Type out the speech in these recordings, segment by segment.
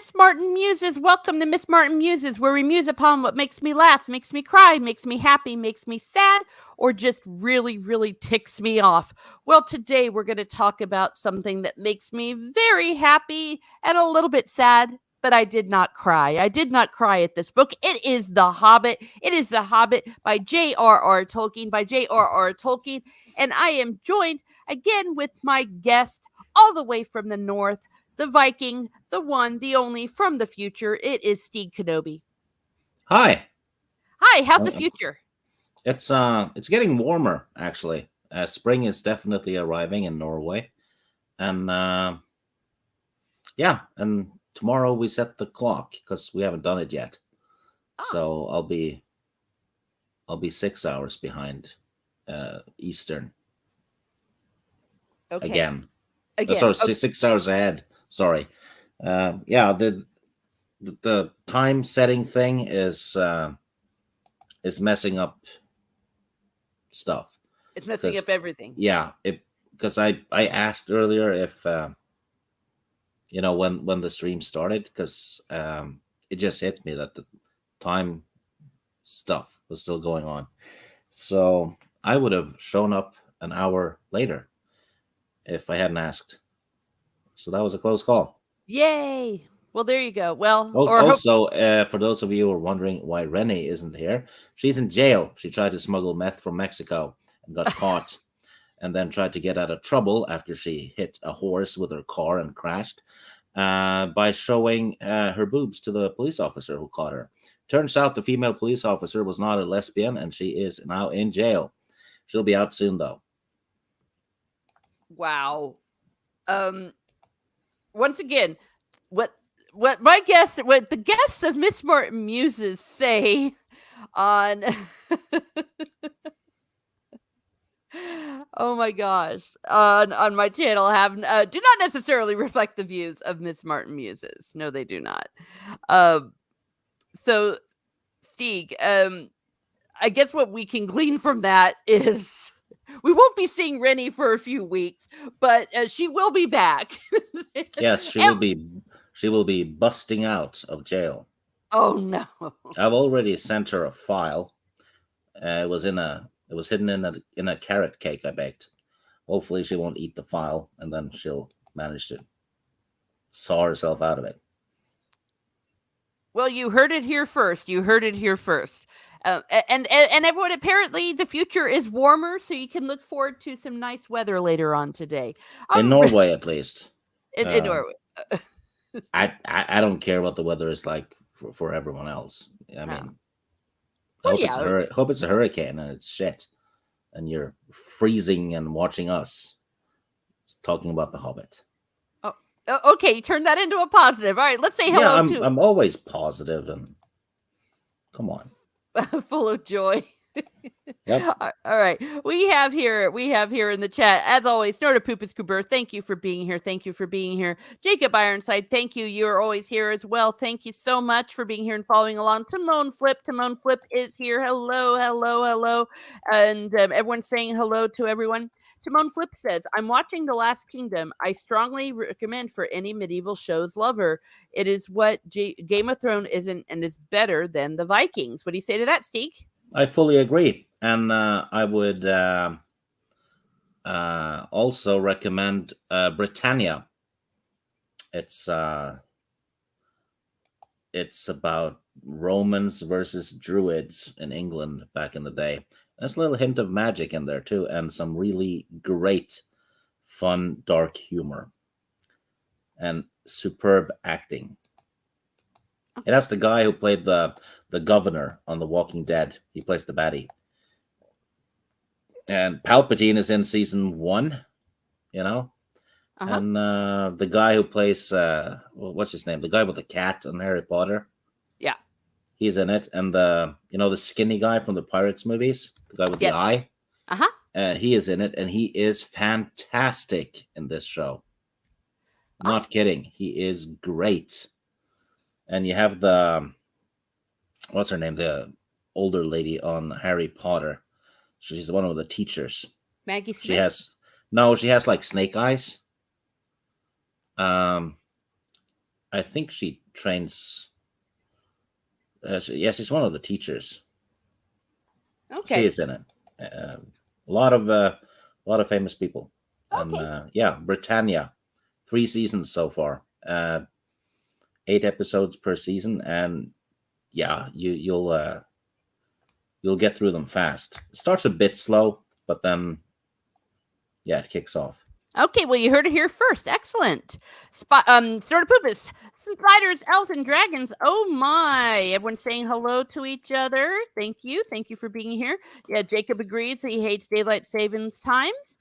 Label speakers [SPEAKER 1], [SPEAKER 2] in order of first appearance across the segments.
[SPEAKER 1] Miss Martin Muses. Welcome to Miss Martin Muses, where we muse upon what makes me laugh, makes me cry, makes me happy, makes me sad, or just really, really ticks me off. Well, today we're going to talk about something that makes me very happy and a little bit sad, but I did not cry. I did not cry at this book. It is The Hobbit. It is The Hobbit by J.R.R. Tolkien, and I am joined again with my guest all the way from the north, the Viking, the one, the only, from the future. It is Steve Kenobi.
[SPEAKER 2] Hi.
[SPEAKER 1] Hi, how's the future?
[SPEAKER 2] It's getting warmer actually. Spring is definitely arriving in Norway, and yeah, and tomorrow we set the clock because we haven't done it yet. So I'll be 6 hours behind Eastern.
[SPEAKER 1] Okay.
[SPEAKER 2] Again.
[SPEAKER 1] Again.
[SPEAKER 2] Sorry, 6 hours ahead. Sorry. Yeah, the time setting thing is messing up stuff.
[SPEAKER 1] It's messing up everything.
[SPEAKER 2] Yeah, because I asked earlier if when the stream started, because it just hit me that the time stuff was still going on. So I would have shown up an hour later if I hadn't asked. So that was a close call.
[SPEAKER 1] Yay! Well, there you go. Well,
[SPEAKER 2] also, for those of you who are wondering why Rennie isn't here, she's in jail. She tried to smuggle meth from Mexico and got caught, and then tried to get out of trouble after she hit a horse with her car and crashed by showing her boobs to the police officer who caught her. Turns out the female police officer was not a lesbian, and she is now in jail. She'll be out soon, though.
[SPEAKER 1] Wow. Once again, what the guests of Miss Martin Muses say on oh my gosh, on my channel have do not necessarily reflect the views of Miss Martin Muses. No, they do not. So Stieg, I guess what we can glean from that is we won't be seeing Rennie for a few weeks, but she will be back.
[SPEAKER 2] Yes, she will be busting out of jail.
[SPEAKER 1] Oh no!
[SPEAKER 2] I've already sent her a file. It was hidden in a carrot cake I baked. Hopefully, she won't eat the file, and then she'll manage to saw herself out of it.
[SPEAKER 1] Well, you heard it here first. And everyone, apparently the future is warmer, so you can look forward to some nice weather later on today.
[SPEAKER 2] In Norway, at least.
[SPEAKER 1] In Norway.
[SPEAKER 2] I don't care what the weather is like for everyone else. I mean, hope it's a hurricane and it's shit, and you're freezing and watching us talking about the Hobbit.
[SPEAKER 1] Okay, you turn that into a positive. All right, let's say hello to.
[SPEAKER 2] I'm always positive, and come on.
[SPEAKER 1] Full of joy.
[SPEAKER 2] Yep.
[SPEAKER 1] All right. We have here in the chat, as always, Snorta Poopus Cooper. Thank you for being here. Jacob Ironside, thank you. You're always here as well. Thank you so much for being here and following along. Timon Flip is here. Hello. And everyone's saying hello to everyone. Timon Flip says, I'm watching The Last Kingdom. I strongly recommend for any medieval shows lover. It is what Game of Thrones isn't and is better than the Vikings. What do you say to that, Steve?
[SPEAKER 2] I fully agree. And I would also recommend Britannia. It's about Romans versus Druids in England back in the day. There's a little hint of magic in there too, and some really great, fun, dark humor, and superb acting. It has the guy who played the governor on The Walking Dead. He plays the baddie. And Palpatine is in season 1, And the guy who plays, what's his name? The guy with the cat on Harry Potter.
[SPEAKER 1] Yeah.
[SPEAKER 2] He's in it. And the skinny guy from the Pirates movies, the guy with the eye. He is in it, and he is fantastic in this show. Not kidding. He is great. And you have what's her name? The older lady on Harry Potter. She's one of the teachers.
[SPEAKER 1] Maggie Smith?
[SPEAKER 2] She has like snake eyes. I think she trains. Yes, she's one of the teachers. She
[SPEAKER 1] Okay.
[SPEAKER 2] is in it. A lot of famous people, and
[SPEAKER 1] Okay.
[SPEAKER 2] Britannia, 3 seasons so far, 8 episodes per season, and yeah, you'll get through them fast. It starts a bit slow, but then yeah, it kicks off.
[SPEAKER 1] Okay, well, you heard it here first. Excellent. Sort of poopus. Spiders, elves, and dragons. Oh my. Everyone's saying hello to each other. Thank you. Thank you for being here. Yeah, Jacob agrees he hates daylight savings times.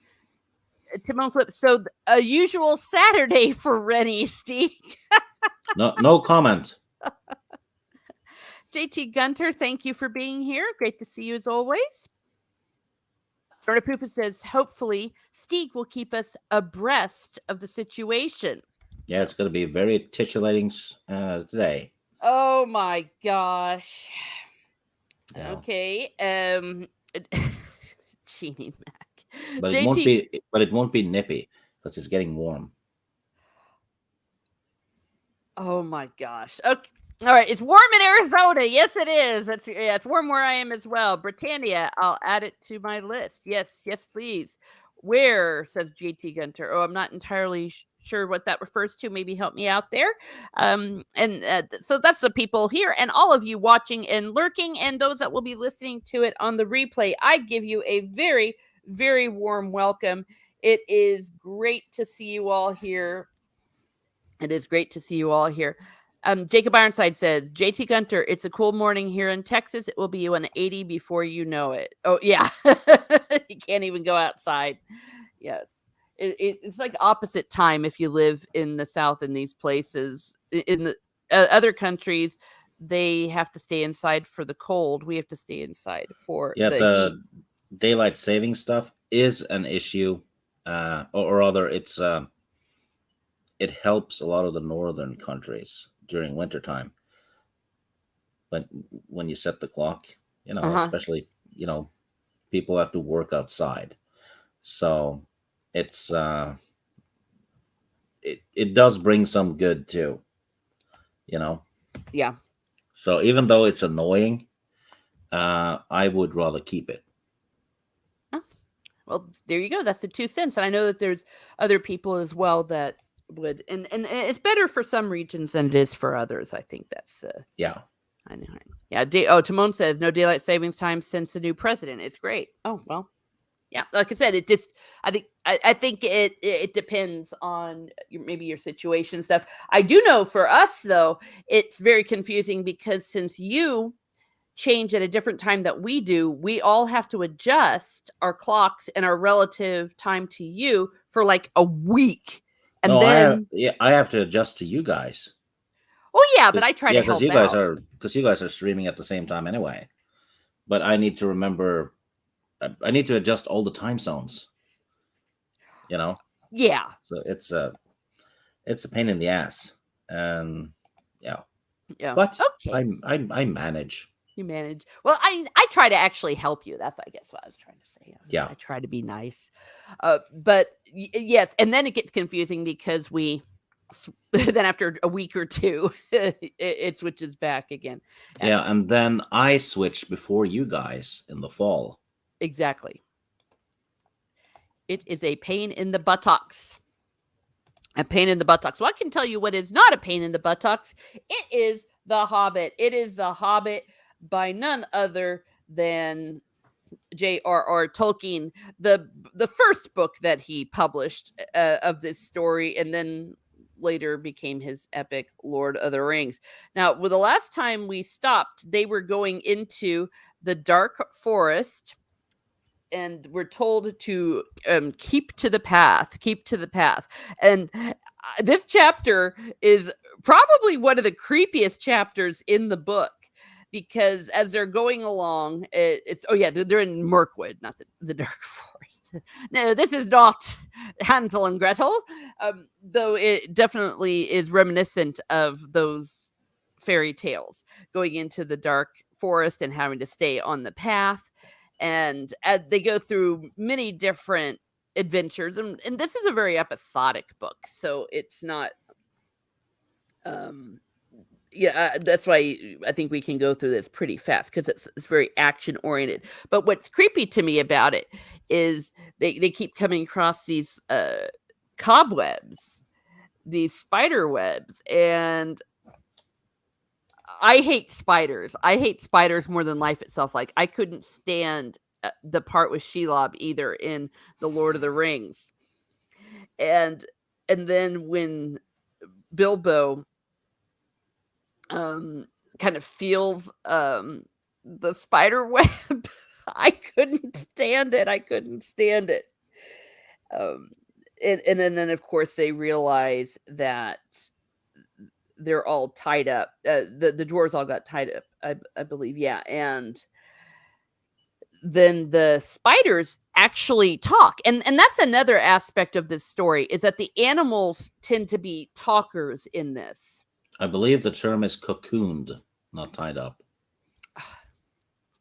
[SPEAKER 1] Timon Flip. So, a usual Saturday for Rennie, Steve.
[SPEAKER 2] No comment.
[SPEAKER 1] JT Gunter, thank you for being here. Great to see you as always. Sort of Poopa says, hopefully, Steeg will keep us abreast of the situation.
[SPEAKER 2] Yeah, it's going to be very titillating today.
[SPEAKER 1] Oh my gosh.
[SPEAKER 2] Yeah.
[SPEAKER 1] Okay. Genie Mac.
[SPEAKER 2] But it
[SPEAKER 1] JT.
[SPEAKER 2] won't be. But it won't be nippy because it's getting warm.
[SPEAKER 1] Oh my gosh. Okay. All right. It's warm in Arizona. Yes, it is. It's warm where I am as well. Britannia. I'll add it to my list. Yes. Yes, please. Where, says JT Gunter. Oh, I'm not entirely sure what that refers to. Maybe help me out there. So that's the people here and all of you watching and lurking and those that will be listening to it on the replay. I give you a very, very warm welcome. It is great to see you all here. It is great to see you all here. Jacob Ironside said, JT Gunter, it's a cool morning here in Texas. It will be 180 before you know it. Oh, yeah. You can't even go outside. Yes. It's like opposite time if you live in the South in these places. In the other countries, they have to stay inside for the cold. We have to stay inside for the heat.
[SPEAKER 2] Daylight saving stuff is an issue, or rather, it helps a lot of the northern countries during wintertime. But when you set the clock, especially, people have to work outside. So it's it does bring some good too,
[SPEAKER 1] Yeah.
[SPEAKER 2] So even though it's annoying, I would rather keep it.
[SPEAKER 1] Well, there you go. That's the 2 cents. And I know that there's other people as well that would, and it's better for some regions than it is for others. I think that's
[SPEAKER 2] yeah.
[SPEAKER 1] I know. Yeah. Timon says no daylight savings time since the new president. It's great. Oh well. Yeah. Like I said, it just I think it depends on maybe your situation stuff. I do know for us though, it's very confusing because since you change at a different time that we do, we all have to adjust our clocks and our relative time to you for like a week. And
[SPEAKER 2] no,
[SPEAKER 1] then
[SPEAKER 2] I have to adjust to you guys.
[SPEAKER 1] Oh yeah, but I try to help out.
[SPEAKER 2] Because you guys are streaming at the same time anyway. But I need to remember. I need to adjust all the time zones.
[SPEAKER 1] Yeah.
[SPEAKER 2] So it's a pain in the ass, and yeah.
[SPEAKER 1] Yeah.
[SPEAKER 2] But
[SPEAKER 1] okay.
[SPEAKER 2] I manage.
[SPEAKER 1] You manage. Well, I try to actually help you. That's I guess what I was trying to say.
[SPEAKER 2] Yeah.
[SPEAKER 1] I try to be nice. But yes, and then it gets confusing because we then after a week or two it switches back again.
[SPEAKER 2] Yeah, and then I switch before you guys in the fall.
[SPEAKER 1] Exactly. It is a pain in the buttocks. A pain in the buttocks. Well, I can tell you what is not a pain in the buttocks. It is The Hobbit. It is The Hobbit by none other than J.R.R. Tolkien, the first book that he published of this story, and then later became his epic Lord of the Rings. Now, well, the last time we stopped, they were going into the dark forest, and we're told to keep to the path, and this chapter is probably one of the creepiest chapters in the book. Because as they're going along, they're in Mirkwood, not the dark forest. No, this is not Hansel and Gretel, though it definitely is reminiscent of those fairy tales, going into the dark forest and having to stay on the path. And they go through many different adventures, and this is a very episodic book, so it's not Yeah, that's why I think we can go through this pretty fast because it's very action oriented. But what's creepy to me about it is they keep coming across these cobwebs, these spider webs, and I hate spiders. I hate spiders more than life itself. Like I couldn't stand the part with Shelob either in the Lord of the Rings, and then when Bilbo kind of feels the spider web, I couldn't stand it. I couldn't stand it. Um, and then of course they realize that they're all tied up. The dwarves all got tied up, I believe. Yeah, and then the spiders actually talk, and that's another aspect of this story is that the animals tend to be talkers in this.
[SPEAKER 2] I believe the term is cocooned, not tied up.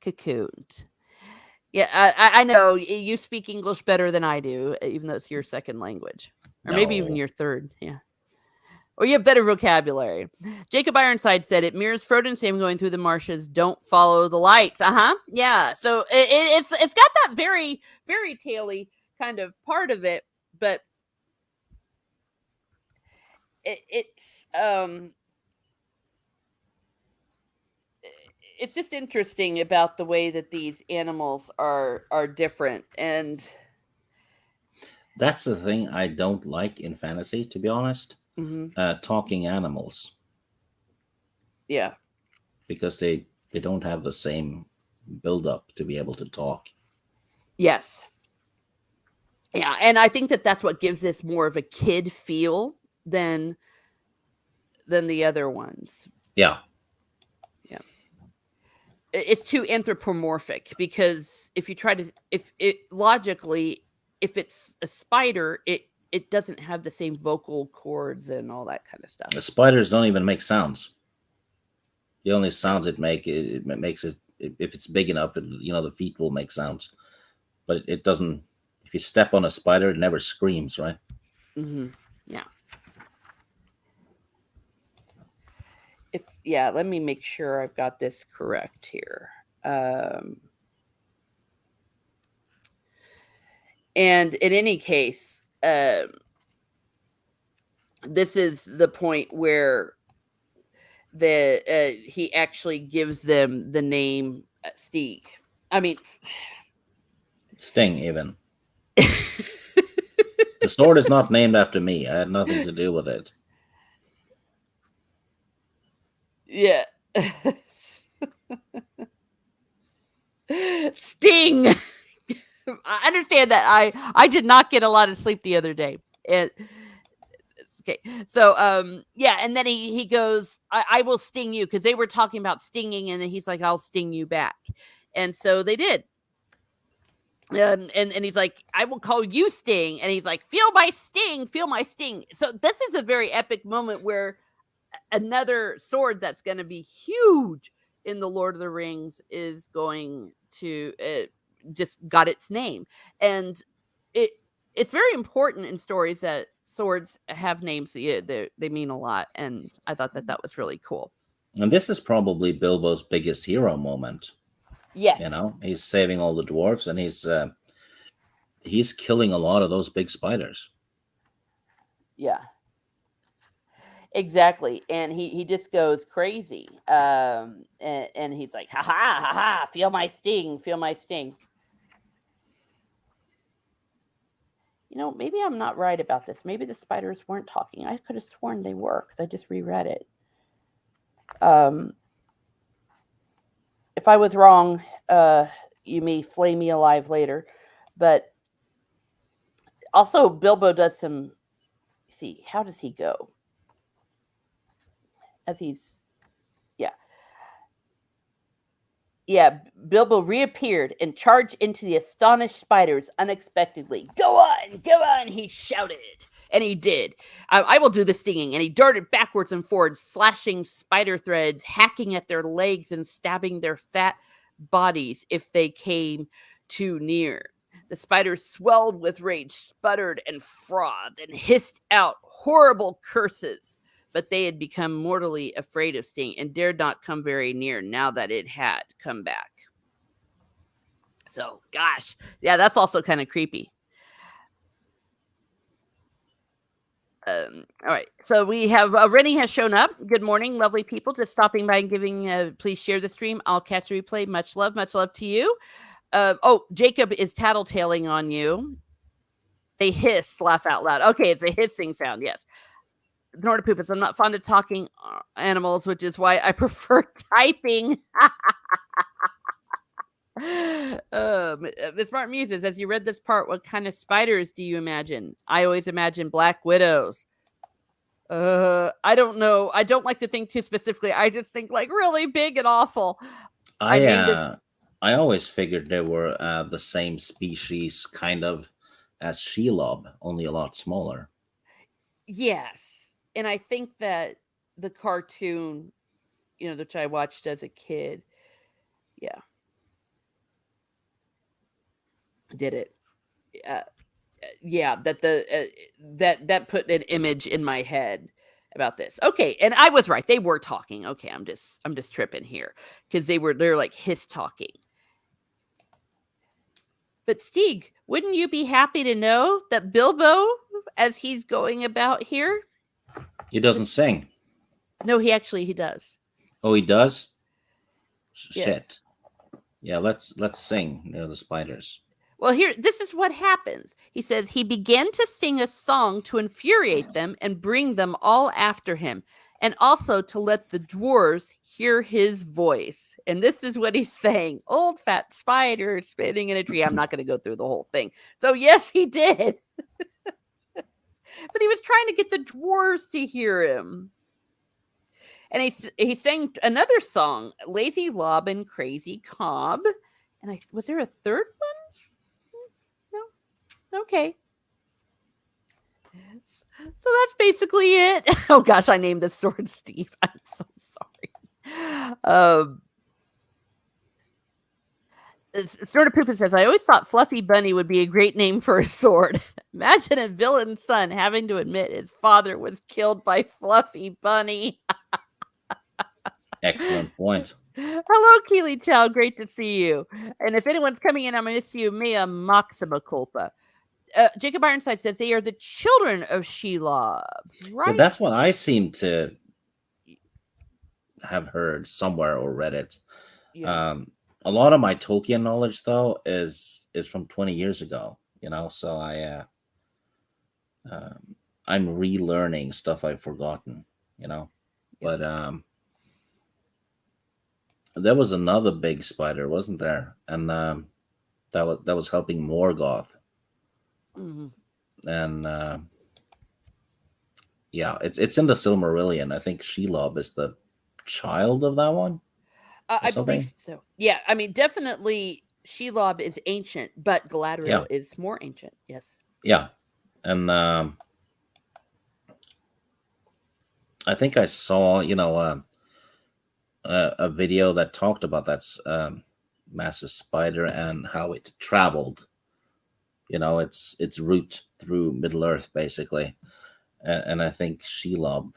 [SPEAKER 1] Cocooned. Yeah, I know you speak English better than I do, even though it's your second language, or maybe even
[SPEAKER 2] No.
[SPEAKER 1] your third. Yeah. Or you have better vocabulary. Jacob Ironside said it mirrors Frodo and Sam going through the marshes. Don't follow the lights. Yeah. So it's got that very fairy tale-y kind of part of it, but it's just interesting about the way that these animals are different. And
[SPEAKER 2] That's the thing I don't like in fantasy, to be honest.
[SPEAKER 1] mhm,
[SPEAKER 2] Talking animals,
[SPEAKER 1] yeah.
[SPEAKER 2] because they don't have the same build up to be able to talk.
[SPEAKER 1] Yes. Yeah, and I think that that's what gives this more of a kid feel than the other ones.
[SPEAKER 2] Yeah.
[SPEAKER 1] Yeah. It's too anthropomorphic because if you try to if it logically if it's a spider, it doesn't have the same vocal cords and all that kind of stuff.
[SPEAKER 2] The spiders don't even make sounds. The only sounds it makes it if it's big enough, the feet will make sounds, but it doesn't. If you step on a spider, it never screams, right?
[SPEAKER 1] Mhm. Yeah. Let me make sure I've got this correct here. And in any case, this is the point where he actually gives them the name Steeg. I mean,
[SPEAKER 2] Sting, even. The sword is not named after me. I had nothing to do with it.
[SPEAKER 1] yeah. Sting. I understand that I did not get a lot of sleep the other day. It's okay. So yeah, and then he goes, I will sting you, because they were talking about stinging, and then he's like, I'll sting you back. And so they did. And he's like, I will call you Sting. And he's like, feel my sting, feel my sting. So this is a very epic moment where another sword that's going to be huge in the Lord of the Rings is going to just got its name. And it's very important in stories that swords have names. They mean a lot. And I thought that was really cool.
[SPEAKER 2] And this is probably Bilbo's biggest hero moment.
[SPEAKER 1] Yes.
[SPEAKER 2] He's saving all the dwarves, and he's killing a lot of those big spiders.
[SPEAKER 1] Yeah. Exactly. And he just goes crazy. And he's like, ha ha ha ha, feel my sting, feel my sting. Maybe I'm not right about this. Maybe the spiders weren't talking. I could have sworn they were, because I just reread it. If I was wrong, you may flay me alive later. But also, Bilbo does some. See, how does he go? As he's, yeah, Bilbo reappeared and charged into the astonished spiders unexpectedly. Go on, he shouted. And he did. I will do the stinging. And he darted backwards and forwards, slashing spider threads, hacking at their legs and stabbing their fat bodies if they came too near. The spiders swelled with rage, sputtered and frothed, and hissed out horrible curses. but they had become mortally afraid of Sting and dared not come very near now that it had come back. So, gosh, yeah, that's also kind of creepy. All right, so we have Rennie has shown up. Good morning, lovely people. Just stopping by and giving. Please share the stream. I'll catch a replay. Much love to you. Jacob is tattletaling on you. They hiss, laugh out loud. Okay, it's a hissing sound. Yes. Nortopoopas, I'm not fond of talking animals, which is why I prefer typing. Miss Martin muses, as you read this part, what kind of spiders do you imagine? I always imagine black widows. I don't know. I don't like to think too specifically. I just think like really big and awful.
[SPEAKER 2] I always figured they were the same species, kind of, as Shelob, only a lot smaller.
[SPEAKER 1] Yes. And I think that the cartoon, which I watched as a kid, did it. That put an image in my head about this. Okay, and I was right. They were talking. Okay, I'm just tripping here because they're like hiss talking. But Stieg, wouldn't you be happy to know that Bilbo, as he's going about here,
[SPEAKER 2] he doesn't sing?
[SPEAKER 1] No, he does.
[SPEAKER 2] Oh, he does?
[SPEAKER 1] Yes.
[SPEAKER 2] Shit. Yeah, let's sing near the spiders.
[SPEAKER 1] Well, this is what happens. He says he began to sing a song to infuriate them and bring them all after him, and also to let the dwarves hear his voice. And this is what he's saying. Old fat spider spinning in a tree. I'm not going to go through the whole thing. So yes, he did. But he was trying to get the dwarves to hear him. And he sang another song, Lazy Lob and Crazy Cobb. And was there a third one? No? Okay. So that's basically it. Oh gosh, I named the sword Steve. I'm so sorry. Sort of Poopa says, I always thought Fluffy Bunny would be a great name for a sword. Imagine a villain's son having to admit his father was killed by Fluffy Bunny.
[SPEAKER 2] Excellent point.
[SPEAKER 1] Hello, Keely Chow. Great to see you. And if anyone's coming in, I'm going to miss you. Mea maxima culpa. Jacob Ironside says they are the children of Shelob. Right?
[SPEAKER 2] Yeah, that's what I seem to have heard somewhere or read it. Yeah. A lot of my Tolkien knowledge, though, is from 20 years ago. So I'm relearning stuff I've forgotten. Yeah. But there was another big spider, wasn't there? And that was helping Morgoth.
[SPEAKER 1] Mm-hmm.
[SPEAKER 2] And it's in the Silmarillion. I think Shelob is the child of that one.
[SPEAKER 1] I believe so. Yeah, I mean, definitely Shelob is ancient, but Galadriel is more ancient. Yes.
[SPEAKER 2] Yeah, and I think I saw a video that talked about that massive spider and how it traveled. Its route through Middle Earth, basically, and I think Shelob.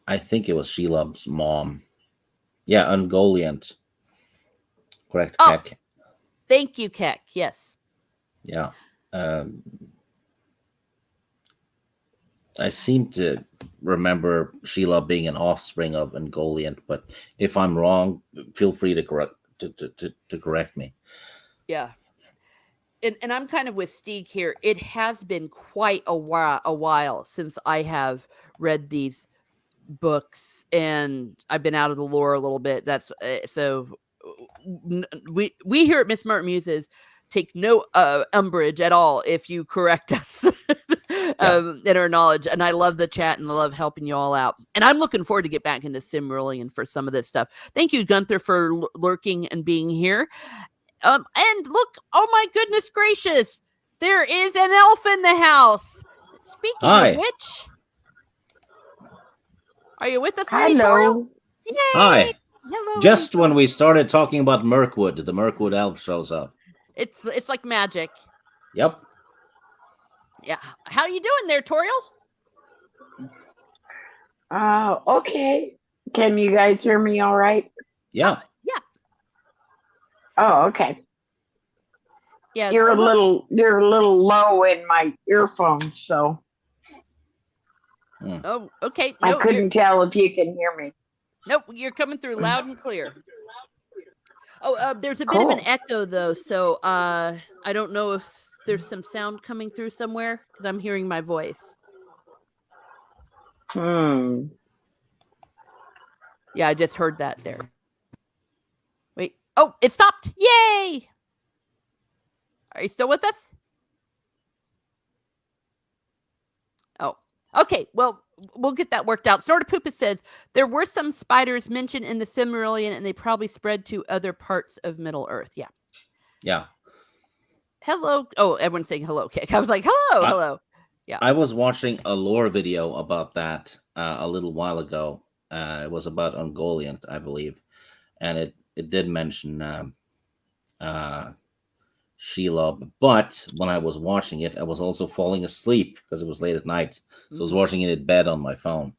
[SPEAKER 2] I think it was Shelob's mom. Yeah, Ungoliant. Correct, Keck.
[SPEAKER 1] Thank you, Keck. Yes.
[SPEAKER 2] Yeah. I seem to remember Shelob being an offspring of Ungoliant, but if I'm wrong, feel free to correct me.
[SPEAKER 1] Yeah. And I'm kind of with Stieg here. It has been quite a while since I have read these books, and I've been out of the lore a little bit. That's so we here at Miss Martin Muses take no umbrage at all if you correct us in our knowledge. And I love the chat and I love helping you all out. And I'm looking forward to get back into Silmarillion for some of this stuff. Thank you, Gunther, for lurking and being here. And look, oh my goodness gracious, there is an elf in the house. Speaking of which, are you with us?
[SPEAKER 3] Hello.
[SPEAKER 1] Yay!
[SPEAKER 2] Hi.
[SPEAKER 1] Hello.
[SPEAKER 2] Just when we started talking about Mirkwood, the Mirkwood elf shows up.
[SPEAKER 1] It's like magic.
[SPEAKER 2] Yep.
[SPEAKER 1] Yeah. How you doing there, Toriel?
[SPEAKER 3] Okay. Can you guys hear me all right?
[SPEAKER 2] Yeah.
[SPEAKER 1] Yeah.
[SPEAKER 3] Oh, okay.
[SPEAKER 1] Yeah.
[SPEAKER 3] You're a little low in my earphones, so
[SPEAKER 2] Hmm.
[SPEAKER 1] Oh, okay.
[SPEAKER 3] I
[SPEAKER 1] No,
[SPEAKER 3] couldn't tell if you can hear me.
[SPEAKER 1] you're coming through loud and clear. Oh, there's a bit of an
[SPEAKER 3] Cool.
[SPEAKER 1] echo though, so I don't know if there's some sound coming through somewhere because I'm hearing my voice.
[SPEAKER 3] Hmm.
[SPEAKER 1] Yeah, I just heard that there. Wait. Oh, it stopped. Yay! Are you still with us? Oh, okay. Well, we'll get that worked out. Snortapoopa says there were some spiders mentioned in the Silmarillion, and they probably spread to other parts of Middle Earth. Yeah.
[SPEAKER 2] Yeah.
[SPEAKER 1] Hello. Oh, everyone's saying hello, Kick. I was like, hello,
[SPEAKER 2] I,
[SPEAKER 1] hello. Yeah.
[SPEAKER 2] I was watching a lore video about that a little while ago. It was about Ungoliant, I believe, and it did mention uh, Shelob. But when I was watching it, I was also falling asleep because it was late at night. So I was watching it in bed on my phone.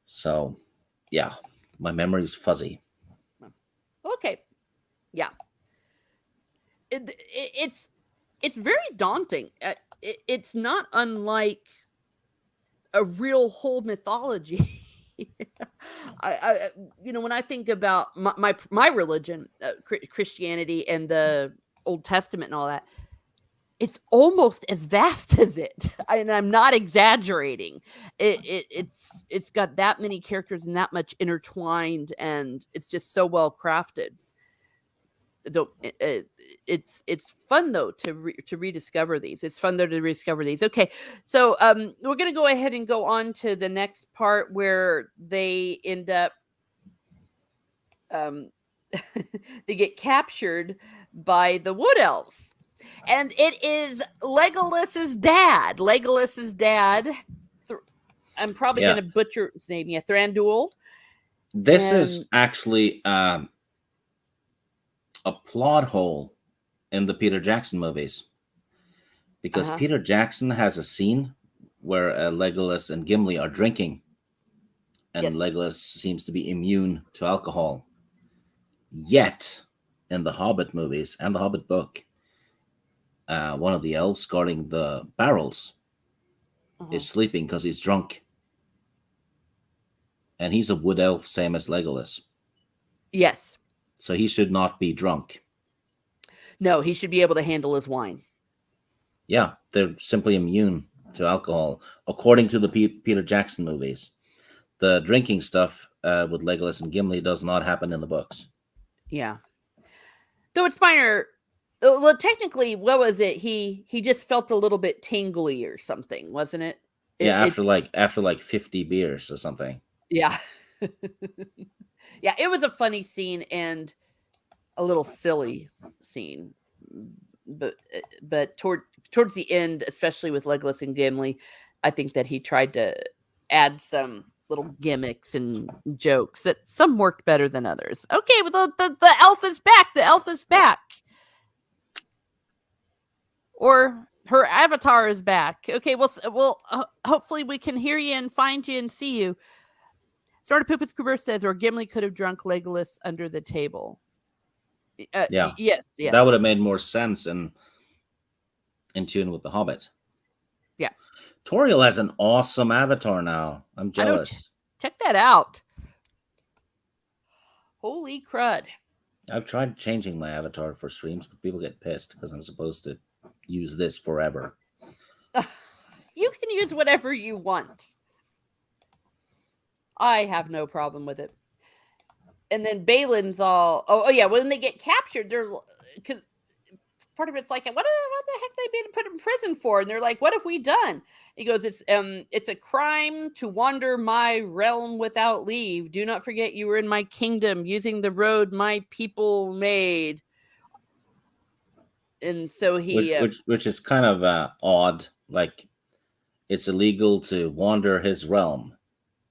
[SPEAKER 2] So, yeah, my memory's fuzzy.
[SPEAKER 1] Okay. Yeah. It's very daunting. It's not unlike a real whole mythology. I when I think about my religion, Christianity, and the Old Testament and all that, it's almost as vast as it, and I'm not exaggerating. It's got that many characters and that much intertwined, and it's just so well crafted. It's fun though to rediscover these. It's fun though to rediscover these. Okay, so we're gonna go ahead and go on to the next part where they end up they get captured by the wood elves, and it is Legolas's dad. I'm probably
[SPEAKER 2] Yeah.
[SPEAKER 1] gonna butcher his name. Yeah, Thranduil.
[SPEAKER 2] This
[SPEAKER 1] And
[SPEAKER 2] is actually a plot hole in the Peter Jackson movies because
[SPEAKER 1] uh-huh.
[SPEAKER 2] Peter Jackson has a scene where Legolas and Gimli are drinking, and
[SPEAKER 1] Yes.
[SPEAKER 2] Legolas seems to be immune to alcohol. Yet, in the Hobbit movies and the Hobbit book, one of the elves guarding the barrels
[SPEAKER 1] Uh-huh.
[SPEAKER 2] is sleeping because he's drunk. And he's a wood elf, same as Legolas.
[SPEAKER 1] Yes.
[SPEAKER 2] So he should not be drunk.
[SPEAKER 1] No, he should be able to handle his wine.
[SPEAKER 2] Yeah, they're simply immune to alcohol, according to the Peter Jackson movies. The drinking stuff with Legolas and Gimli does not happen in the books.
[SPEAKER 1] Yeah. Though it's minor. Well, technically, what was it? He just felt a little bit tingly or something, wasn't it?
[SPEAKER 2] Yeah, after like 50 beers or something.
[SPEAKER 1] Yeah. Yeah, it was a funny scene and a little silly scene. But towards the end, especially with Legolas and Gimli, I think that he tried to add some little gimmicks and jokes that some worked better than others. Okay, well the elf is back. The elf is back. Or her avatar is back. Okay, well, hopefully we can hear you and find you and see you. Snortapoopa's Cooper says, or Gimli could have drunk Legolas under the table.
[SPEAKER 2] Yeah.
[SPEAKER 1] Yes.
[SPEAKER 2] That would have made more sense in tune with The Hobbit.
[SPEAKER 1] Yeah.
[SPEAKER 2] Toriel has an awesome avatar now. I'm jealous.
[SPEAKER 1] Check that out. Holy crud.
[SPEAKER 2] I've tried changing my avatar for streams, but people get pissed because I'm supposed to use this forever.
[SPEAKER 1] You can use whatever you want. I have no problem with it. And then Balin's all, oh yeah, when they get captured, they're, because part of it's like, what the heck they being put in prison for? And they're like, what have we done? He goes, it's a crime to wander my realm without leave. Do not forget you were in my kingdom, using the road my people made. And so he,
[SPEAKER 2] which is kind of odd. Like, it's illegal to wander his realm.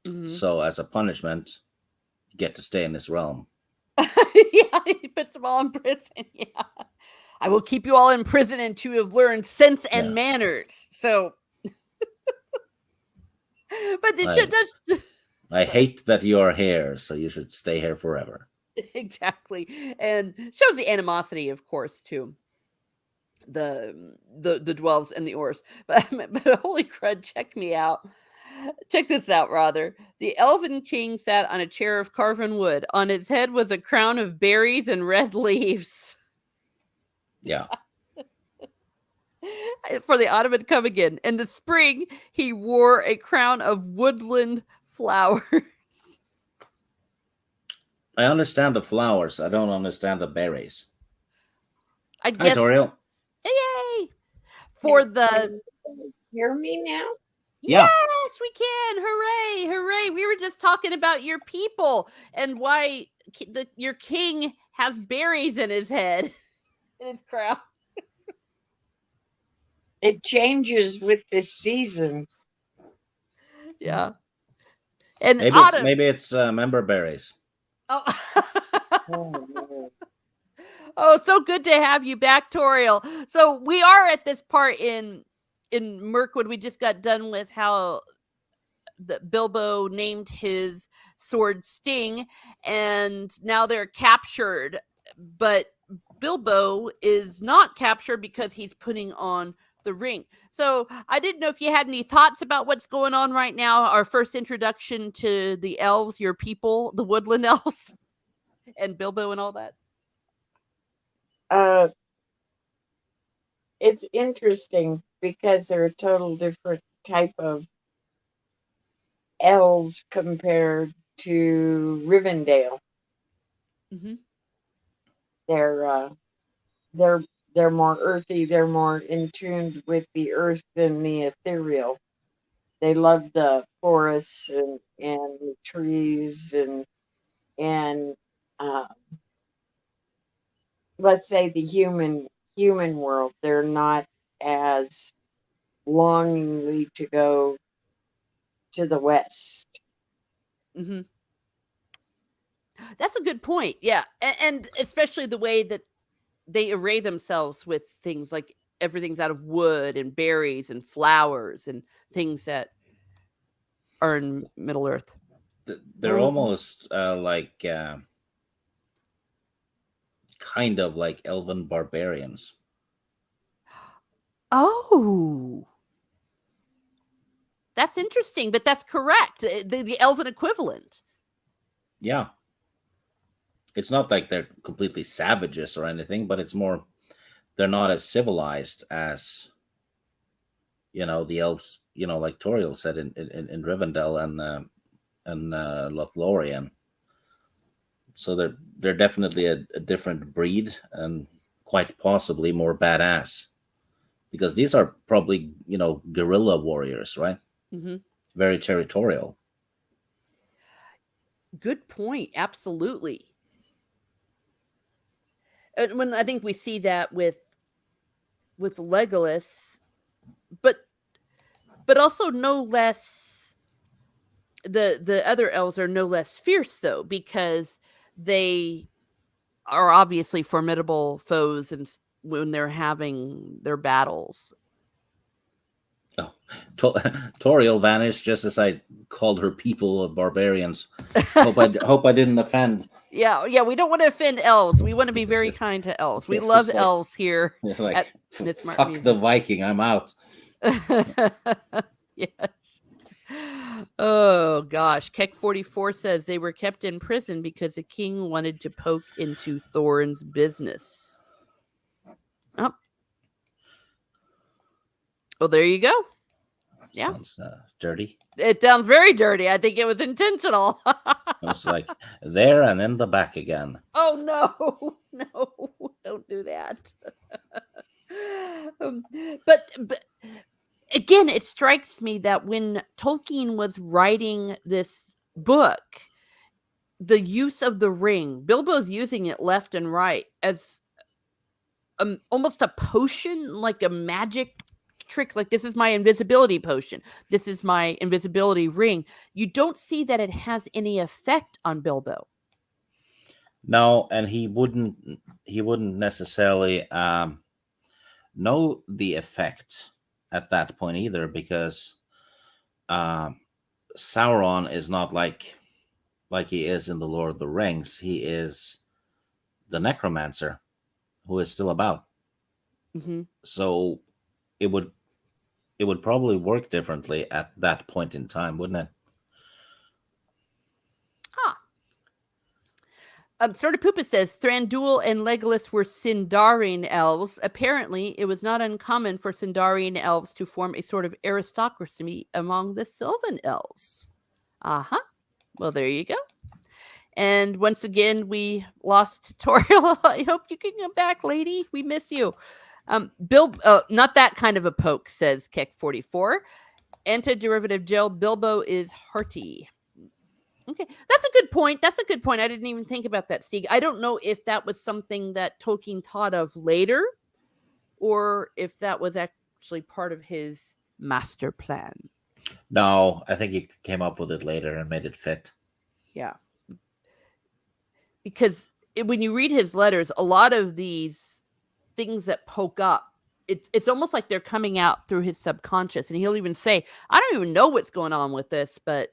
[SPEAKER 2] Mm-hmm. So as a punishment, you get to stay in this realm.
[SPEAKER 1] Yeah, he puts them all in prison. Yeah. I will keep you all in prison until you have learned sense and
[SPEAKER 2] Yeah.
[SPEAKER 1] manners. So, but it
[SPEAKER 2] I,
[SPEAKER 1] should does
[SPEAKER 2] I hate that you are here, so you should stay here forever.
[SPEAKER 1] exactly, and shows the animosity, of course, to the dwarves and the Orcs. But holy crud, check me out. Check this out, rather. The elven king sat on a chair of carven wood. On his head was a crown of berries and red leaves.
[SPEAKER 2] Yeah.
[SPEAKER 1] For the autumn had come again. In the spring, he wore a crown of woodland flowers.
[SPEAKER 2] I understand the flowers. I don't understand the berries.
[SPEAKER 1] I
[SPEAKER 2] Hi,
[SPEAKER 1] guess.
[SPEAKER 2] Toriel.
[SPEAKER 1] Yay! For the.
[SPEAKER 3] Can you hear me now?
[SPEAKER 2] Yeah.
[SPEAKER 1] Yes, we can. Hooray! Hooray! We were just talking about your people and why your king has berries in his head, in his crown.
[SPEAKER 3] It changes with the seasons.
[SPEAKER 1] Yeah. And
[SPEAKER 2] Maybe
[SPEAKER 1] autumn.
[SPEAKER 2] it's member berries.
[SPEAKER 1] Oh.
[SPEAKER 3] Oh, no.
[SPEAKER 1] Oh, so good to have you back, Toriel. So we are at this part in Mirkwood. We just got done with how the Bilbo named his sword Sting, and now they're captured. But Bilbo is not captured because he's putting on the ring. So I didn't know if you had any thoughts about what's going on right now. Our first introduction to the elves, your people, the woodland elves, and Bilbo and all that.
[SPEAKER 3] It's interesting because they're a total different type of elves compared to Rivendell.
[SPEAKER 1] Mm-hmm.
[SPEAKER 3] They're more earthy. They're more in tune with the earth than the ethereal. They love the forests and the trees and let's say the human world. They're not as longingly to go to the west.
[SPEAKER 1] Mm-hmm. That's a good point. Yeah. And especially the way that they array themselves with things like everything's out of wood and berries and flowers and things that are in Middle Earth.
[SPEAKER 2] They're almost like kind of like elven barbarians.
[SPEAKER 1] Oh, that's interesting, but that's correct. The elven equivalent.
[SPEAKER 2] Yeah. It's not like they're completely savages or anything, but it's more they're not as civilized as the elves. Like Toriel said in Rivendell and Lothlorien. So they're definitely a different breed and quite possibly more badass because these are probably guerrilla warriors, right?
[SPEAKER 1] Mm-hmm.
[SPEAKER 2] Very territorial.
[SPEAKER 1] Good point. Absolutely. And when I think we see that with Legolas, but also no less. The other elves are no less fierce though, because they are obviously formidable foes, and when they're having their battles.
[SPEAKER 2] Oh, Toriel vanished just as I called her people of barbarians. Hope I didn't offend.
[SPEAKER 1] Yeah, we don't want to offend elves. We want to be very kind to elves. We love elves here.
[SPEAKER 2] It's like
[SPEAKER 1] at Miss
[SPEAKER 2] fuck
[SPEAKER 1] Martin
[SPEAKER 2] the Viking, I'm out.
[SPEAKER 1] Yes. Oh gosh, Keck44 says they were kept in prison because the king wanted to poke into Thorin's business. Oh, well, there you go. Yeah,
[SPEAKER 2] Sounds dirty.
[SPEAKER 1] It sounds very dirty. I think it was intentional.
[SPEAKER 2] It's like there and in the back again.
[SPEAKER 1] Oh no, no, don't do that. But again, it strikes me that when Tolkien was writing this book, the use of the ring, Bilbo's using it left and right as almost a potion, like a magic trick. Like, this is my invisibility potion. This is my invisibility ring. You don't see that it has any effect on Bilbo.
[SPEAKER 2] No, and he wouldn't necessarily know the effect at that point either, because um, Sauron is not like he is in the Lord of the Rings. He is the necromancer who is still about.
[SPEAKER 1] Mm-hmm.
[SPEAKER 2] So it would probably work differently at that point in time, wouldn't it?
[SPEAKER 1] Huh. Sort of Poopa says Thranduil and Legolas were Sindarin elves. Apparently, it was not uncommon for Sindarin elves to form a sort of aristocracy among the Sylvan elves. Uh-huh. Well, there you go. And once again, we lost tutorial. I hope you can come back, lady. We miss you. Not that kind of a poke, says Keck44. Antiderivative gel Bilbo is hearty. Okay, that's a good point. That's a good point. I didn't even think about that, Stieg. I don't know if that was something that Tolkien thought of later, or if that was actually part of his master plan.
[SPEAKER 2] No, I think he came up with it later and made it fit.
[SPEAKER 1] Yeah. Because when you read his letters, a lot of these things that poke up, it's almost like they're coming out through his subconscious. And he'll even say, I don't even know what's going on with this, but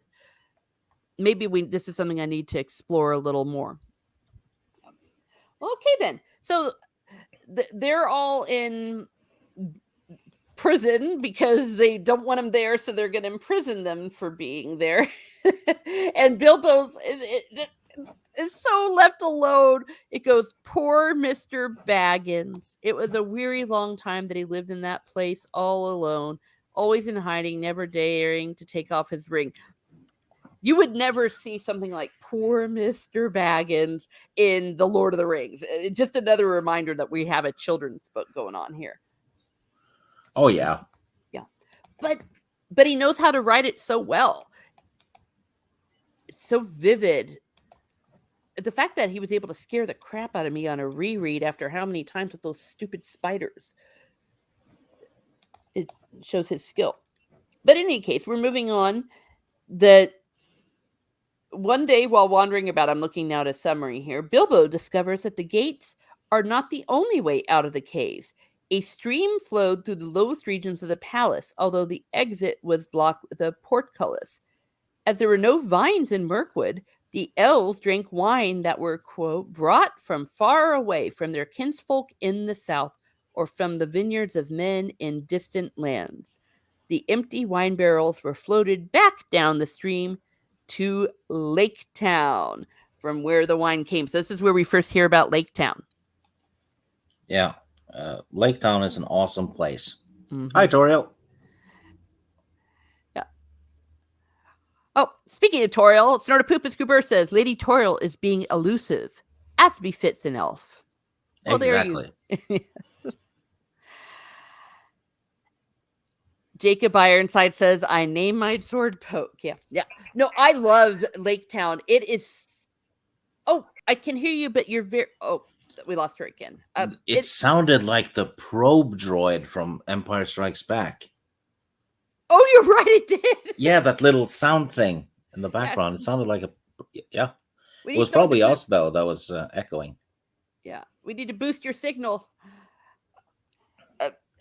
[SPEAKER 1] maybe this is something I need to explore a little more. Okay, then. So they're all in prison because they don't want them there, so they're going to imprison them for being there. And Bilbo's is so left alone. It goes, poor Mr. Baggins. It was a weary long time that he lived in that place all alone, always in hiding, never daring to take off his ring. You would never see something like poor Mr. Baggins in The Lord of the Rings. Just another reminder that we have a children's book going on here.
[SPEAKER 2] Oh, yeah.
[SPEAKER 1] Yeah. But he knows how to write it so well. It's so vivid. The fact that he was able to scare the crap out of me on a reread after how many times with those stupid spiders, it shows his skill. But in any case, we're moving on. That one day while wandering about, I'm looking now at a summary here, Bilbo discovers that the gates are not the only way out of the caves. A stream flowed through the lowest regions of the palace, although the exit was blocked with a portcullis. As there were no vines in Mirkwood, the elves drank wine that were, quote, brought from far away from their kinsfolk in the south or from the vineyards of men in distant lands. The empty wine barrels were floated back down the stream to Lake Town, from where the wine came. So this is where we first hear about Lake Town.
[SPEAKER 2] Yeah. Lake Town is an awesome place.
[SPEAKER 1] Mm-hmm.
[SPEAKER 2] Hi, Toriel.
[SPEAKER 1] Yeah. Oh, speaking of Toriel, Snortapoopa Scooper says Lady Toriel is being elusive, as befits an elf. Well,
[SPEAKER 2] exactly.
[SPEAKER 1] There you. Jacob Ironside says, I name my sword Poke. Yeah. No, I love Lake Town. It is. Oh, I can hear you, but you're very. Oh, we lost her again.
[SPEAKER 2] It sounded like the probe droid from Empire Strikes Back.
[SPEAKER 1] Oh, you're right. It did.
[SPEAKER 2] Yeah, that little sound thing in the background. Yeah. It sounded like a. Yeah. It was probably us, though, that was echoing.
[SPEAKER 1] Yeah. We need to boost your signal.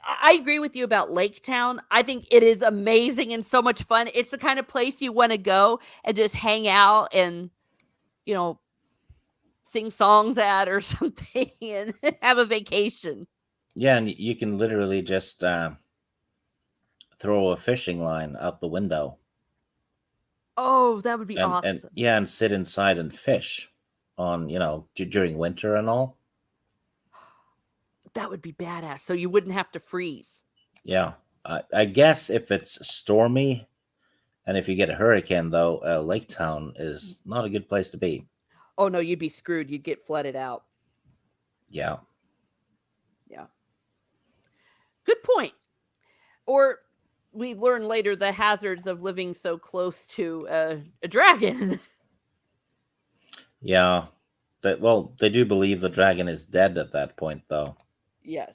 [SPEAKER 1] I agree with you about Lake Town. I think it is amazing and so much fun. It's the kind of place you want to go and just hang out and, sing songs at or something and have a vacation.
[SPEAKER 2] Yeah, and you can literally just throw a fishing line out the window.
[SPEAKER 1] Oh, that would be awesome.
[SPEAKER 2] And sit inside and fish on, during winter and all.
[SPEAKER 1] That would be badass. So you wouldn't have to freeze.
[SPEAKER 2] Yeah. I guess if it's stormy and if you get a hurricane, though, Lake Town is not a good place to be.
[SPEAKER 1] Oh, no, you'd be screwed. You'd get flooded out.
[SPEAKER 2] Yeah.
[SPEAKER 1] Yeah. Good point. Or we learn later the hazards of living so close to a dragon.
[SPEAKER 2] Yeah. They do believe the dragon is dead at that point, though.
[SPEAKER 1] Yes.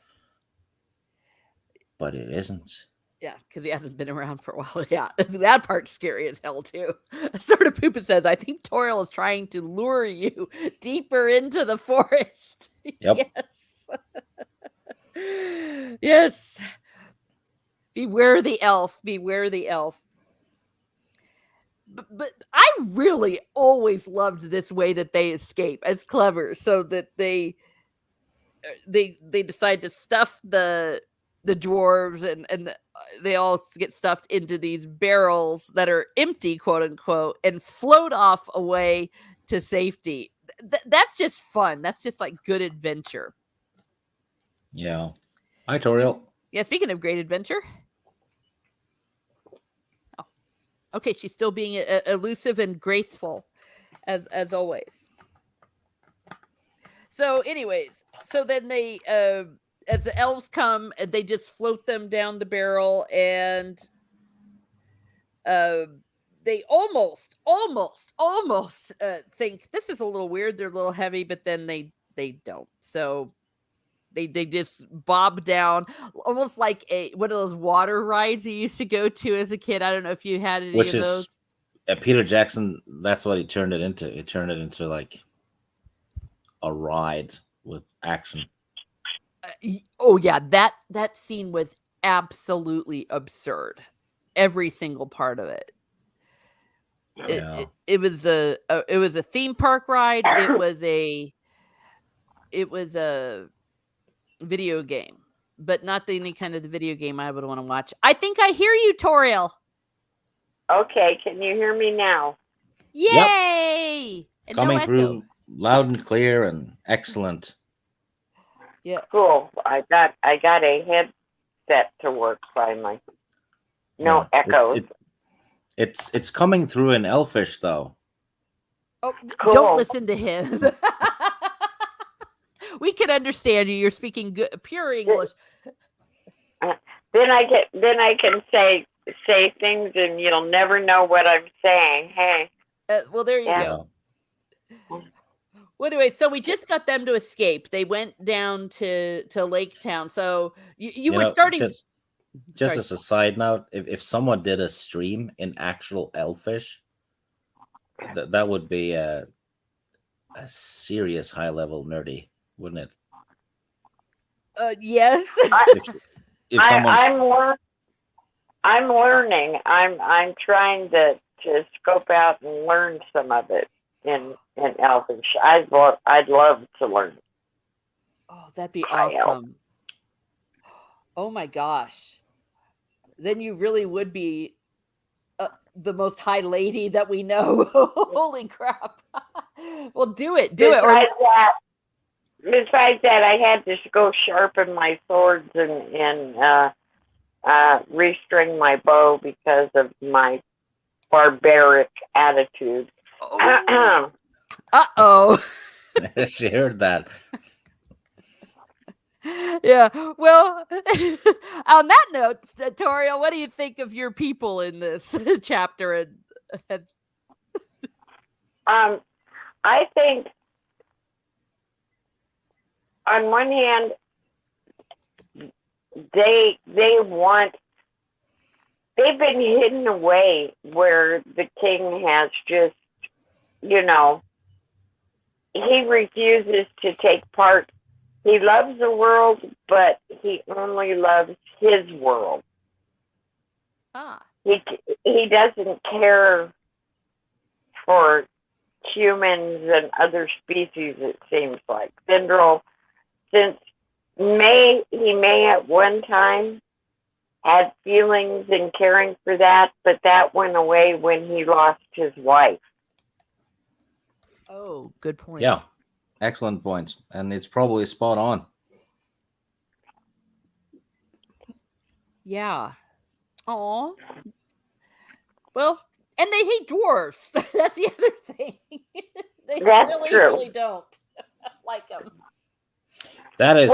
[SPEAKER 2] But it isn't.
[SPEAKER 1] Yeah, because he hasn't been around for a while. Yeah, that part's scary as hell too. Sort of Poopa says, "I think Toriel is trying to lure you deeper into the forest."
[SPEAKER 2] Yep.
[SPEAKER 1] Yes, yes. Beware the elf. Beware the elf. But I really always loved this way that they escape. It's clever, so that they decide to stuff the dwarves and they all get stuffed into these barrels that are empty, quote unquote, and float off away to safety. That's just fun. That's just like good adventure.
[SPEAKER 2] Yeah. Hi, Toriel.
[SPEAKER 1] Yeah, speaking of great adventure. Oh, okay, she's still being elusive and graceful as always. So, anyways, so then they as the elves come, they just float them down the barrel, and they almost think this is a little weird. They're a little heavy, but then they don't. So they just bob down, almost like one of those water rides you used to go to as a kid. I don't know if you had any
[SPEAKER 2] Which
[SPEAKER 1] of
[SPEAKER 2] is
[SPEAKER 1] those.
[SPEAKER 2] Peter Jackson. That's what he turned it into. He turned it into like a ride with action.
[SPEAKER 1] Oh yeah, that scene was absolutely absurd. Every single part of it.
[SPEAKER 2] Yeah.
[SPEAKER 1] It was a theme park ride. It was a video game, but not any kind of the video game I would want to watch. I think I hear you, Toriel.
[SPEAKER 4] Okay, can you hear me now?
[SPEAKER 1] Yay! And
[SPEAKER 2] Coming
[SPEAKER 1] no echo.
[SPEAKER 2] through loud and clear and excellent.
[SPEAKER 1] Yeah.
[SPEAKER 4] Cool. I got a headset to work finally. No
[SPEAKER 2] Yeah.
[SPEAKER 4] echoes.
[SPEAKER 2] It's coming through in Elfish though.
[SPEAKER 1] Oh,
[SPEAKER 4] Cool.
[SPEAKER 1] don't listen to him. We can understand you. You're speaking good, pure English.
[SPEAKER 4] Then I can say things and you'll never know what I'm saying. Hey.
[SPEAKER 1] Well, there you go. Well, anyway, so we just got them to escape. They went down to Lake Town. So you were starting.
[SPEAKER 2] Just as a side note, if someone did a stream in actual Elfish, that would be a serious high level nerdy, wouldn't it?
[SPEAKER 1] Yes.
[SPEAKER 2] If someone's...
[SPEAKER 4] I'm learning. I'm trying to scope out and learn some of it in Elvish. I'd love to learn.
[SPEAKER 1] Oh, that'd be awesome. Oh my gosh. Then you really would be the most high lady that we know. Holy crap. Well, do it.
[SPEAKER 4] Besides that, I had to go sharpen my swords and restring my bow because of my barbaric attitude.
[SPEAKER 1] Oh. Uh-oh.
[SPEAKER 2] She heard that.
[SPEAKER 1] Yeah. Well, on that note, Toriel, what do you think of your people in this chapter?
[SPEAKER 4] I think on one hand, they've been hidden away where the king has just, he refuses to take part. He loves the world, but he only loves his world. He doesn't care for humans and other species, it seems like. Sindril, since he may at one time had feelings and caring for that, but that went away when he lost his wife.
[SPEAKER 1] Oh, good point.
[SPEAKER 2] Yeah, excellent points. And it's probably spot on.
[SPEAKER 1] Yeah. Aw. Well, and they hate dwarves. That's the other thing. They really don't like them.
[SPEAKER 2] That is,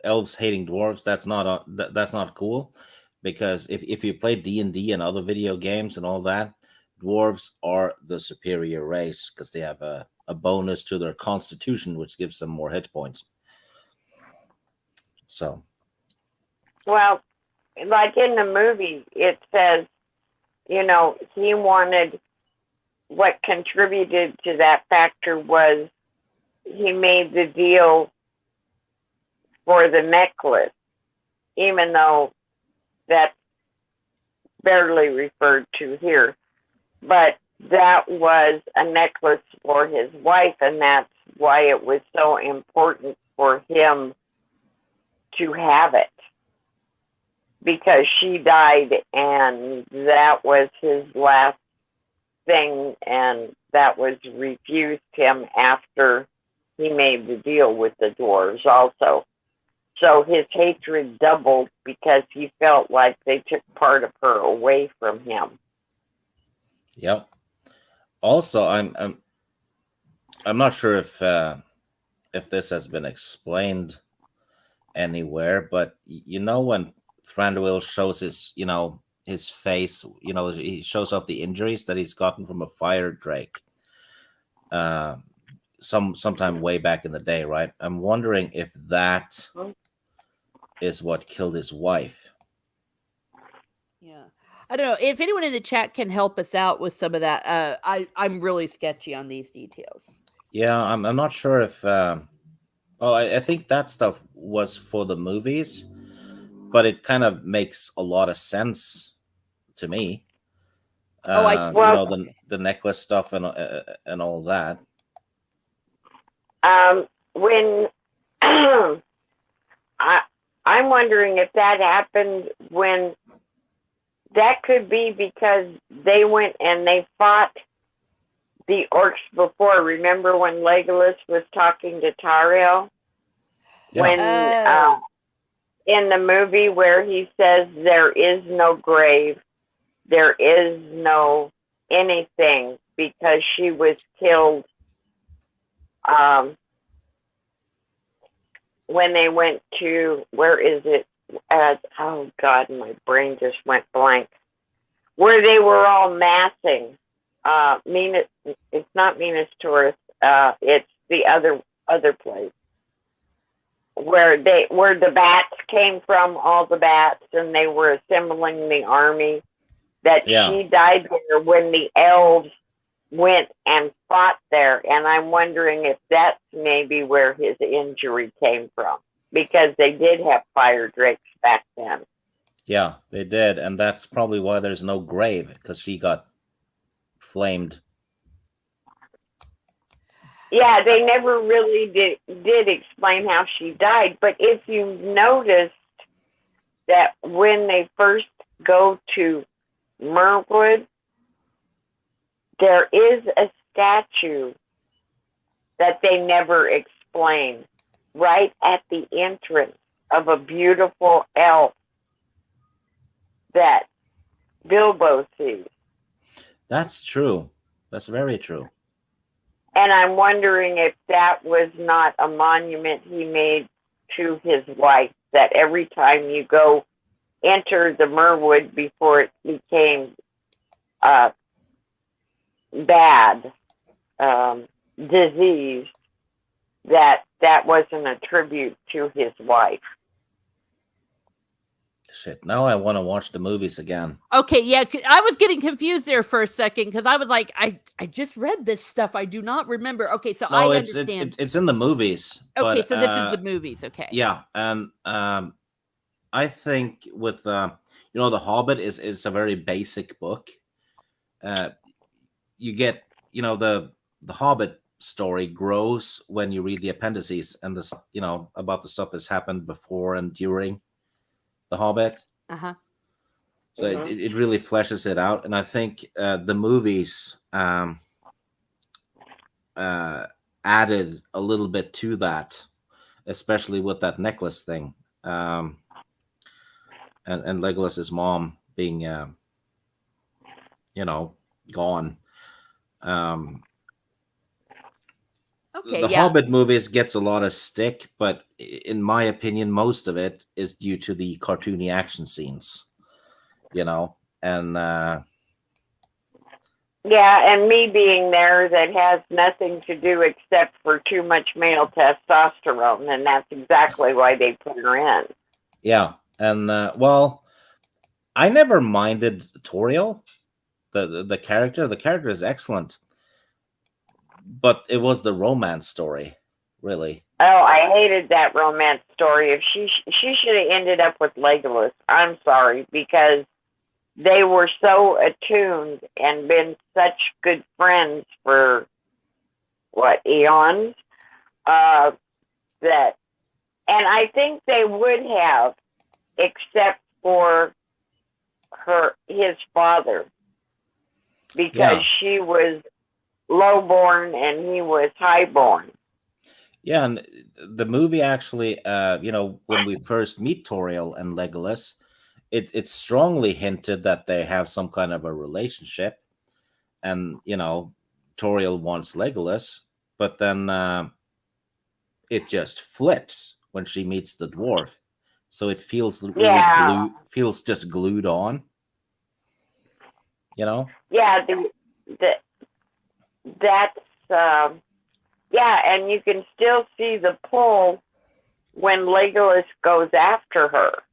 [SPEAKER 2] elves hating dwarves. That's not cool, because if you play D&D and other video games and all that, dwarves are the superior race because they have a bonus to their constitution, which gives them more hit points. So,
[SPEAKER 4] Well, like in the movie, it says, he wanted, what contributed to that factor was he made the deal for the necklace, even though that's barely referred to here. But that was a necklace for his wife, and that's why it was so important for him to have it. Because she died, and that was his last thing, and that was refused him after he made the deal with the dwarves also. So his hatred doubled because he felt like they took part of her away from him.
[SPEAKER 2] Yep. Also, I'm not sure if this has been explained anywhere, but when Thranduil shows his face, he shows off the injuries that he's gotten from a fire drake. Sometime way back in the day, right? I'm wondering if that is what killed his wife.
[SPEAKER 1] Yeah. I don't know if anyone in the chat can help us out with some of that. I'm really sketchy on these details.
[SPEAKER 2] Yeah, I'm not sure if. I think that stuff was for the movies, but it kind of makes a lot of sense to me.
[SPEAKER 1] I see.
[SPEAKER 4] Well,
[SPEAKER 2] the necklace stuff and all that.
[SPEAKER 4] When I'm wondering if that happened when. That could be because they went and they fought the orcs before. Remember when Legolas was talking to Tauriel?
[SPEAKER 2] Yeah.
[SPEAKER 4] When in the movie where he says there is no grave, there is no anything because she was killed when they went to, where is it? Oh God, my brain just went blank. Where they were all massing. It's not Minas Tirith. It's the other place where the bats came from. All the bats, and they were assembling the army. She died there when the elves went and fought there, and I'm wondering if that's maybe where his injury came from. Because they did have fire drakes back then.
[SPEAKER 2] Yeah, they did. And that's probably why there's no grave, because she got flamed.
[SPEAKER 4] Yeah, they never really did explain how she died. But if you noticed that when they first go to Mirwood, there is a statue that they never explain. Right at the entrance of a beautiful elf that Bilbo sees.
[SPEAKER 2] That's true. That's very true.
[SPEAKER 4] And I'm wondering if that was not a monument he made to his wife, that every time you go enter the Mirwood before it became bad, disease, that wasn't a tribute to his wife.
[SPEAKER 2] Shit, now I want to watch the movies again.
[SPEAKER 1] Okay, yeah, I was getting confused there for a second because I was like, I just read this stuff. I do not remember. Okay, so I understand.
[SPEAKER 2] It's in the movies.
[SPEAKER 1] Okay,
[SPEAKER 2] but,
[SPEAKER 1] so this is the movies. Okay.
[SPEAKER 2] Yeah, and I think with the Hobbit is a very basic book. You get the Hobbit story grows when you read the appendices and the about the stuff that's happened before and during the Hobbit.
[SPEAKER 1] Uh-huh.
[SPEAKER 2] So it really fleshes it out, and I think the movies added a little bit to that, especially with that necklace thing, and Legolas's mom being gone.
[SPEAKER 1] Okay,
[SPEAKER 2] the Hobbit movies gets a lot of stick, but in my opinion, most of it is due to the cartoony action scenes, and
[SPEAKER 4] yeah, and me being there, that has nothing to do except for too much male testosterone, and that's exactly why they put her in.
[SPEAKER 2] Yeah, And well, I never minded Toriel, the character. The character is excellent, but it was the romance story, really.
[SPEAKER 4] Oh, I hated that romance story. If she should have ended up with Legolas. I'm sorry, because they were so attuned and been such good friends for what, eons. That, and I think they would have, except for his father, because
[SPEAKER 2] Yeah.
[SPEAKER 4] she was lowborn and he was highborn.
[SPEAKER 2] Yeah, and the movie actually, when we first meet Toriel and Legolas, it's strongly hinted that they have some kind of a relationship, and Toriel wants Legolas, but then it just flips when she meets the dwarf, so it feels really
[SPEAKER 4] Yeah.
[SPEAKER 2] feels just glued on.
[SPEAKER 4] Yeah, that's yeah, and you can still see the pull when Legolas goes after her.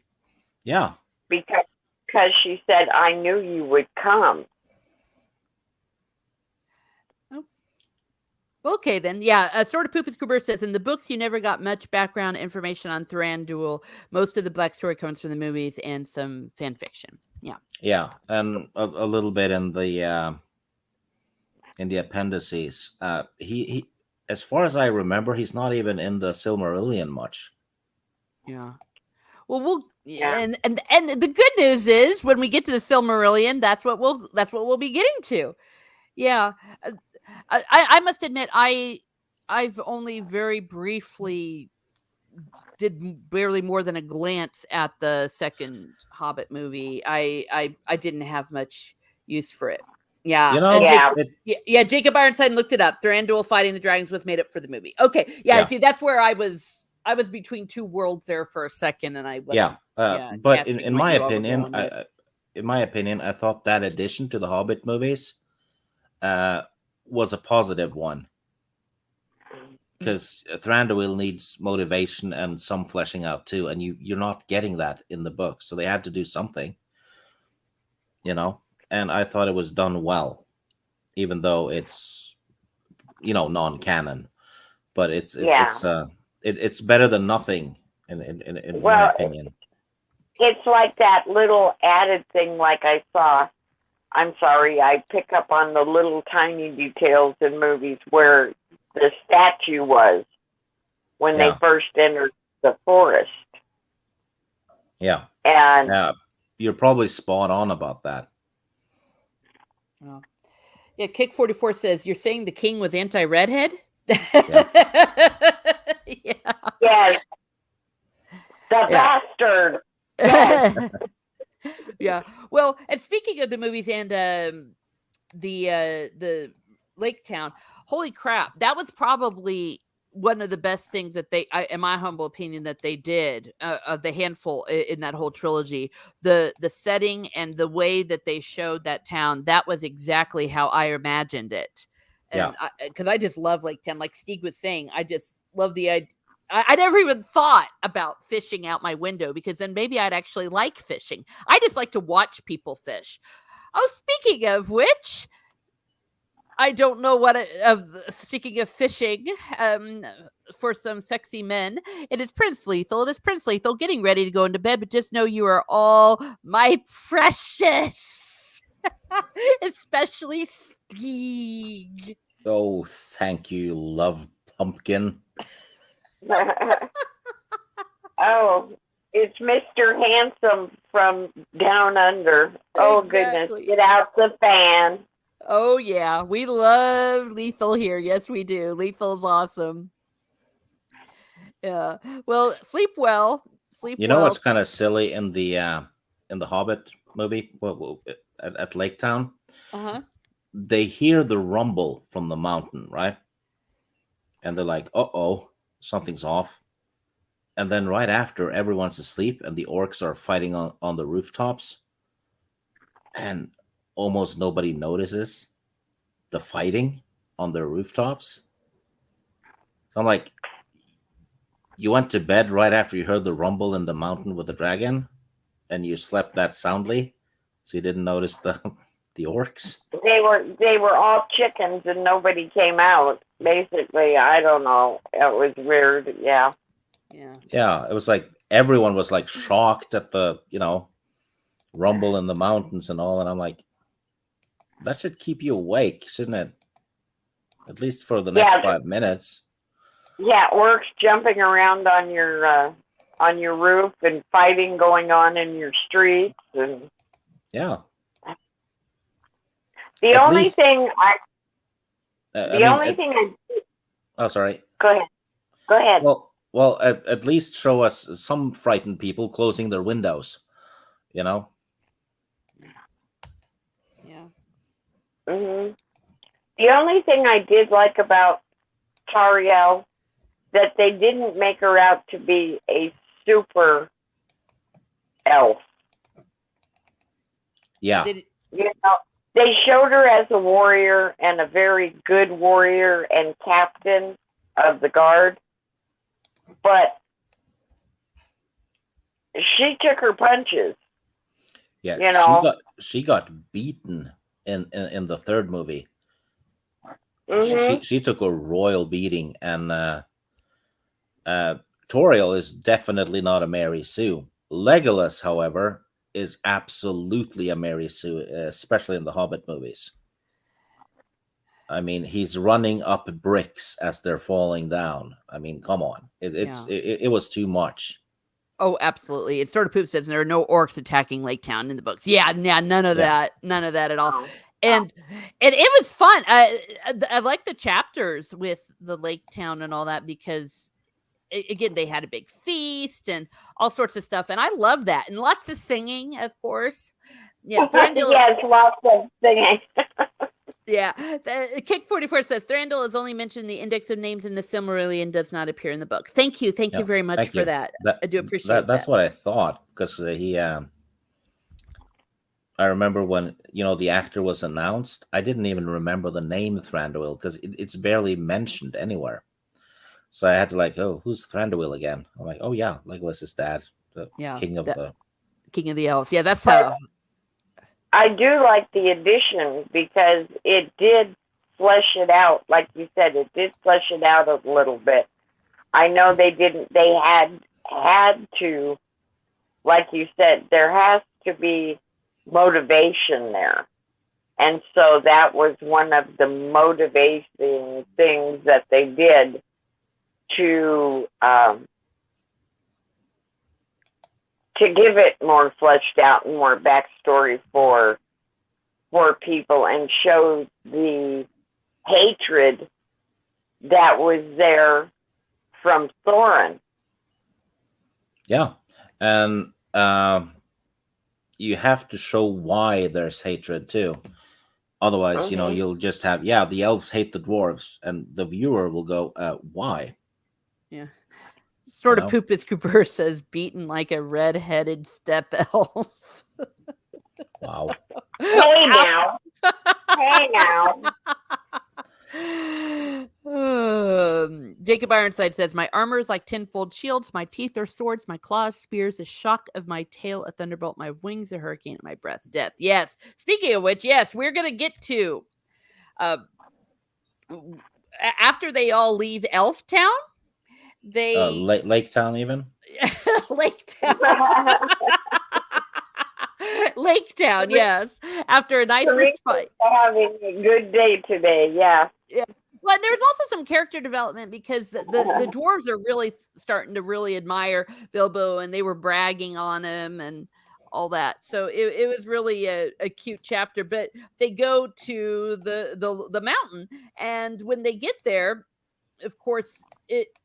[SPEAKER 2] Yeah.
[SPEAKER 4] Because she said, "I knew you would come."
[SPEAKER 1] Well, okay, then. Yeah, Sword of Poopus Cooper says, in the books, you never got much background information on Thranduil. Most of the black story comes from the movies and some fan fiction. Yeah.
[SPEAKER 2] Yeah, and a little bit in the appendices. He, as far as I remember, he's not even in the Silmarillion much.
[SPEAKER 1] Yeah. Well,
[SPEAKER 4] Yeah.
[SPEAKER 1] and the good news is when we get to the Silmarillion, that's what we'll be getting to. Yeah. I must admit I've only very briefly did barely more than a glance at the second Hobbit movie. I didn't have much use for it. Yeah.
[SPEAKER 4] Yeah.
[SPEAKER 1] Jacob Ironside looked it up. Thranduil fighting the dragons was made up for the movie. Okay. Yeah. See, that's where I was between two worlds there for a second, and I wasn't.
[SPEAKER 2] But in my opinion, I thought that addition to the Hobbit movies was a positive one, because Thranduil needs motivation and some fleshing out too, and you're not getting that in the book, so they had to do something, and I thought it was done well, even though it's non-canon, but it's better than nothing in my opinion.
[SPEAKER 4] It's like that little added thing, like I saw. I'm sorry, I pick up on the little tiny details in movies where the statue was when they first entered the forest.
[SPEAKER 2] Yeah.
[SPEAKER 4] And
[SPEAKER 2] you're probably spot on about that.
[SPEAKER 1] Oh. Yeah, Kick 44 says, you're saying the king was anti-redhead?
[SPEAKER 4] Yeah. Yes. The bastard. Yes.
[SPEAKER 1] Yeah. Well, and speaking of the movies and the Lake Town, holy crap, that was probably one of the best things that in my humble opinion, that they did of the handful in that whole trilogy. The setting and the way that they showed that town, that was exactly how I imagined it. And because I just love Lake Town, like Steve was saying, I just love the idea. I never even thought about fishing out my window, because then maybe I'd actually like fishing. I just like to watch people fish. Oh, speaking of which, I don't know what. Speaking of fishing, for some sexy men, it is Prince Lethal. It is Prince Lethal getting ready to go into bed, but just know you are all my precious, especially Steeg.
[SPEAKER 2] Oh, thank you, love pumpkin.
[SPEAKER 4] Oh, it's Mr. Handsome from Down Under. Oh, goodness. Get out the fan.
[SPEAKER 1] Oh, yeah. We love Lethal here. Yes, we do. Lethal's awesome. Yeah. Well, sleep well.
[SPEAKER 2] You know what's kind of silly in the Hobbit movie at Lake Town?
[SPEAKER 1] Uh-huh.
[SPEAKER 2] They hear the rumble from the mountain, right? And they're like, uh-oh, something's off. And then right after, everyone's asleep and the orcs are fighting on the rooftops. And almost nobody notices the fighting on the rooftops. So I'm like, you went to bed right after you heard the rumble in the mountain with the dragon? and you slept that soundly, so you didn't notice the the orcs.
[SPEAKER 4] They were all chickens and nobody came out. Basically, I don't know. It was weird. Yeah.
[SPEAKER 1] Yeah.
[SPEAKER 2] Yeah, it was like everyone was like shocked at the rumble in the mountains and all, and I'm like, that should keep you awake, shouldn't it? At least for the next
[SPEAKER 4] Yeah.
[SPEAKER 2] 5 minutes.
[SPEAKER 4] Yeah, orcs jumping around on your roof and fighting going on in your streets, and
[SPEAKER 2] Yeah.
[SPEAKER 4] the
[SPEAKER 2] At
[SPEAKER 4] only
[SPEAKER 2] least-
[SPEAKER 4] thing I
[SPEAKER 2] I mean,
[SPEAKER 4] thing I
[SPEAKER 2] oh, sorry.
[SPEAKER 4] go ahead.
[SPEAKER 2] Well, at least show us some frightened people closing their windows.
[SPEAKER 1] Yeah.
[SPEAKER 4] Hmm. The only thing I did like about Tariel that they didn't make her out to be a super elf.
[SPEAKER 2] Yeah.
[SPEAKER 4] You know, they showed her as a warrior and a very good warrior and captain of the guard, but she took her punches.
[SPEAKER 2] Yeah.
[SPEAKER 4] You know.
[SPEAKER 2] She got beaten in the third movie.
[SPEAKER 4] Mhm.
[SPEAKER 2] She took a royal beating, and Toriel is definitely not a Mary Sue. Legolas, however, is absolutely a Mary Sue, especially in the Hobbit movies. I mean, he's running up bricks as they're falling down. I mean, come on, it was too much.
[SPEAKER 1] Oh, absolutely. It sort of poops says there are no orcs attacking Lake Town in the books. Yeah, none of that at all.
[SPEAKER 4] Oh.
[SPEAKER 1] And it was fun. I like the chapters with the Lake Town and all that because again, they had a big feast and all sorts of stuff, and I love that. And lots of singing, of course. Yeah, Thranduil,
[SPEAKER 4] Yes, lots of singing.
[SPEAKER 1] yeah. Kick 44 says Thranduil is only mentioned in the index of names in the Silmarillion, does not appear in the book. Thank you very much
[SPEAKER 2] Thank
[SPEAKER 1] for
[SPEAKER 2] you.
[SPEAKER 1] that. I do appreciate that.
[SPEAKER 2] That's what I thought, because he. I remember when the actor was announced, I didn't even remember the name Thranduil because it's barely mentioned anywhere. So I had to oh, who's Thranduil again? I'm like, oh yeah, Legolas's dad, the king of
[SPEAKER 1] the Elves. Yeah, that's how.
[SPEAKER 4] I do like the addition because it did flesh it out. Like you said, it did flesh it out a little bit. I know they didn't. They had to, like you said, there has to be motivation there. And so that was one of the motivating things that they did to give it more fleshed out and more backstory for people and show the hatred that was there from Thorin.
[SPEAKER 2] Yeah, and you have to show why there's hatred too. Otherwise, you'll just have the elves hate the dwarves, and the viewer will go, why?
[SPEAKER 1] Yeah. Sort of Poopus Cooper says, beaten like a red-headed steppe elf.
[SPEAKER 2] Wow.
[SPEAKER 4] Hey now. Hey now.
[SPEAKER 1] Jacob Ironside says, my armor is like tenfold shields, my teeth are swords, my claws spears, a shock of my tail a thunderbolt, my wings a hurricane, and my breath death. Yes. Speaking of which, yes, we're going to get to after they all leave Elf Town, they
[SPEAKER 2] Lake Town even?
[SPEAKER 1] Lake Town. Lake Town, yes. After a nice wrist fight.
[SPEAKER 4] Having a good day today, yeah.
[SPEAKER 1] Well, there's also some character development because the dwarves are really starting to really admire Bilbo, and they were bragging on him and all that. So it was really a cute chapter. But they go to the mountain, and when they get there, of course,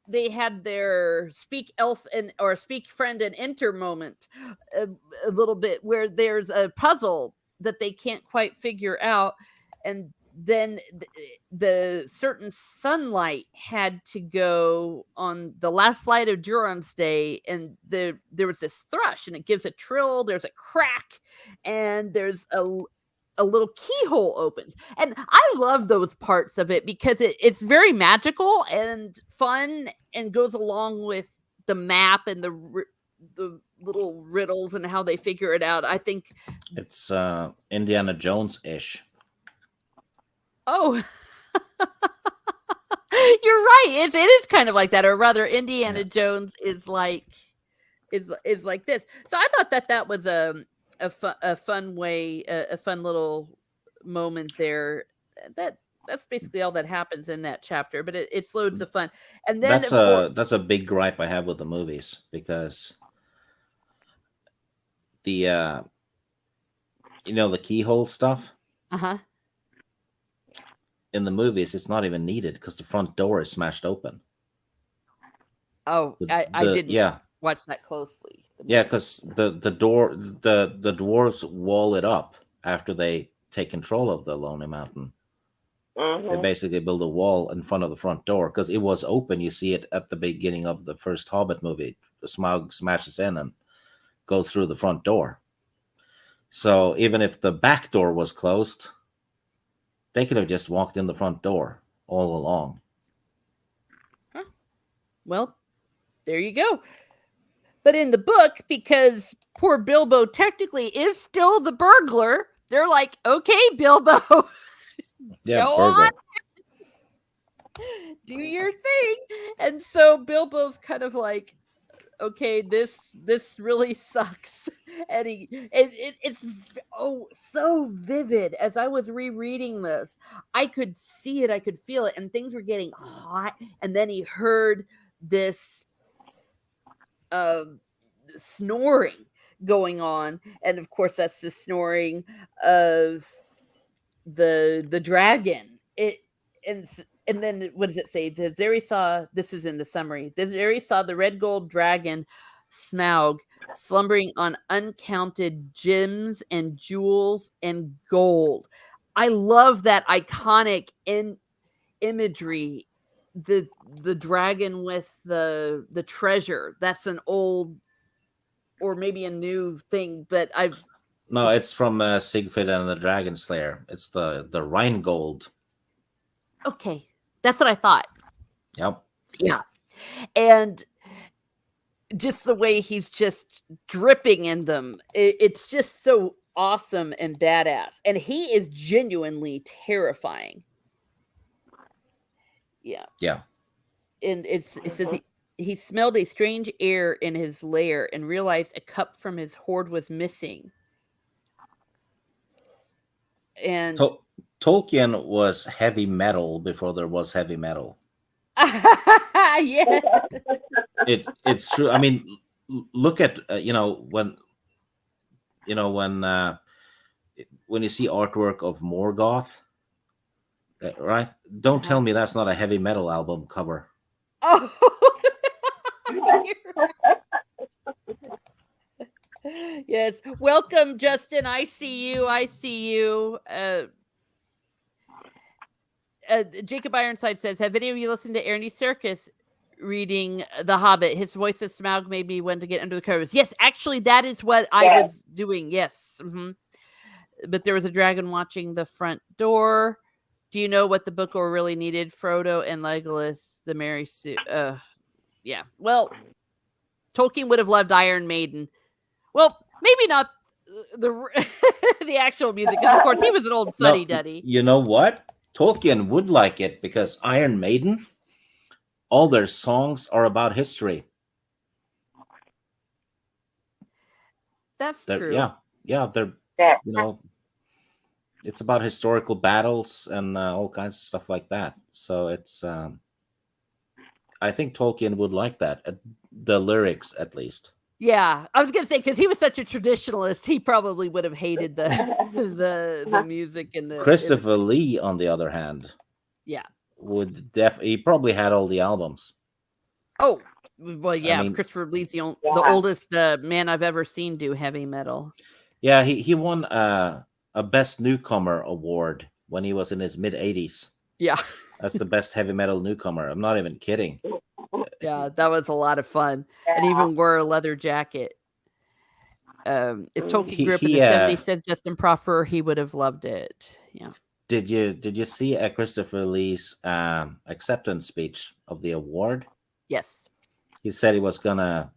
[SPEAKER 1] they had their speak elf or speak friend and enter moment a little bit where there's a puzzle that they can't quite figure out, and then the certain sunlight had to go on the last light of Duron's day, and there was this thrush, and it gives a trill, there's a crack, and there's a little keyhole opens. And I love those parts of it because it's very magical and fun and goes along with the map and the little riddles and how they figure it out. I think.
[SPEAKER 2] It's Indiana Jones-ish.
[SPEAKER 1] Oh, you're right. It is kind of like that, or rather, Indiana Jones is like this. So I thought that was a fun way, a fun little moment there. That's basically all that happens in that chapter, but it's loads of fun. And then
[SPEAKER 2] That's a big gripe I have with the movies, because the the keyhole stuff in the movies, it's not even needed because the front door is smashed open.
[SPEAKER 1] Oh, I didn't watch that closely.
[SPEAKER 2] Yeah, because the dwarves wall it up after they take control of the Lonely Mountain. They basically build a wall in front of the front door because it was open. You see it at the beginning of the first Hobbit movie. Smaug smashes in and goes through the front door. So even if the back door was closed, they could have just walked in the front door all along.
[SPEAKER 1] Huh. Well, there you go. But in the book, because poor Bilbo technically is still the burglar, they're like, okay, Bilbo.
[SPEAKER 2] Yeah,
[SPEAKER 1] go
[SPEAKER 2] Bilbo.
[SPEAKER 1] on. Do your thing. And so Bilbo's kind of like, okay, this really sucks. And it's so vivid. As I was rereading this, I could see it, I could feel it, and things were getting hot. And then he heard this snoring going on, and of course that's the snoring of the dragon. And then what does it say? It says, there he saw, this is in the summary, there he saw the red gold dragon Smaug slumbering on uncounted gems and jewels and gold. I love that iconic imagery. The dragon with the treasure. That's an old or maybe a new thing, but
[SPEAKER 2] it's from Siegfried and the Dragon Slayer. It's the Rheingold.
[SPEAKER 1] Okay, that's what I thought.
[SPEAKER 2] Yep.
[SPEAKER 1] Yeah. And just the way he's just dripping in them, it's just so awesome and badass. And he is genuinely terrifying. Yeah.
[SPEAKER 2] Yeah.
[SPEAKER 1] And it says he smelled a strange air in his lair and realized a cup from his hoard was missing. And
[SPEAKER 2] Tolkien was heavy metal before there was heavy metal.
[SPEAKER 1] Yeah.
[SPEAKER 2] It's true. I mean, look at when you see artwork of Morgoth, right? Don't tell me that's not a heavy metal album cover.
[SPEAKER 1] Oh. Yes. Welcome, Justin. I see you. Jacob Ironside says, have any of you listened to Ernie Serkis reading The Hobbit? His voice as Smaug made me want to get under the covers. Yes, actually, that is what I was doing. Yes. Mm-hmm. But there was a dragon watching the front door. Do you know what the book really needed? Frodo and Legolas, the Merry Suit. Yeah. Well, Tolkien would have loved Iron Maiden. Well, maybe not the actual music, because of course he was an old fuddy-duddy.
[SPEAKER 2] You know what? Tolkien would like it because Iron Maiden, all their songs are about history.
[SPEAKER 1] That's true.
[SPEAKER 2] Yeah. They're it's about historical battles and all kinds of stuff like that. So it's I think Tolkien would like that, the lyrics at least.
[SPEAKER 1] Yeah, I was gonna say, because he was such a traditionalist, he probably would have hated the music and the.
[SPEAKER 2] Christopher Lee, on the other hand, would he probably had all the albums.
[SPEAKER 1] Oh well, yeah. I mean, Christopher Lee's the oldest man I've ever seen do heavy metal.
[SPEAKER 2] Yeah, he won a Best Newcomer award when he was in his mid-80s.
[SPEAKER 1] Yeah,
[SPEAKER 2] that's the best heavy metal newcomer. I'm not even kidding.
[SPEAKER 1] Yeah, that was a lot of fun. And even wore a leather jacket. If Tolkien grew up in the 70s, says Justin Proffer, he would have loved it. Yeah.
[SPEAKER 2] Did you see Christopher Lee's acceptance speech of the award?
[SPEAKER 1] Yes.
[SPEAKER 2] He said he was gonna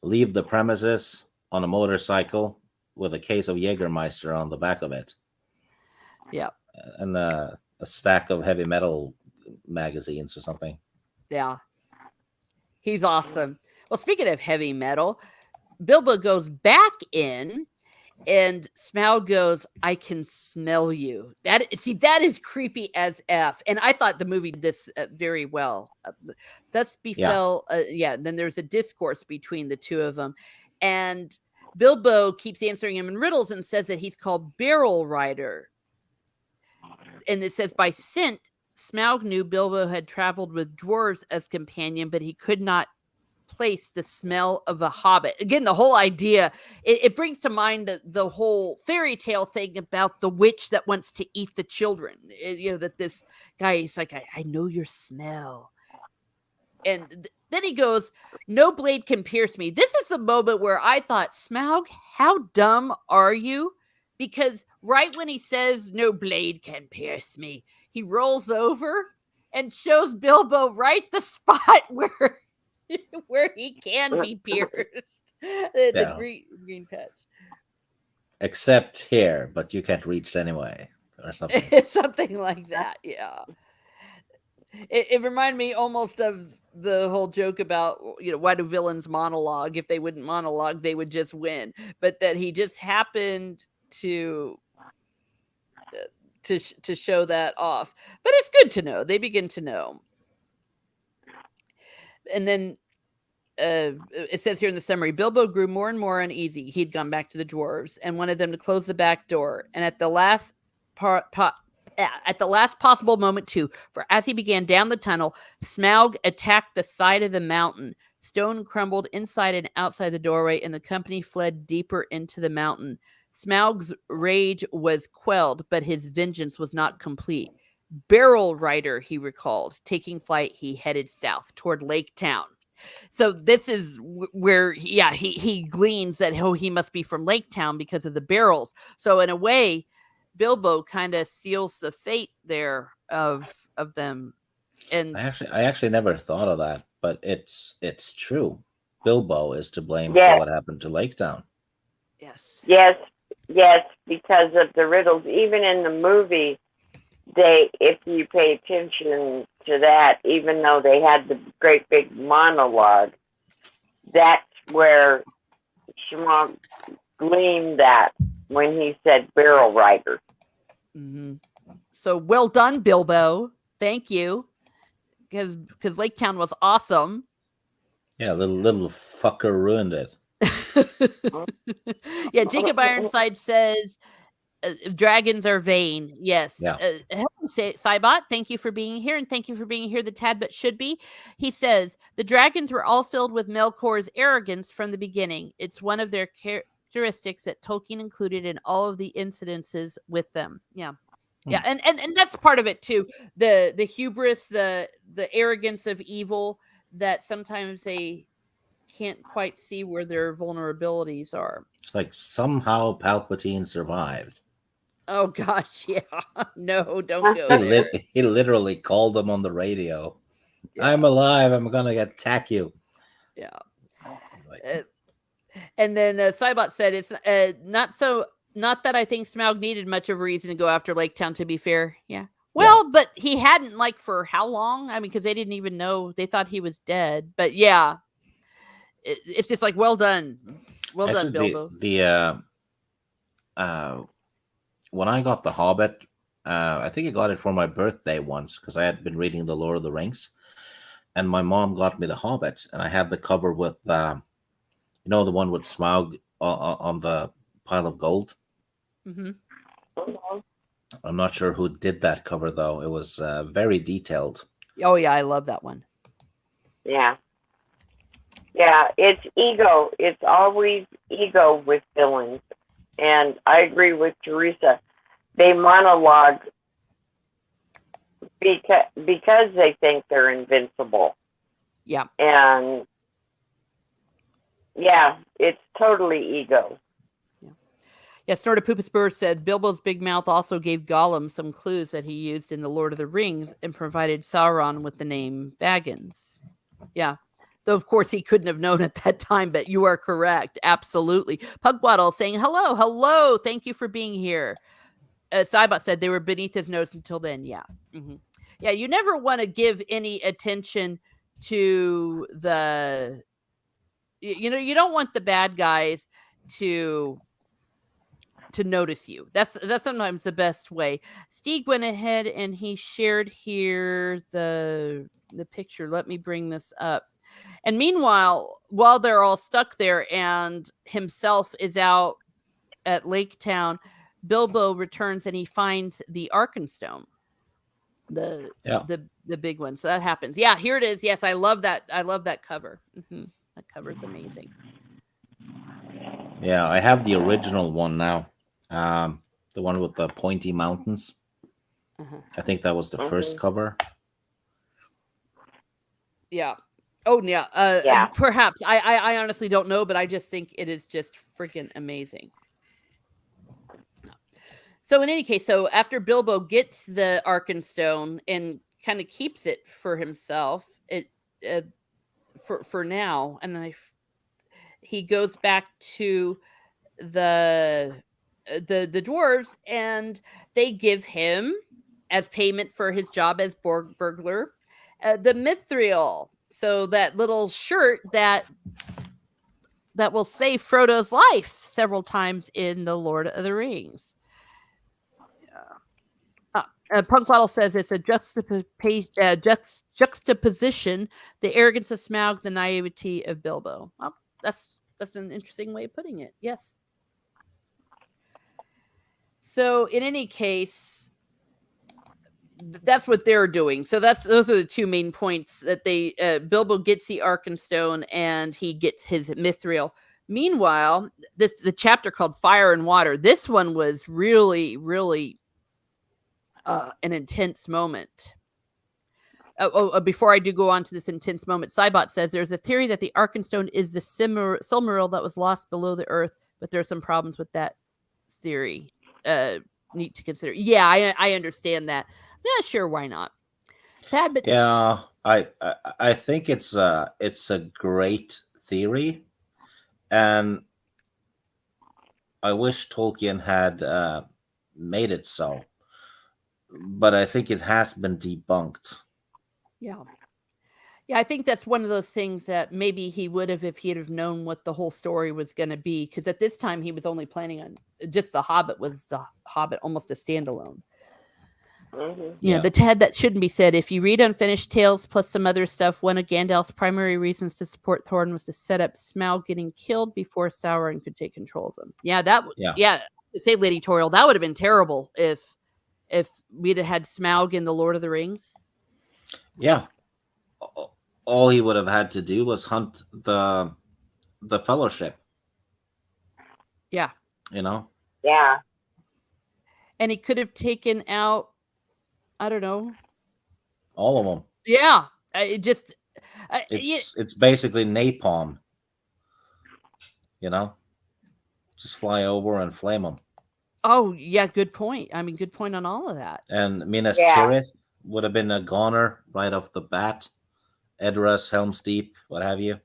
[SPEAKER 2] leave the premises on a motorcycle with a case of Jägermeister on the back of it.
[SPEAKER 1] Yeah.
[SPEAKER 2] And a stack of heavy metal magazines or something.
[SPEAKER 1] Yeah. He's awesome. Well, speaking of heavy metal, Bilbo goes back in and Smaug goes, I can smell you. That is creepy as F. And I thought the movie did this very well. Thus befell, then there's a discourse between the two of them. And Bilbo keeps answering him in riddles and says that he's called Barrel Rider. And it says, by scent, Smaug knew Bilbo had traveled with dwarves as companion, but he could not place the smell of a hobbit. Again, the whole idea, it brings to mind the whole fairy tale thing about the witch that wants to eat the children. That this guy is like, I know your smell. And then he goes, no blade can pierce me. This is the moment where I thought, Smaug, how dumb are you? Because right when he says, no blade can pierce me, he rolls over and shows Bilbo right the spot where he can be pierced. The green patch.
[SPEAKER 2] Except here, but you can't reach anyway. Or something.
[SPEAKER 1] Something like that, yeah. It reminded me almost of the whole joke about, why do villains monologue? If they wouldn't monologue, they would just win. But that he just happened to show that off. But it's good to know. They begin to know. And then it says here in the summary, Bilbo grew more and more uneasy. He'd gone back to the dwarves and wanted them to close the back door. And at the last possible moment too, for as he began down the tunnel, Smaug attacked the side of the mountain. Stone crumbled inside and outside the doorway, and the company fled deeper into the mountain. Smaug's rage was quelled, but his vengeance was not complete. Barrel Rider, he recalled. Taking flight, he headed south toward Lake Town. So this is where, he gleans that he must be from Lake Town because of the barrels. So in a way, Bilbo kind of seals the fate there of them. And
[SPEAKER 2] I actually never thought of that, but it's true. Bilbo is to blame for what happened to Lake Town.
[SPEAKER 1] Yes,
[SPEAKER 4] because of the riddles. Even in the movie, if you pay attention to that, even though they had the great big monologue, that's where Smaug gleaned that when he said Barrel Rider.
[SPEAKER 1] Mm-hmm. So well done, Bilbo. Thank you. Because Lake Town was awesome.
[SPEAKER 2] Yeah, little fucker ruined it.
[SPEAKER 1] Yeah, Jacob Ironside says dragons are vain. Yes.
[SPEAKER 2] Yeah.
[SPEAKER 1] Hello, Cybot. Thank you for being here, and thank you for being here. The Tad but should be. He says the dragons were all filled with Melkor's arrogance from the beginning. It's one of their characteristics that Tolkien included in all of the incidences with them. Yeah. Yeah, and that's part of it too. The hubris, the arrogance of evil, that sometimes they can't quite see where their vulnerabilities are.
[SPEAKER 2] It's like somehow Palpatine survived.
[SPEAKER 1] Oh gosh, yeah. No, don't go there.
[SPEAKER 2] He literally called them on the radio.
[SPEAKER 1] Yeah.
[SPEAKER 2] I'm alive. I'm gonna attack you.
[SPEAKER 1] Yeah. And then Cybot said it's not that I think Smaug needed much of a reason to go after Lake Town, to be fair. Yeah. Well, but he hadn't, for how long? I mean, because they didn't even know. They thought he was dead. But yeah, it's just well done. Well done, Bilbo.
[SPEAKER 2] When I got The Hobbit, I think I got it for my birthday once because I had been reading The Lord of the Rings. And my mom got me The Hobbit. And I had the cover with, the one with Smaug on the pile of gold.
[SPEAKER 1] Mm-hmm.
[SPEAKER 2] I'm not sure who did that cover, though. It was very detailed.
[SPEAKER 1] Oh, yeah, I love that one.
[SPEAKER 4] Yeah. Yeah, it's ego. It's always ego with villains. And I agree with Teresa. They monologue because they think they're invincible.
[SPEAKER 1] Yeah.
[SPEAKER 4] And, yeah, it's totally ego.
[SPEAKER 1] Yeah, Snortopoopas Burr said Bilbo's big mouth also gave Gollum some clues that he used in The Lord of the Rings and provided Sauron with the name Baggins. Yeah, Though, of course, he couldn't have known at that time, but you are correct. Absolutely. Pugwaddle saying, hello, hello. Thank you for being here. Cybot said they were beneath his nose until then. Yeah. Mm-hmm. Yeah, you never want to give any attention to the, you don't want the bad guys to notice you. That's sometimes the best way. Stieg went ahead and he shared here the picture. Let me bring this up. And meanwhile, while they're all stuck there and himself is out at Lake Town, Bilbo returns and he finds the Arkenstone. The big one. So that happens. Yeah, here it is. Yes, I love that. I love that cover. Mm-hmm. That cover is amazing.
[SPEAKER 2] Yeah, I have the original one now. The one with the pointy mountains.
[SPEAKER 1] Uh-huh.
[SPEAKER 2] I think that was the first cover.
[SPEAKER 1] Yeah. Oh, yeah.
[SPEAKER 4] Yeah.
[SPEAKER 1] Perhaps. I honestly don't know, but I just think it is just freaking amazing. So in any case, so after Bilbo gets the Arkenstone and kind of keeps it for himself, for now, and then he goes back to the dwarves, and they give him, as payment for his job as burglar, the mithril. So that little shirt that will save Frodo's life several times in the Lord of the Rings. Punkwaddle says it's a juxtaposition, the arrogance of Smaug, the naivety of Bilbo. Well, that's an interesting way of putting it. Yes. So in any case, that's what they're doing. So those are the two main points that they Bilbo gets the Arkenstone and he gets his mithril. Meanwhile, the chapter called Fire and Water. This one was really, really an intense moment. Before I do go on to this intense moment, Cybot says there's a theory that the Arkenstone is the Silmaril that was lost below the earth, but there are some problems with that theory. Need to consider. Yeah, I understand that. Yeah, sure, why not? Thad, but
[SPEAKER 2] yeah, I think it's a great theory, and I wish Tolkien had made it so. But I think it has been debunked.
[SPEAKER 1] Yeah, I think that's one of those things that maybe he would have if he'd have known what the whole story was going to be. Because at this time, he was only planning on just the Hobbit almost a standalone.
[SPEAKER 4] Mm-hmm.
[SPEAKER 1] Yeah, the Ted that shouldn't be said. If you read Unfinished Tales plus some other stuff, one of Gandalf's primary reasons to support Thorin was to set up Smaug getting killed before Sauron could take control of him. Yeah, say Lady Toriel, that would have been terrible if we'd have had Smaug in the Lord of the Rings.
[SPEAKER 2] Yeah. All he would have had to do was hunt the Fellowship.
[SPEAKER 1] Yeah.
[SPEAKER 4] Yeah.
[SPEAKER 1] And he could have taken out, I don't know,
[SPEAKER 2] all of them.
[SPEAKER 1] Yeah.
[SPEAKER 2] It's basically napalm. Just fly over and flame them.
[SPEAKER 1] Oh, yeah, good point. I mean, good point on all of that.
[SPEAKER 2] And Minas Tirith would have been a goner right off the bat. Edoras, Helm's Deep, what have you.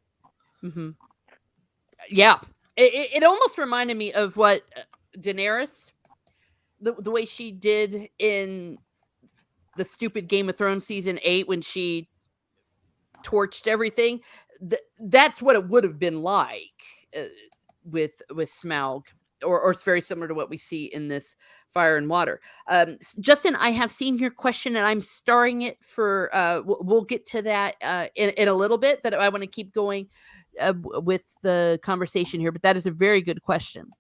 [SPEAKER 1] Mm-hmm. Yeah. It almost reminded me of what Daenerys, the way she did in the stupid Game of Thrones season 8 when she torched everything. That's what it would have been like with Smaug. Or it's very similar to what we see in this Fire and Water. Justin, I have seen your question and I'm starring it for, we'll get to that in a little bit, but I want to keep going with the conversation here. But that is a very good question.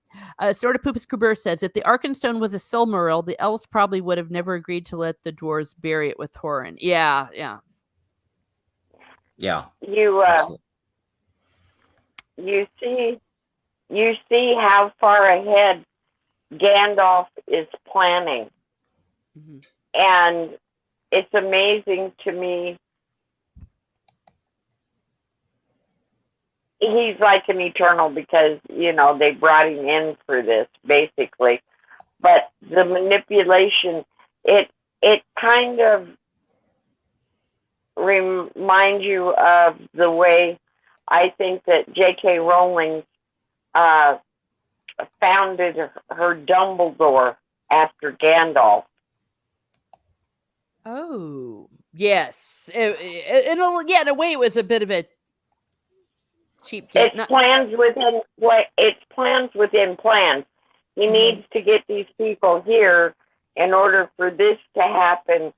[SPEAKER 1] Sort of Poopus Kuber says, if the Arkenstone was a Silmaril, the elves probably would have never agreed to let the dwarves bury it with Thorin. Yeah.
[SPEAKER 4] You see how far ahead Gandalf is planning.
[SPEAKER 1] Mm-hmm.
[SPEAKER 4] And it's amazing to me. He's like an eternal because, they brought him in for this, basically. But the manipulation, it kind of reminds you of the way I think that J.K. Rowling founded her Dumbledore after Gandalf.
[SPEAKER 1] Oh, yes. In a way, it was a bit of a cheap gift.
[SPEAKER 4] It's plans within plans. He needs to get these people here in order for this to happen,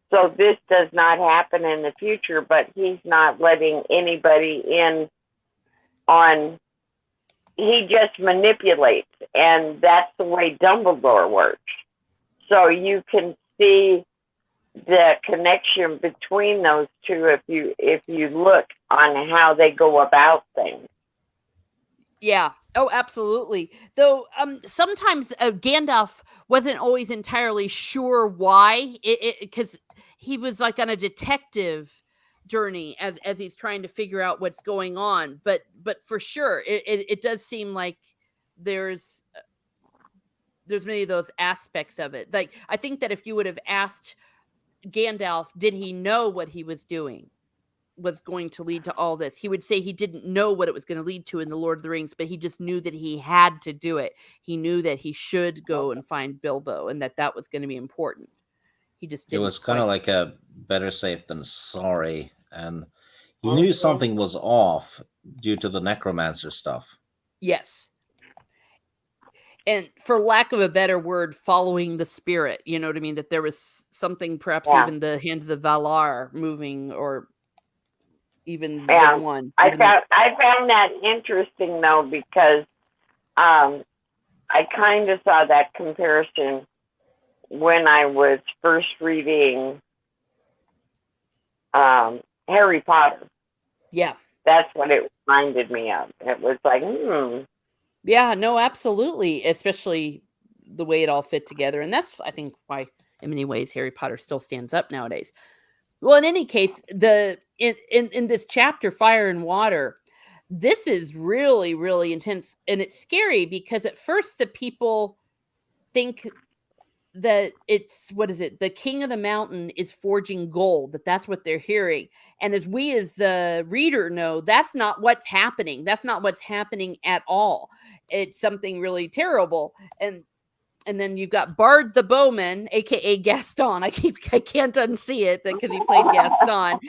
[SPEAKER 4] so this does not happen in the future, but he's not letting anybody in on, he just manipulates, and that's the way Dumbledore works. So you can see the connection between those two if you look on how they go about things.
[SPEAKER 1] Yeah. Oh, absolutely. Though sometimes Gandalf wasn't always entirely sure why, because he was like on a detective journey as he's trying to figure out what's going on. But for sure, it does seem like there's many of those aspects of it. Like, I think that if you would have asked Gandalf, did he know what he was doing was going to lead to all this, he would say he didn't know what it was going to lead to in the Lord of the Rings, but he just knew that he had to do it. He knew that he should go and find Bilbo, and that was going to be important. He just didn't.
[SPEAKER 2] It was kind of like a better safe than sorry, and he knew something was off due to the necromancer stuff.
[SPEAKER 1] Yes. And for lack of a better word, following the spirit, you know what I mean? That there was something, perhaps even the hands of Valar moving, or even the one.
[SPEAKER 4] I found that interesting, though, because I kind of saw that comparison when I was first reading Harry Potter.
[SPEAKER 1] Yeah.
[SPEAKER 4] That's what it reminded me of. It was like,
[SPEAKER 1] Yeah, no, absolutely. Especially the way it all fit together. And that's, I think, why in many ways Harry Potter still stands up nowadays. Well, in any case, in this chapter, Fire and Water, this is really, really intense. And it's scary because at first the people think that it's, the king of the mountain is forging gold, that's what they're hearing. And as we as the reader know, that's not what's happening. That's not what's happening at all. It's something really terrible. And then you've got Bard the Bowman, aka Gaston. I can't unsee it because he played Gaston,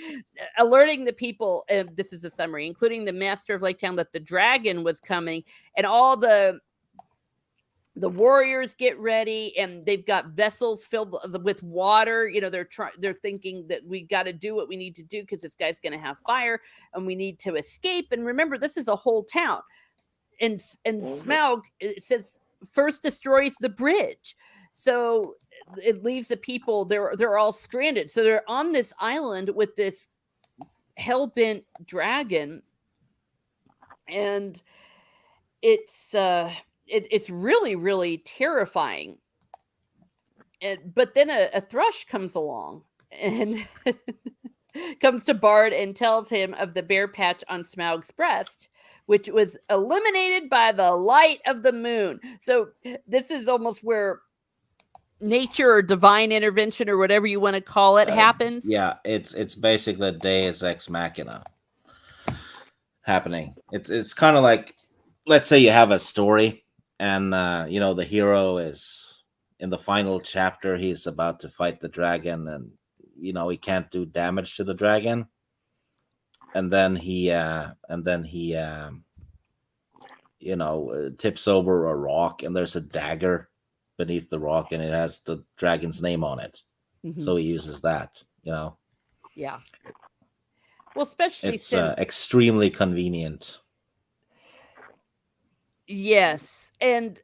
[SPEAKER 1] alerting the people. This is a summary, including the master of Lake Town, that the dragon was coming, and all the warriors get ready, and they've got vessels filled with water. You know, they're thinking that we got to do what we need to do because this guy's going to have fire, and we need to escape. And remember, this is a whole town, and Smaug, it says, first destroys the bridge, so it leaves the people, they're all stranded. So they're on this island with this hell-bent dragon, and it's really, really terrifying. But then a thrush comes along and comes to Bard and tells him of the bare patch on Smaug's breast, which was eliminated by the light of the moon. So this is almost where nature or divine intervention, or whatever you want to call it, happens.
[SPEAKER 2] Yeah, it's basically Deus Ex Machina happening. It's kind of like, let's say you have a story, and the hero is in the final chapter, he's about to fight the dragon, and he can't do damage to the dragon. And then he tips over a rock, and there's a dagger beneath the rock, and it has the dragon's name on it. Mm-hmm. So he uses that, Yeah.
[SPEAKER 1] Well, especially
[SPEAKER 2] it's extremely convenient.
[SPEAKER 1] Yes, and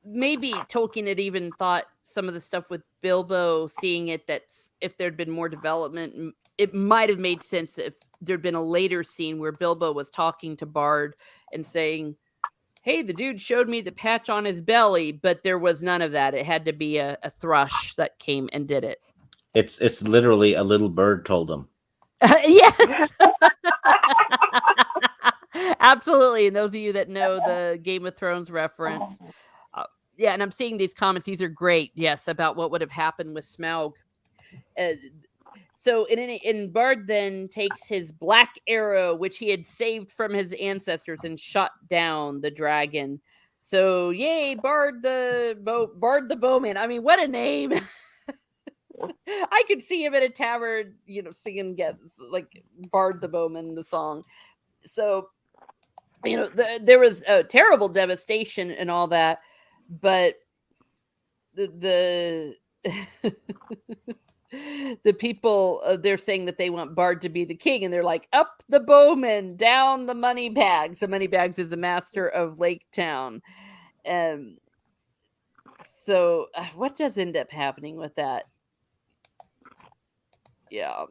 [SPEAKER 1] maybe Tolkien had even thought some of the stuff with Bilbo, seeing it, that if there'd been more development, it might have made sense if there'd been a later scene where Bilbo was talking to Bard and saying, hey, the dude showed me the patch on his belly, but there was none of that. It had to be a thrush that came and did it.
[SPEAKER 2] It's literally a little bird told him.
[SPEAKER 1] Yes. Absolutely. And those of you that know the Game of Thrones reference. Yeah, and I'm seeing these comments. These are great. Yes, about what would have happened with Smaug. So in Bard then takes his black arrow, which he had saved from his ancestors, and shot down the dragon. So yay, Bard the Bowman. I mean, what a name! I could see him at a tavern, singing like Bard the Bowman, the song. So, there was a terrible devastation and all that, but the the people, they're saying that they want Bard to be the king, and they're like, up the bowman, down the money bags. The money bags is a master of Lake Town. So what does end up happening with that? Yeah.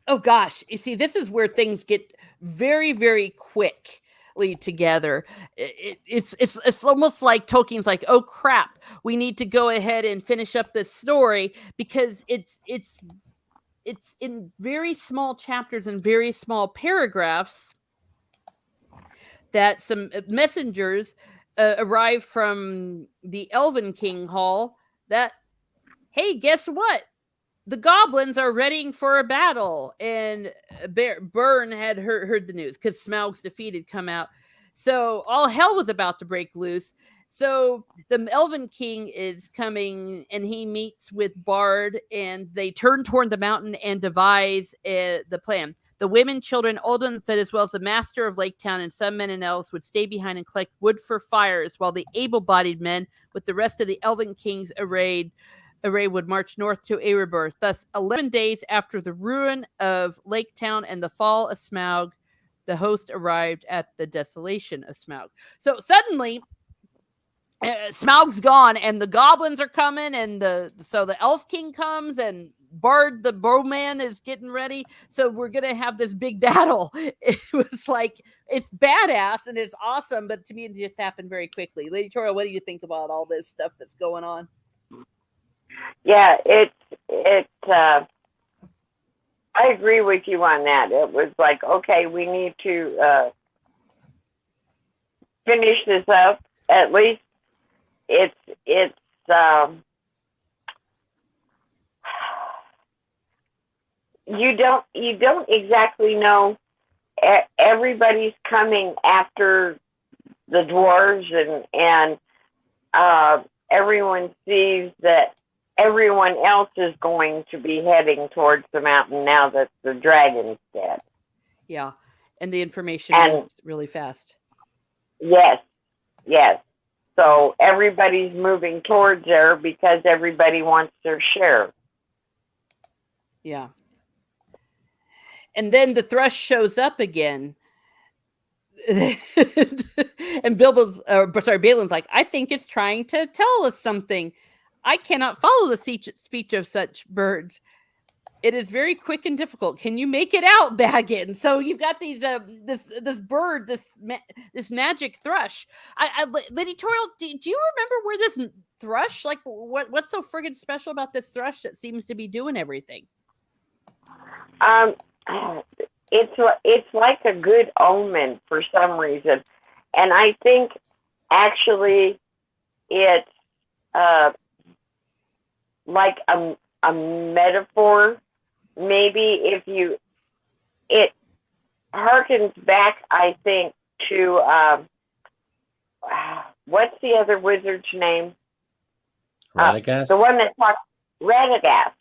[SPEAKER 1] Oh gosh, you see, this is where things get very, very quickly together. It's almost like Tolkien's like, oh crap, we need to go ahead and finish up this story, because it's in very small chapters and very small paragraphs that some messengers arrive from the Elven King Hall that, hey, guess what? The goblins are readying for a battle, and Byrne had heard the news because Smaug's defeat had come out. So all hell was about to break loose. So the Elven King is coming, and he meets with Bard, and they turn toward the mountain and devise the plan. The women, children, old and fit, as well as the master of Lake Town and some men and elves, would stay behind and collect wood for fires, while the able-bodied men, with the rest of the Elven King's array would march north to Erebor. Thus, 11 days after the ruin of Lake Town and the fall of Smaug, the host arrived at the desolation of Smaug. So suddenly, Smaug's gone, and the goblins are coming, and so the Elf King comes, and Bard the Bowman is getting ready. So we're gonna have this big battle. It was like, it's badass and it's awesome, but to me it just happened very quickly. Lady Tora, what do you think about all this stuff that's going on?
[SPEAKER 4] Yeah, I agree with you on that. It was like, okay, we need to finish this up. At least it's you don't exactly know. Everybody's coming after the dwarves, and everyone sees that everyone else is going to be heading towards the mountain now that the dragon's dead.
[SPEAKER 1] Yeah, and the information moves really fast.
[SPEAKER 4] Yes. So everybody's moving towards there because everybody wants their share.
[SPEAKER 1] Yeah. And then the Thrush shows up again. And Balin's like, I think it's trying to tell us something. I cannot follow the speech of such birds. It is very quick and difficult. Can you make it out, Baggin? So you've got these this bird, this magic thrush. Lady Toriel, do you remember where this thrush, like what's so friggin' special about this thrush that seems to be doing everything?
[SPEAKER 4] It's like a good omen for some reason, and I think actually it's like a metaphor. Maybe it harkens back, I think, to what's the other wizard's name?
[SPEAKER 2] Radagast?
[SPEAKER 4] The one that talks, Radagast.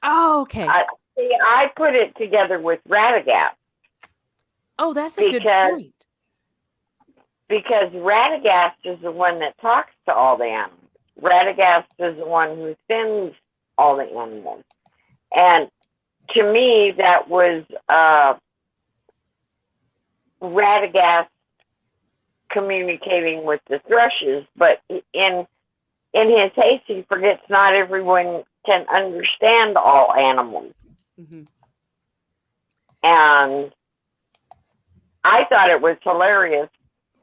[SPEAKER 1] Oh, okay.
[SPEAKER 4] I put it together with Radagast.
[SPEAKER 1] Oh, that's a good point.
[SPEAKER 4] Because Radagast is the one that talks to all the animals. Radagast is the one who sends all the animals. And to me, that was Radagast communicating with the thrushes. But in his haste, he forgets not everyone can understand all animals.
[SPEAKER 1] Mm-hmm.
[SPEAKER 4] And I thought it was hilarious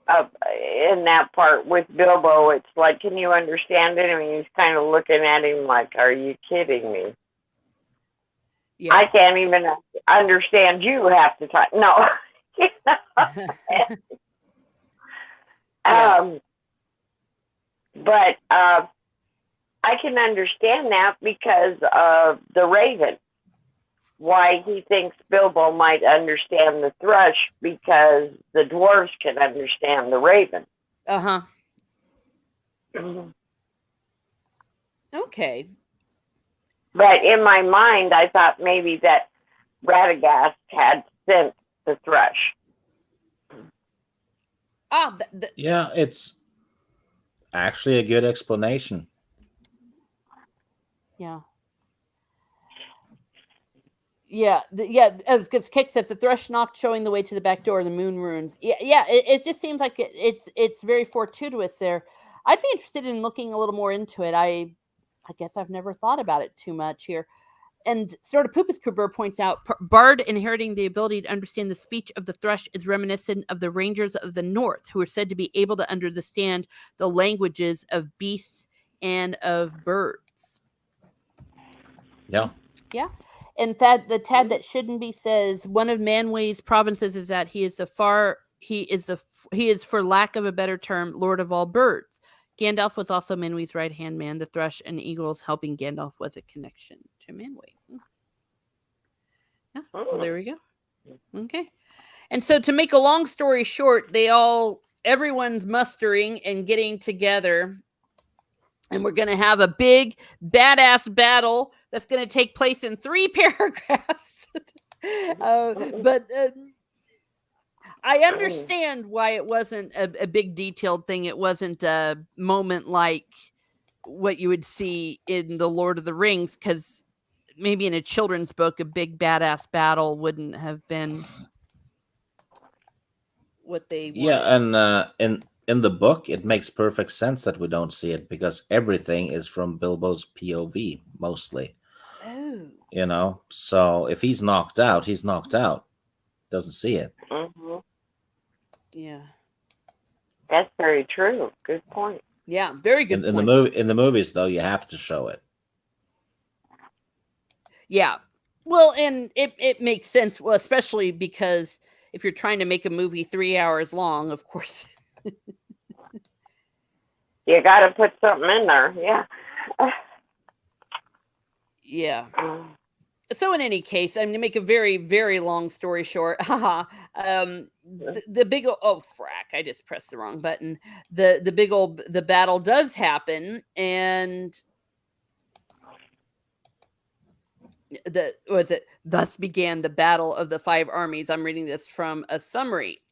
[SPEAKER 4] in that part with Bilbo. It's like, can you understand it? I mean, he's kind of looking at him like, are you kidding me?
[SPEAKER 1] Yeah.
[SPEAKER 4] I can't even understand you half the time. No.
[SPEAKER 1] Yeah.
[SPEAKER 4] But I can understand that because of the Raven. Why he thinks Bilbo might understand the Thrush because the dwarves can understand the Raven.
[SPEAKER 1] Uh-huh.
[SPEAKER 4] Mhm.
[SPEAKER 1] Okay.
[SPEAKER 4] But in my mind, I thought maybe that Radagast had sent the Thrush.
[SPEAKER 1] Ah,
[SPEAKER 2] Yeah, it's actually a good explanation.
[SPEAKER 1] yeah. Yeah, because Kick says the thrush knocked, showing the way to the back door. The moon runes. Yeah. It just seems like it's very fortuitous there. I'd be interested in looking a little more into it. I guess I've never thought about it too much here. And sort of Pupus Kuber points out, Bard inheriting the ability to understand the speech of the thrush is reminiscent of the Rangers of the North, who are said to be able to understand the languages of beasts and of birds.
[SPEAKER 2] Yeah.
[SPEAKER 1] Yeah. And Tad that shouldn't be says one of Manway's provinces is that he is for lack of a better term, Lord of all birds. Gandalf was also Manway's right hand man. The thrush and eagles helping Gandalf was a connection to Manway. Yeah. Well, there we go. Okay. And so to make a long story short, everyone's mustering and getting together. And we're going to have a big, badass battle that's going to take place in 3 paragraphs. But I understand why it wasn't a big detailed thing. It wasn't a moment like what you would see in The Lord of the Rings, because maybe in a children's book, a big, badass battle wouldn't have been what they
[SPEAKER 2] Yeah,
[SPEAKER 1] wanted.
[SPEAKER 2] and in the book, it makes perfect sense that we don't see it because everything is from Bilbo's POV mostly.
[SPEAKER 1] Oh.
[SPEAKER 2] So if he's knocked out, he's knocked out. Doesn't see it.
[SPEAKER 4] Mm-hmm.
[SPEAKER 1] Yeah.
[SPEAKER 4] That's very true. Good point.
[SPEAKER 1] Yeah, very good
[SPEAKER 2] In
[SPEAKER 1] point.
[SPEAKER 2] in the movies, though, you have to show it.
[SPEAKER 1] Yeah. Well, and it makes sense, well, especially because if you're trying to make a movie 3 hours long, of course.
[SPEAKER 4] You got to put something in there. Yeah.
[SPEAKER 1] Yeah. So in any case, I'm going to make a very, very long story short. Haha. The big frack! I just pressed the wrong button. The battle does happen, and thus began the battle of the 5 armies. I'm reading this from a summary.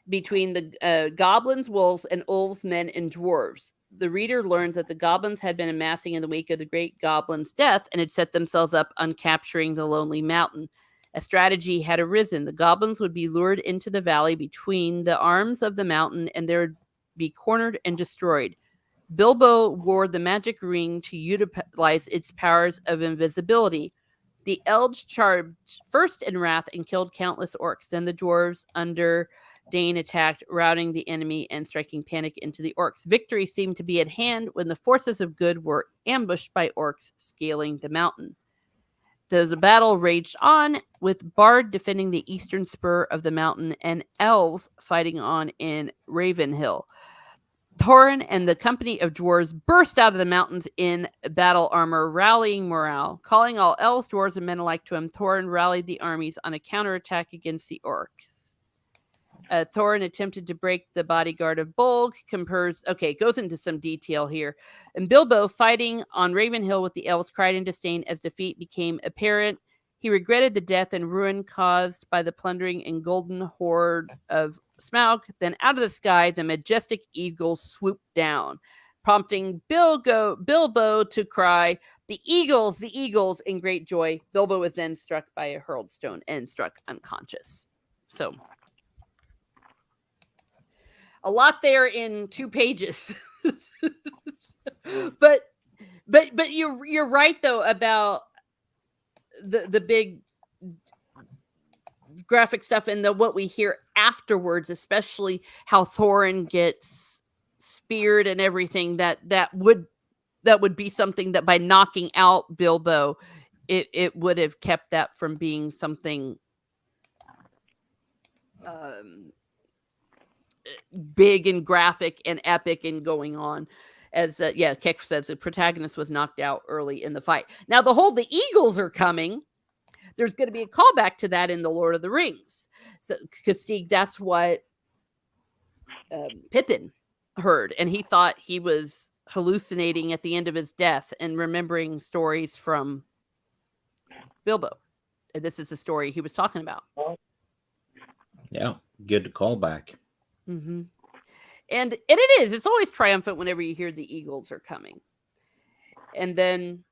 [SPEAKER 1] Between the goblins, wolves, and elves, men, and dwarves. The reader learns that the goblins had been amassing in the wake of the great goblin's death and had set themselves up on capturing the lonely mountain. A strategy had arisen. The goblins would be lured into the valley between the arms of the mountain, and they would be cornered and destroyed. Bilbo wore the magic ring to utilize its powers of invisibility. The elves charged first in wrath and killed countless orcs. Then the dwarves under Dane attacked, routing the enemy and striking panic into the orcs. Victory seemed to be at hand when the forces of good were ambushed by orcs scaling the mountain. The battle raged on, with Bard defending the eastern spur of the mountain and elves fighting on in Ravenhill. Thorin and the company of dwarves burst out of the mountains in battle armor, rallying morale. Calling all elves, dwarves, and men alike to him, Thorin rallied the armies on a counterattack against the orcs. Thorin attempted to break the bodyguard of Bolg. Goes into some detail here. And Bilbo, fighting on Ravenhill with the elves, cried in disdain as defeat became apparent. He regretted the death and ruin caused by the plundering and golden horde of Smaug. Then out of the sky, the majestic eagle swooped down, prompting Bilbo to cry, the eagles, in great joy. Bilbo was then struck by a hurled stone and struck unconscious. So, a lot there in 2 pages. but you're right though about the big graphic stuff and what we hear afterwards, especially how Thorin gets speared and everything. That would be something that by knocking out Bilbo, it would have kept that from being something big and graphic and epic and going on. as Keck says, the protagonist was knocked out early in the fight. Now the eagles are coming. There's going to be a callback to that in the Lord of the Rings. So, because that's what Pippin heard, and he thought he was hallucinating at the end of his death and remembering stories from Bilbo. And this is the story he was talking about.
[SPEAKER 2] Yeah, good callback.
[SPEAKER 1] Mm-hmm. And it is. It's always triumphant whenever you hear the eagles are coming. And then,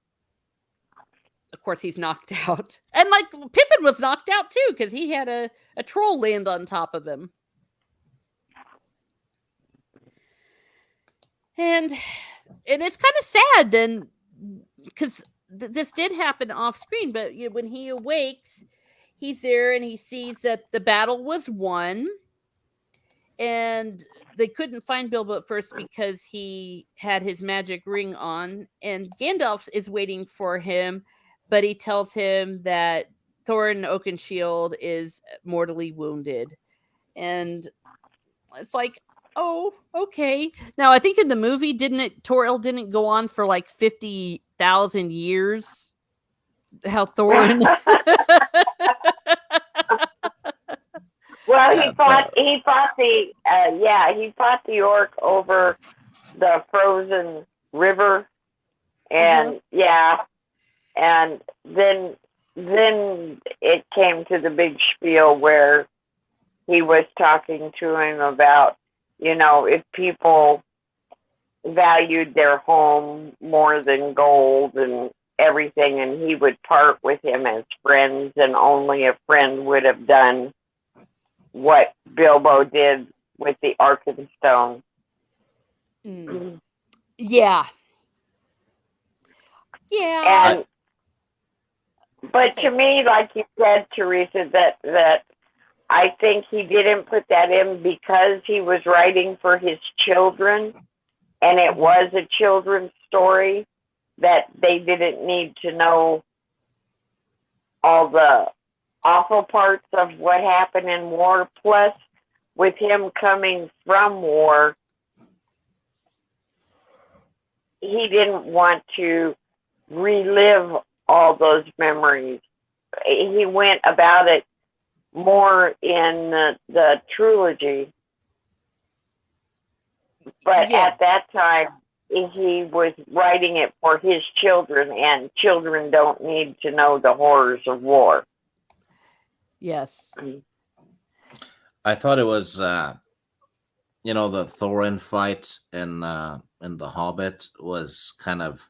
[SPEAKER 1] of course, he's knocked out. And like Pippin was knocked out too, because he had a troll land on top of him. And it's kind of sad then, because this did happen off screen, but when he awakes, he's there and he sees that the battle was won. And they couldn't find Bilbo at first because he had his magic ring on, and Gandalf is waiting for him, but he tells him that Thorin Oakenshield is mortally wounded. And it's like, oh, okay. Now, I think in the movie, Toril didn't go on for like 50,000 years? How Thorin...
[SPEAKER 4] Well, he fought the orc over the frozen river, and and then it came to the big spiel where he was talking to him about, if people valued their home more than gold and everything, and he would part with him as friends, and only a friend would have done what Bilbo did with the Arkenstone.
[SPEAKER 1] Mm. Yeah. Yeah.
[SPEAKER 4] But to me, like you said, Teresa, that I think he didn't put that in because he was writing for his children, and it was a children's story, that they didn't need to know all the awful parts of what happened in war. Plus, with him coming from war, he didn't want to relive all those memories. He went about it more in the trilogy. But at that time, he was writing it for his children, and children don't need to know the horrors of war.
[SPEAKER 1] Yes.
[SPEAKER 2] I thought it was, the Thorin fight in the Hobbit was kind of...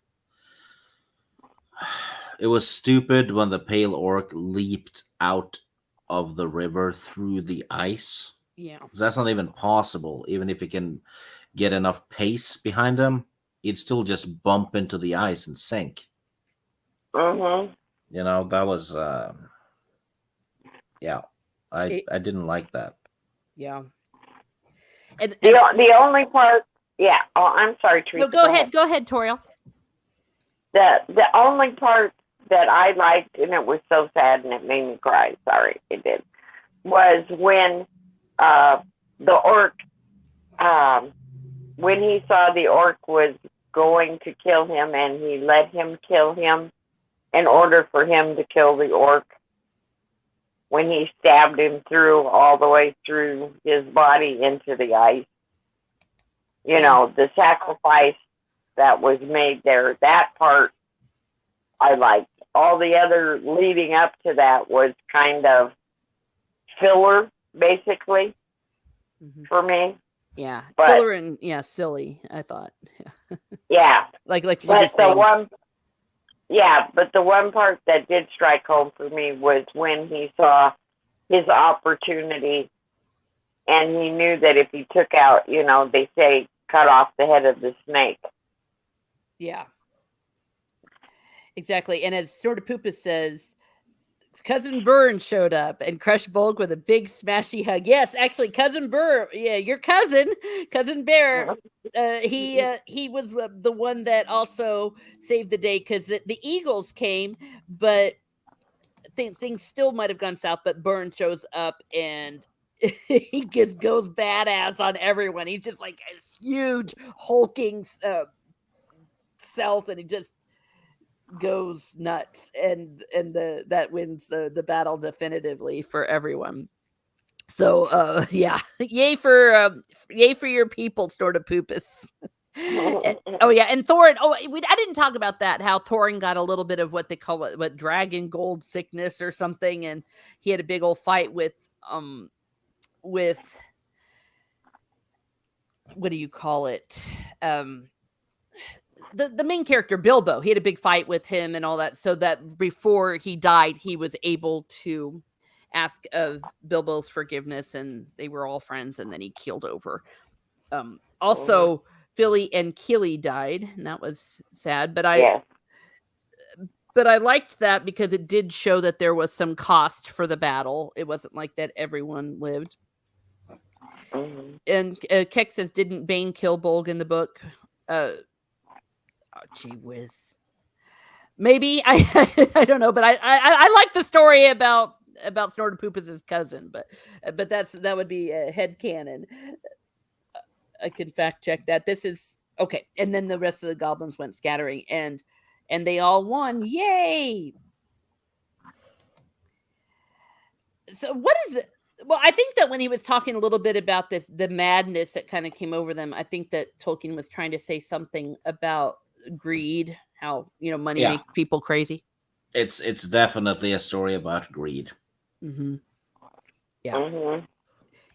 [SPEAKER 2] It was stupid when the pale orc leaped out of the river through the ice.
[SPEAKER 1] Yeah.
[SPEAKER 2] That's not even possible. Even if he can get enough pace behind him, he'd still just bump into the ice and sink.
[SPEAKER 4] Mm-hmm.
[SPEAKER 2] That was... I didn't like that.
[SPEAKER 1] Yeah. And
[SPEAKER 4] the only part, I'm sorry, Teresa.
[SPEAKER 1] No, go ahead, Toriel.
[SPEAKER 4] The only part that I liked, and it was so sad and it made me cry, sorry, it did, was when the orc, when he saw the orc was going to kill him, and he let him kill him in order for him to kill the orc. When he stabbed him through all the way through his body into the ice. The sacrifice that was made there, that part I liked. All the other leading up to that was kind of filler, basically, for me.
[SPEAKER 1] Yeah, filler and silly, I thought.
[SPEAKER 4] Yeah.
[SPEAKER 1] like
[SPEAKER 4] but the one part that did strike home for me was when he saw his opportunity, and he knew that if he took out, they say, cut off the head of the snake.
[SPEAKER 1] Yeah. Exactly. And as Sort of Poopa says, Cousin Burn showed up and crushed Bulk with a big smashy hug. Yes, actually, Cousin Burr, your cousin Bear, he was the one that also saved the day, because the Eagles came, but things still might have gone south. But Burn shows up and he goes badass on everyone. He's just like a huge hulking south, and he just goes nuts, and that wins the battle definitively for everyone. So yeah, yay for your people, Snortopupus. Oh yeah, and Thorin. Oh, I didn't talk about that. How Thorin got a little bit of what they call what dragon gold sickness or something, and he had a big old fight with what do you call it? The main character Bilbo. He had a big fight with him and all that, so that before he died, he was able to ask of Bilbo's forgiveness, and they were all friends, and then he keeled over. Also, Philly and Killy died, and that was sad. But I liked that because it did show that there was some cost for the battle. It wasn't like that everyone lived. And Keck says, didn't Bane kill Bolg in the book? Oh, gee whiz. Maybe I don't know, but I like the story about Snortopupus' cousin, but that would be a headcanon. I can fact check that. This is okay. And then the rest of the goblins went scattering, and they all won. Yay! So what is it? Well, I think that when he was talking a little bit about the madness that kind of came over them, I think that Tolkien was trying to say something about greed, how money makes people crazy.
[SPEAKER 2] It's definitely a story about greed.
[SPEAKER 1] Mm-hmm. Yeah. Mm-hmm.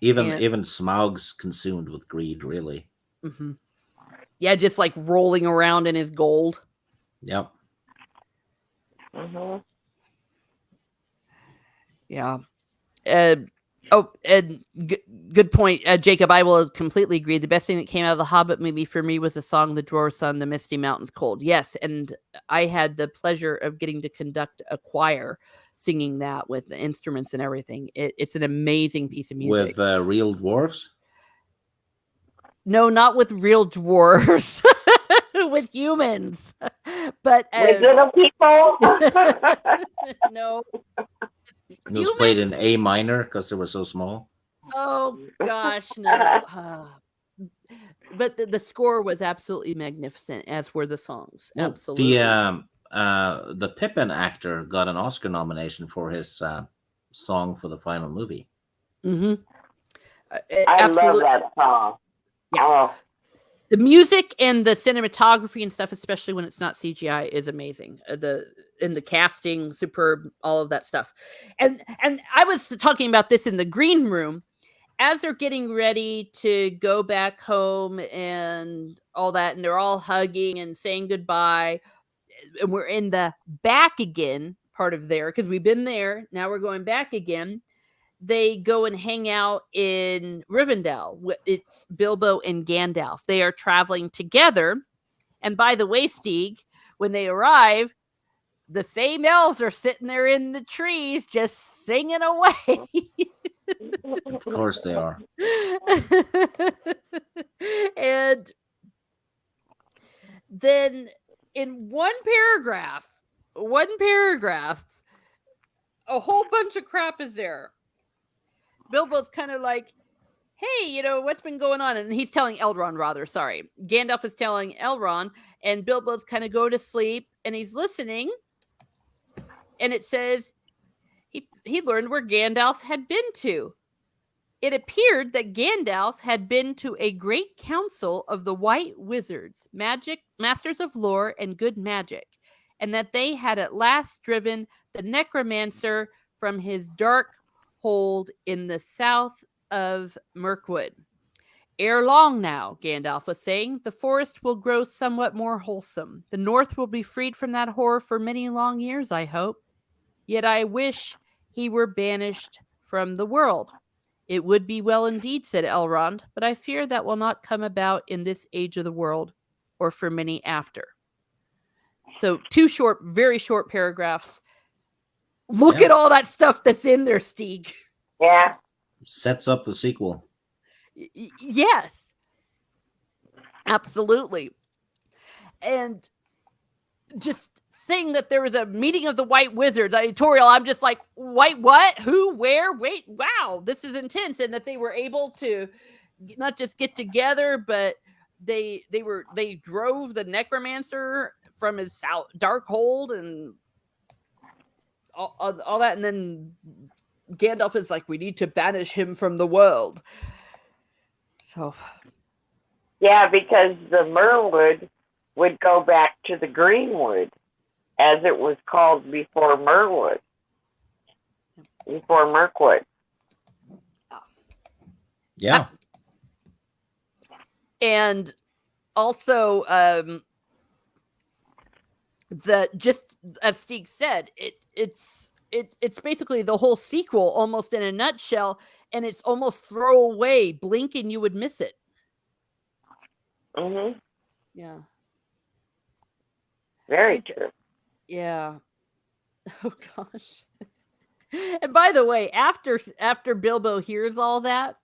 [SPEAKER 2] Even Smaug's consumed with greed, really.
[SPEAKER 1] Mm-hmm. Yeah, just like rolling around in his gold.
[SPEAKER 2] Yep.
[SPEAKER 1] Mm-hmm. Yeah. Good point, Jacob. I will completely agree. The best thing that came out of the Hobbit movie for me was the song "The Dwarf's Son, the Misty Mountains Cold." Yes, and I had the pleasure of getting to conduct a choir singing that with the instruments and everything. It's an amazing piece of music.
[SPEAKER 2] With real dwarves?
[SPEAKER 1] No, not with real dwarves. With humans. But
[SPEAKER 4] with little people?
[SPEAKER 1] No.
[SPEAKER 2] It was played in A minor because they were so small.
[SPEAKER 1] Oh gosh, no. But the score was absolutely magnificent, as were the songs.
[SPEAKER 2] Well,
[SPEAKER 1] absolutely.
[SPEAKER 2] The Pippin actor got an Oscar nomination for his song for the final movie.
[SPEAKER 1] Mm-hmm.
[SPEAKER 4] I love that song.
[SPEAKER 1] Yeah.
[SPEAKER 4] Oh.
[SPEAKER 1] The music and the cinematography and stuff, especially when it's not CGI, is amazing. The casting, superb, all of that stuff. And I was talking about this in the green room as they're getting ready to go back home and all that, and they're all hugging and saying goodbye. And we're in the back again part of there because we've been there. Now we're going back again. They go and hang out in Rivendell. It's Bilbo and Gandalf. They are traveling together. And by the way, Stieg, when they arrive, the same elves are sitting there in the trees just singing away.
[SPEAKER 2] Of course they are.
[SPEAKER 1] And then in one paragraph, a whole bunch of crap is there. Bilbo's kind of like, hey, what's been going on? And he's telling Elrond, rather, sorry. Gandalf is telling Elrond, and Bilbo's kind of go to sleep, and he's listening. And it says he learned where Gandalf had been to. It appeared that Gandalf had been to a great council of the White Wizards, magic masters of lore and good magic, and that they had at last driven the necromancer from his dark hold in the south of Mirkwood. Ere long now, Gandalf was saying, the forest will grow somewhat more wholesome. The north will be freed from that horror for many long years, I hope. Yet I wish he were banished from the world. It would be well indeed, said Elrond, but I fear that will not come about in this age of the world, or for many after. So 2 very short paragraphs. Look at all that stuff that's in there, Stieg.
[SPEAKER 4] Yeah.
[SPEAKER 2] Sets up the sequel.
[SPEAKER 1] Yes. Absolutely. And just saying that there was a meeting of the White Wizards editorial, I'm just like, white what? Who? Where? Wait, wow, this is intense. And that they were able to not just get together, but they drove the necromancer from his dark hold and all that, and then Gandalf is like, we need to banish him from the world. So
[SPEAKER 4] Yeah, because the Merwood would go back to the Greenwood, as it was called before Merwood, before Mirkwood.
[SPEAKER 2] Yeah.
[SPEAKER 1] And also, just as Stieg said, it's basically the whole sequel almost in a nutshell, and it's almost throwaway. Blink and you would miss it.
[SPEAKER 4] Mm-hmm.
[SPEAKER 1] Yeah.
[SPEAKER 4] Very true.
[SPEAKER 1] Yeah. Oh gosh. And by the way, after Bilbo hears all that,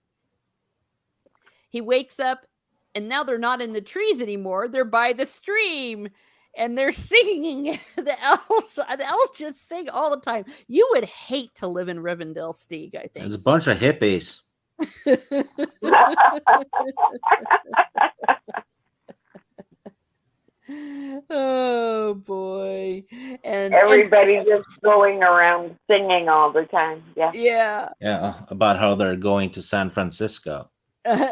[SPEAKER 1] he wakes up, and now they're not in the trees anymore. They're by the stream, and they're singing. The elves just sing all the time. You would hate to live in Rivendell, Stieg, I think.
[SPEAKER 2] There's a bunch of hippies.
[SPEAKER 1] Oh boy. And
[SPEAKER 4] everybody just going around singing all the time. Yeah.
[SPEAKER 1] Yeah.
[SPEAKER 2] Yeah, about how they're going to San Francisco.
[SPEAKER 1] Well,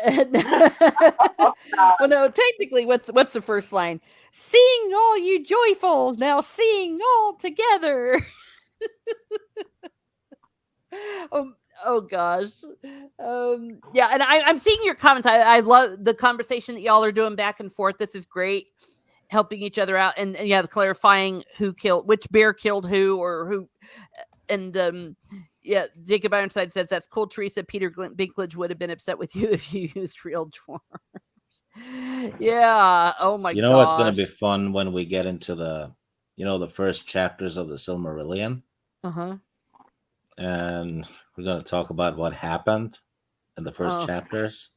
[SPEAKER 1] no, technically, what's the first line? Sing all you joyful, now sing all together. Oh gosh. Yeah, and I'm seeing your comments. I love the conversation that y'all are doing back and forth. This is great, helping each other out, and yeah, clarifying which bear killed who, or who, and yeah, Jacob Ironside says that's cool. Teresa, Peter Dinklage would have been upset with you if you used real dwarves. Yeah. Oh my god.
[SPEAKER 2] You know what's going to be fun when we get into the first chapters of the Silmarillion?
[SPEAKER 1] Uh-huh.
[SPEAKER 2] And we're going to talk about what happened in the first chapters,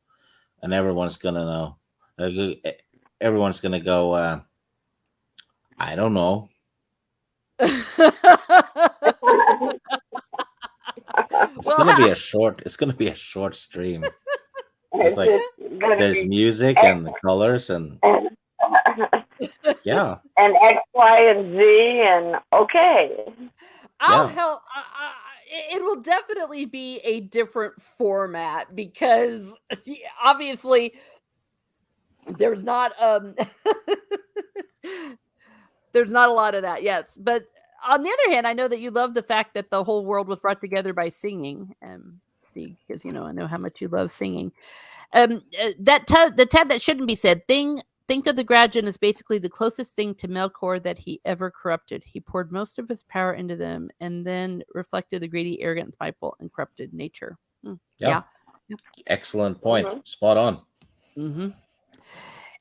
[SPEAKER 2] and everyone's going to know. Everyone's going to go, I don't know. It's going to be a short stream. It's like there's music and the colors and yeah,
[SPEAKER 4] and X, Y, and Z, and okay.
[SPEAKER 1] I'll help. It will definitely be a different format because obviously there's not there's not a lot of that. Yes, but on the other hand, I know that you love the fact that the whole world was brought together by singing. See, because I know how much you love singing. The tad that shouldn't be said. Think of the Gradgen as basically the closest thing to Melkor that he ever corrupted. He poured most of his power into them, and then reflected the greedy, arrogant, spiteful, and corrupted nature. Yeah.
[SPEAKER 2] Excellent point. Mm-hmm. Spot on.
[SPEAKER 1] Mm-hmm.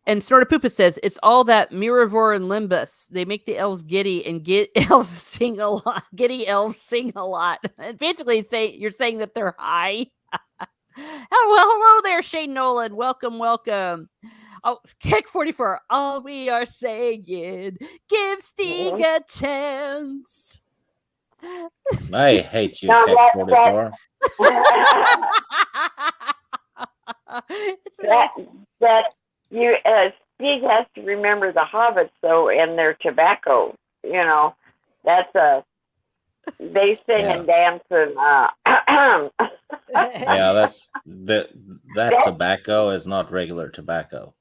[SPEAKER 1] And Snortapoopa says, it's all that Miravor and Limbus. They make the elves giddy and elves sing a lot. Giddy elves sing a lot. And basically, you're saying that they're high. Oh, well, hello there, Shane Nolan. Welcome. Oh, Kick 44. All we are saying, give Stieg a chance.
[SPEAKER 2] I hate you, Kick 44.
[SPEAKER 1] It's nice.
[SPEAKER 4] Stieg has to remember the hobbits though, and their tobacco. That's they sing and dance and
[SPEAKER 2] yeah, that tobacco is not regular tobacco.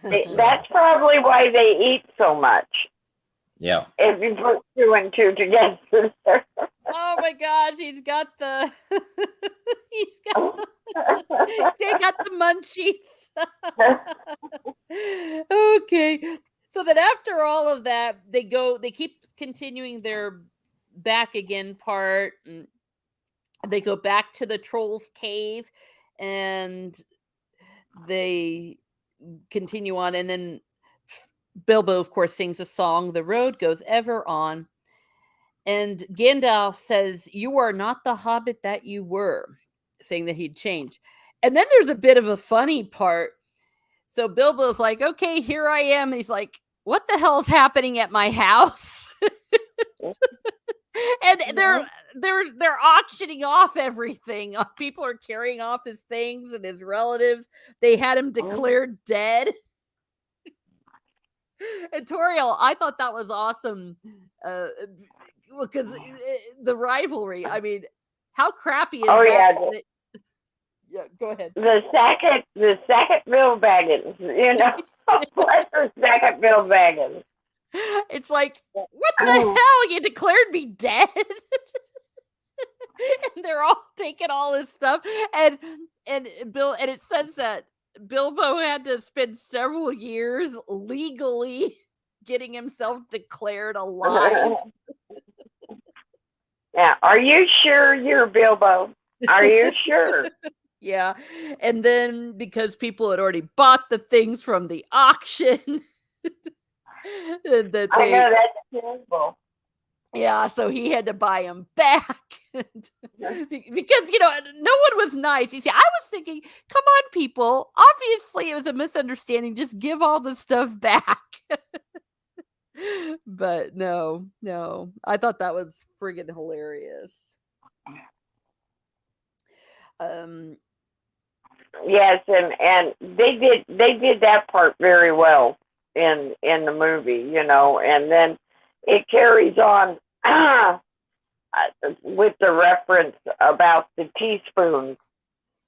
[SPEAKER 4] That's probably why they eat so much.
[SPEAKER 2] Yeah.
[SPEAKER 4] If you put 2 and 2 together.
[SPEAKER 1] Oh my gosh, they got the munchies. Okay. So that after all of that, they keep continuing their back again part, and they go back to the troll's cave, and they continue on, and then Bilbo, of course, sings a song, "The Road Goes Ever On," and Gandalf says, "You are not the hobbit that you were," saying that he'd changed. And then there's a bit of a funny part. So Bilbo's like, "Okay, here I am," and he's like, "What the hell's happening at my house?" And they're auctioning off everything. People are carrying off his things and his relatives. They had him declared dead. And Toriel, I thought that was awesome. Because the rivalry, I mean, how crappy is
[SPEAKER 4] Oh,
[SPEAKER 1] that?
[SPEAKER 4] yeah.
[SPEAKER 1] Yeah, go ahead.
[SPEAKER 4] The second Bill Baggins, Fletcher's second Bill Baggins.
[SPEAKER 1] It's like, what the hell? You declared me dead? And they're all taking all his stuff. And Bill, and it says that Bilbo had to spend several years legally getting himself declared alive.
[SPEAKER 4] Yeah. Are you sure you're Bilbo? Are you sure?
[SPEAKER 1] Yeah. And then because people had already bought the things from the auction, that
[SPEAKER 4] I
[SPEAKER 1] they,
[SPEAKER 4] know that's terrible.
[SPEAKER 1] yeah, so he had to buy them back. Because, no one was nice. You see, I was thinking, come on, people. Obviously, it was a misunderstanding. Just give all the stuff back. But no. I thought that was friggin' hilarious.
[SPEAKER 4] Yes, and they did that part very well in the movie, and then it carries on with the reference about the teaspoons,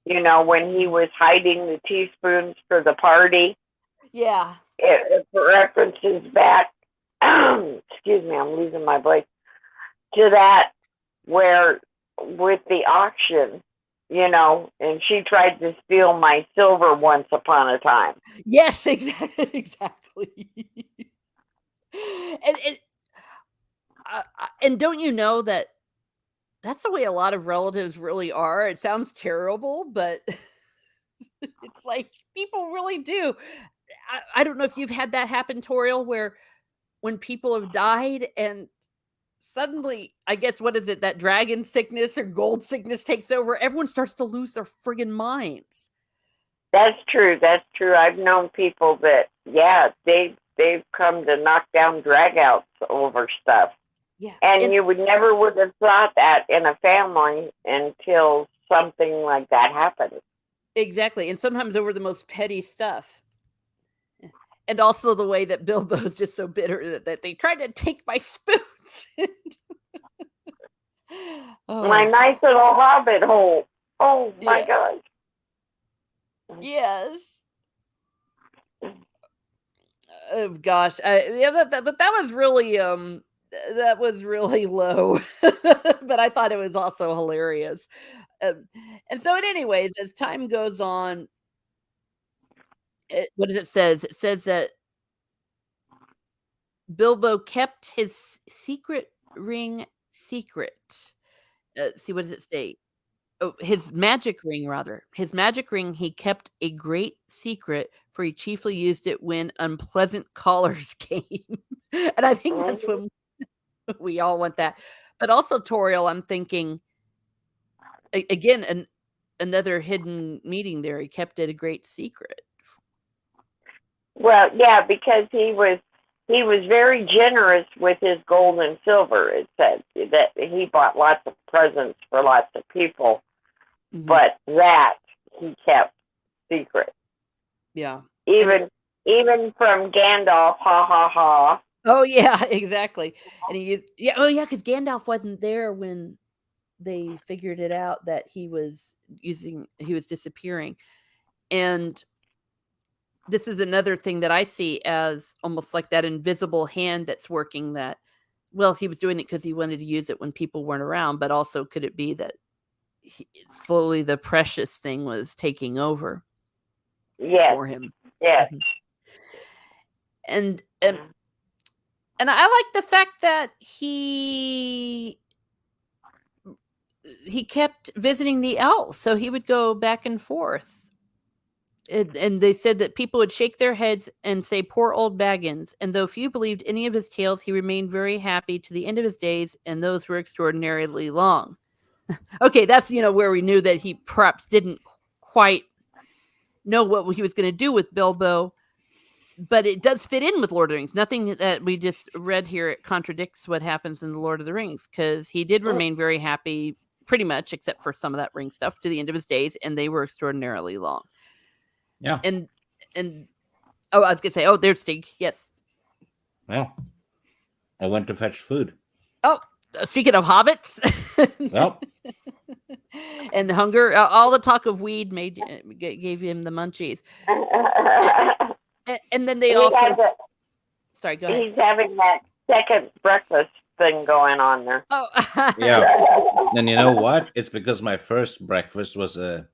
[SPEAKER 4] when he was hiding the teaspoons for the party.
[SPEAKER 1] Yeah.
[SPEAKER 4] It references back, excuse me, I'm losing my voice, to that where with the auction, and she tried to steal my silver once upon a time.
[SPEAKER 1] Yes, exactly. And don't you know that that's the way a lot of relatives really are? It sounds terrible, but it's like people really do. I don't know if you've had that happen, Toriel, where when people have died and suddenly, I guess, what is it, that dragon sickness or gold sickness takes over, everyone starts to lose their friggin' minds.
[SPEAKER 4] That's true. I've known people that, they've come to knock down dragouts over stuff.
[SPEAKER 1] Yeah.
[SPEAKER 4] And you would have thought that in a family until something like that happened.
[SPEAKER 1] Exactly. And sometimes over the most petty stuff. And also the way that Bilbo's just so bitter that they tried to take my spoons.
[SPEAKER 4] My nice little hobbit hole. Oh my gosh.
[SPEAKER 1] Yes. Oh gosh. But that was really low. But I thought it was also hilarious. And so, anyways, as time goes on, what does it says? It says that Bilbo kept his secret ring secret. See, what does it say? Oh, his magic ring, rather. His magic ring he kept a great secret, for he chiefly used it when unpleasant callers came. And I think that's when we all want that. But also, Toriel, I'm thinking, again, another hidden meaning there. He kept it a great secret.
[SPEAKER 4] Well, yeah, because he was very generous with his gold and silver. It said that he bought lots of presents for lots of people, but that he kept secret.
[SPEAKER 1] Yeah.
[SPEAKER 4] Even from Gandalf, ha ha ha.
[SPEAKER 1] Oh yeah, exactly. And because Gandalf wasn't there when they figured it out that he was disappearing. And this is another thing that I see as almost like that invisible hand that's working, that, well, he was doing it because he wanted to use it when people weren't around, but also could it be that slowly the precious thing was taking over for him?
[SPEAKER 4] Yes.
[SPEAKER 1] And I like the fact that he kept visiting the elves, so he would go back and forth. And they said that people would shake their heads and say, "Poor old Baggins." And though few believed any of his tales, he remained very happy to the end of his days, and those were extraordinarily long. Okay, that's where we knew that he perhaps didn't quite know what he was going to do with Bilbo, but it does fit in with Lord of the Rings. Nothing that we just read here it contradicts what happens in the Lord of the Rings, because he did remain very happy, pretty much, except for some of that ring stuff, to the end of his days, and they were extraordinarily long.
[SPEAKER 5] Yeah.
[SPEAKER 1] And I was gonna say, there's Stig. Yes.
[SPEAKER 2] Well, I went to fetch food.
[SPEAKER 1] Oh, speaking of hobbits
[SPEAKER 2] Well,
[SPEAKER 1] and hunger, all the talk of weed gave him the munchies. And then they
[SPEAKER 4] He
[SPEAKER 1] also.
[SPEAKER 4] has a-
[SPEAKER 1] Sorry, go ahead.
[SPEAKER 4] he's having that second breakfast thing going on there.
[SPEAKER 1] Oh,
[SPEAKER 2] yeah. And you know what? It's because my first breakfast was a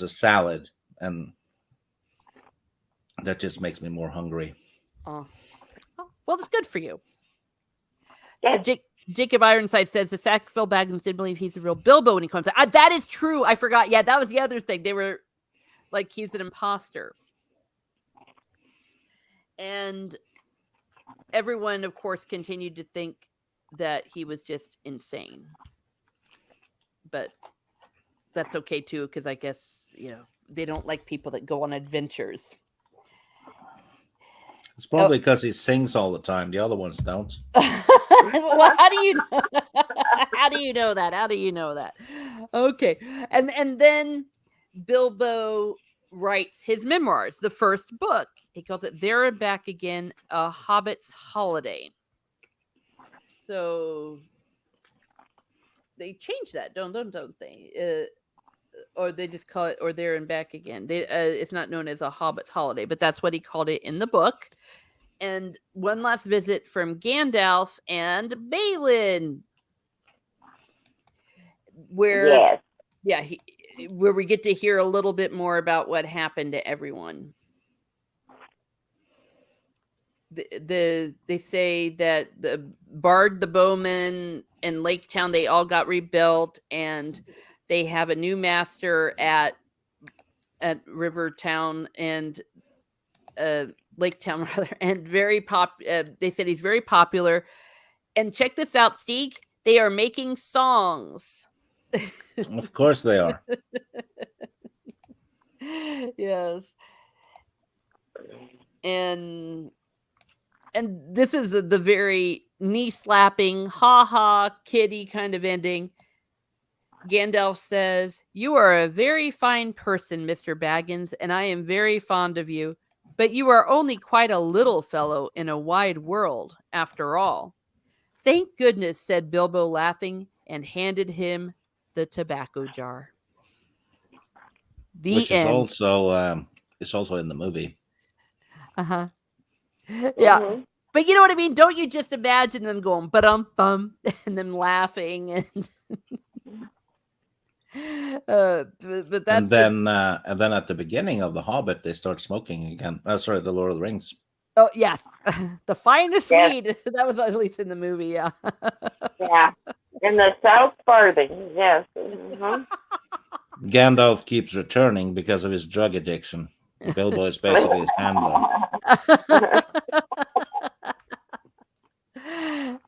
[SPEAKER 2] salad, and that just makes me more hungry.
[SPEAKER 1] Oh. Well, that's good for you.
[SPEAKER 4] Yeah.
[SPEAKER 1] Jacob Ironside says the Sackville Baggins didn't believe he's a real Bilbo when he comes out. That is true. I forgot. Yeah, that was the other thing. They were like, he's an imposter. And everyone, of course, continued to think that he was just insane. But that's okay, too, because I guess, they don't like people that go on adventures.
[SPEAKER 2] It's probably because he sings all the time. The other ones don't.
[SPEAKER 1] Well, how do you know? How do you know that? How do you know that? Okay, and then Bilbo writes his memoirs, the first book. He calls it "There and Back Again: A Hobbit's Holiday." So they changed that, don't they? Or they just call it "Or There and Back Again." It's not known as a Hobbit's Holiday, but that's what he called it in the book. And one last visit from Gandalf and Balin, where
[SPEAKER 4] Yes.
[SPEAKER 1] where we get to hear a little bit more about what happened to everyone. They say that the Bard, the Bowman, and Lake Town, they all got rebuilt, and they have a new master at Rivertown and Lake Town rather, and they said he's very popular. And check this out, Steve. They are making songs.
[SPEAKER 2] Of course they are.
[SPEAKER 1] Yes. And this is the very knee-slapping, ha-ha, kitty kind of ending. Gandalf says, "You are a very fine person, Mr. Baggins, and I am very fond of you. But you are only quite a little fellow in a wide world, after all." "Thank goodness," said Bilbo, laughing, and handed him the tobacco jar. The
[SPEAKER 2] Which
[SPEAKER 1] end.
[SPEAKER 2] is also in the movie.
[SPEAKER 1] Uh-huh. Yeah.
[SPEAKER 4] Mhm.
[SPEAKER 1] But you know what I mean? Don't you just imagine them going ba-dum-bum and them laughing and but that's
[SPEAKER 2] And then at the beginning of The Hobbit, they start smoking again. Oh, sorry, The Lord of the Rings.
[SPEAKER 1] Oh yes. The finest
[SPEAKER 4] Yes.
[SPEAKER 1] weed. That was at least in the movie, yeah.
[SPEAKER 4] Yeah. In the South Farthing, yes. Mhm.
[SPEAKER 2] Gandalf keeps returning because of his drug addiction. Bilbo is basically his handler.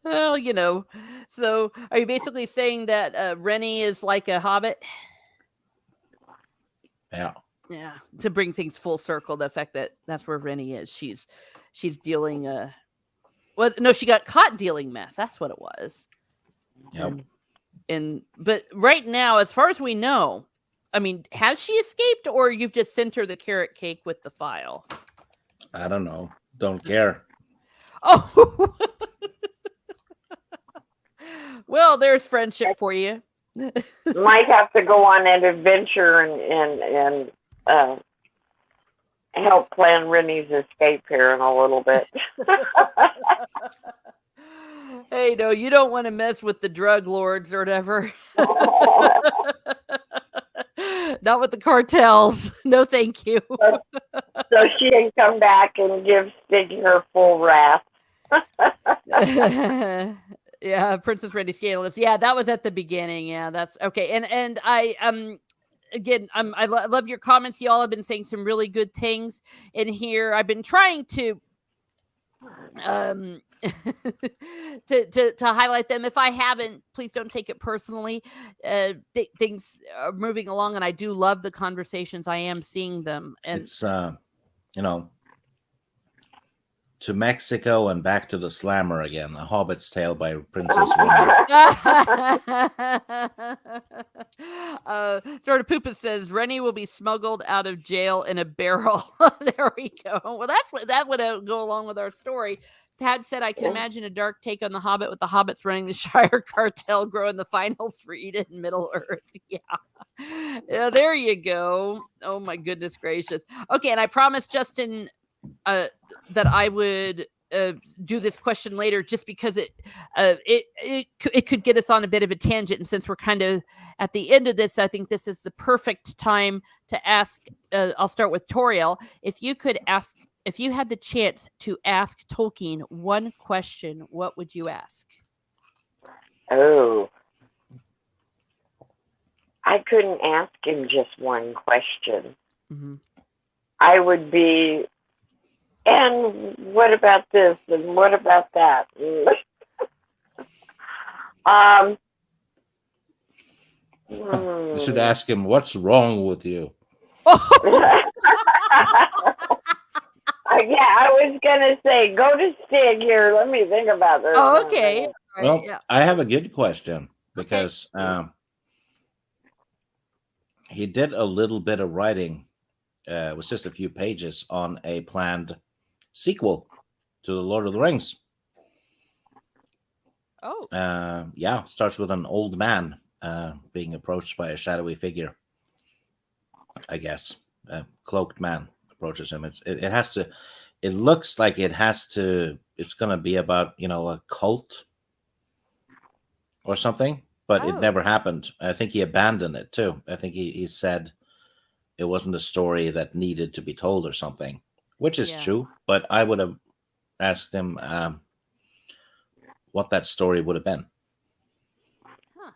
[SPEAKER 1] Well, so are you basically saying that Rennie is like a hobbit?
[SPEAKER 2] Yeah.
[SPEAKER 1] Yeah, to bring things full circle, the fact that that's where Rennie is. She's dealing she got caught dealing meth. That's what it was.
[SPEAKER 2] Yep.
[SPEAKER 1] But right now, as far as we know, I mean, has she escaped, or you've just sent her the carrot cake with the file?
[SPEAKER 2] I don't know. Don't care.
[SPEAKER 1] Oh, well, there's friendship for you.
[SPEAKER 4] Might have to go on an adventure and help plan Rennie's escape here in a little bit.
[SPEAKER 1] Hey, no, you don't want to mess with the drug lords or whatever. Not with the cartels. No, thank you.
[SPEAKER 4] So she can come back and give Stig her full wrath.
[SPEAKER 1] Yeah, Princess Randy Scandalous. Yeah, that was at the beginning. Yeah, that's okay. And I again, I love your comments. Y'all have been saying some really good things in here. I've been trying to to highlight them. If I haven't, please don't take it personally. Things are moving along, and I do love the conversations. I am seeing them, and
[SPEAKER 2] It's to Mexico and back to the slammer again. A Hobbit's Tale by Princess Winnie.
[SPEAKER 1] Sort of Poopa says Rennie will be smuggled out of jail in a barrel. There we go. Well, that would go along with our story. Tad said, I can imagine a dark take on the Hobbit with the hobbits running the Shire cartel, growing the finals for Eden and Middle Earth. Yeah. Yeah, there you go. Oh my goodness gracious. Okay, and I promised Justin that I would do this question later, just because it could get us on a bit of a tangent, and since we're kind of at the end of this, I think this is the perfect time to ask. I'll start with Toriel. If you had the chance to ask Tolkien one question, what would you ask?
[SPEAKER 4] Oh, I couldn't ask him just one question.
[SPEAKER 1] Mm-hmm.
[SPEAKER 4] I would be, and what about this? And what about that?
[SPEAKER 2] You should ask him, what's wrong with you?
[SPEAKER 4] Yeah, I was gonna say, go to Stig here. Let me think about this.
[SPEAKER 1] Oh, okay.
[SPEAKER 2] Right, well, yeah. I have a good question because he did a little bit of writing. It was just a few pages on a planned sequel to The Lord of the Rings.
[SPEAKER 1] Oh.
[SPEAKER 2] Yeah, starts with an old man being approached by a shadowy figure. I guess a cloaked man approaches him. It has to. It looks like it has to. It's going to be about a cult or something, but it never happened. I think he abandoned it too. I think he said it wasn't a story that needed to be told or something, which is true. But I would have asked him what that story would have been.
[SPEAKER 1] Huh.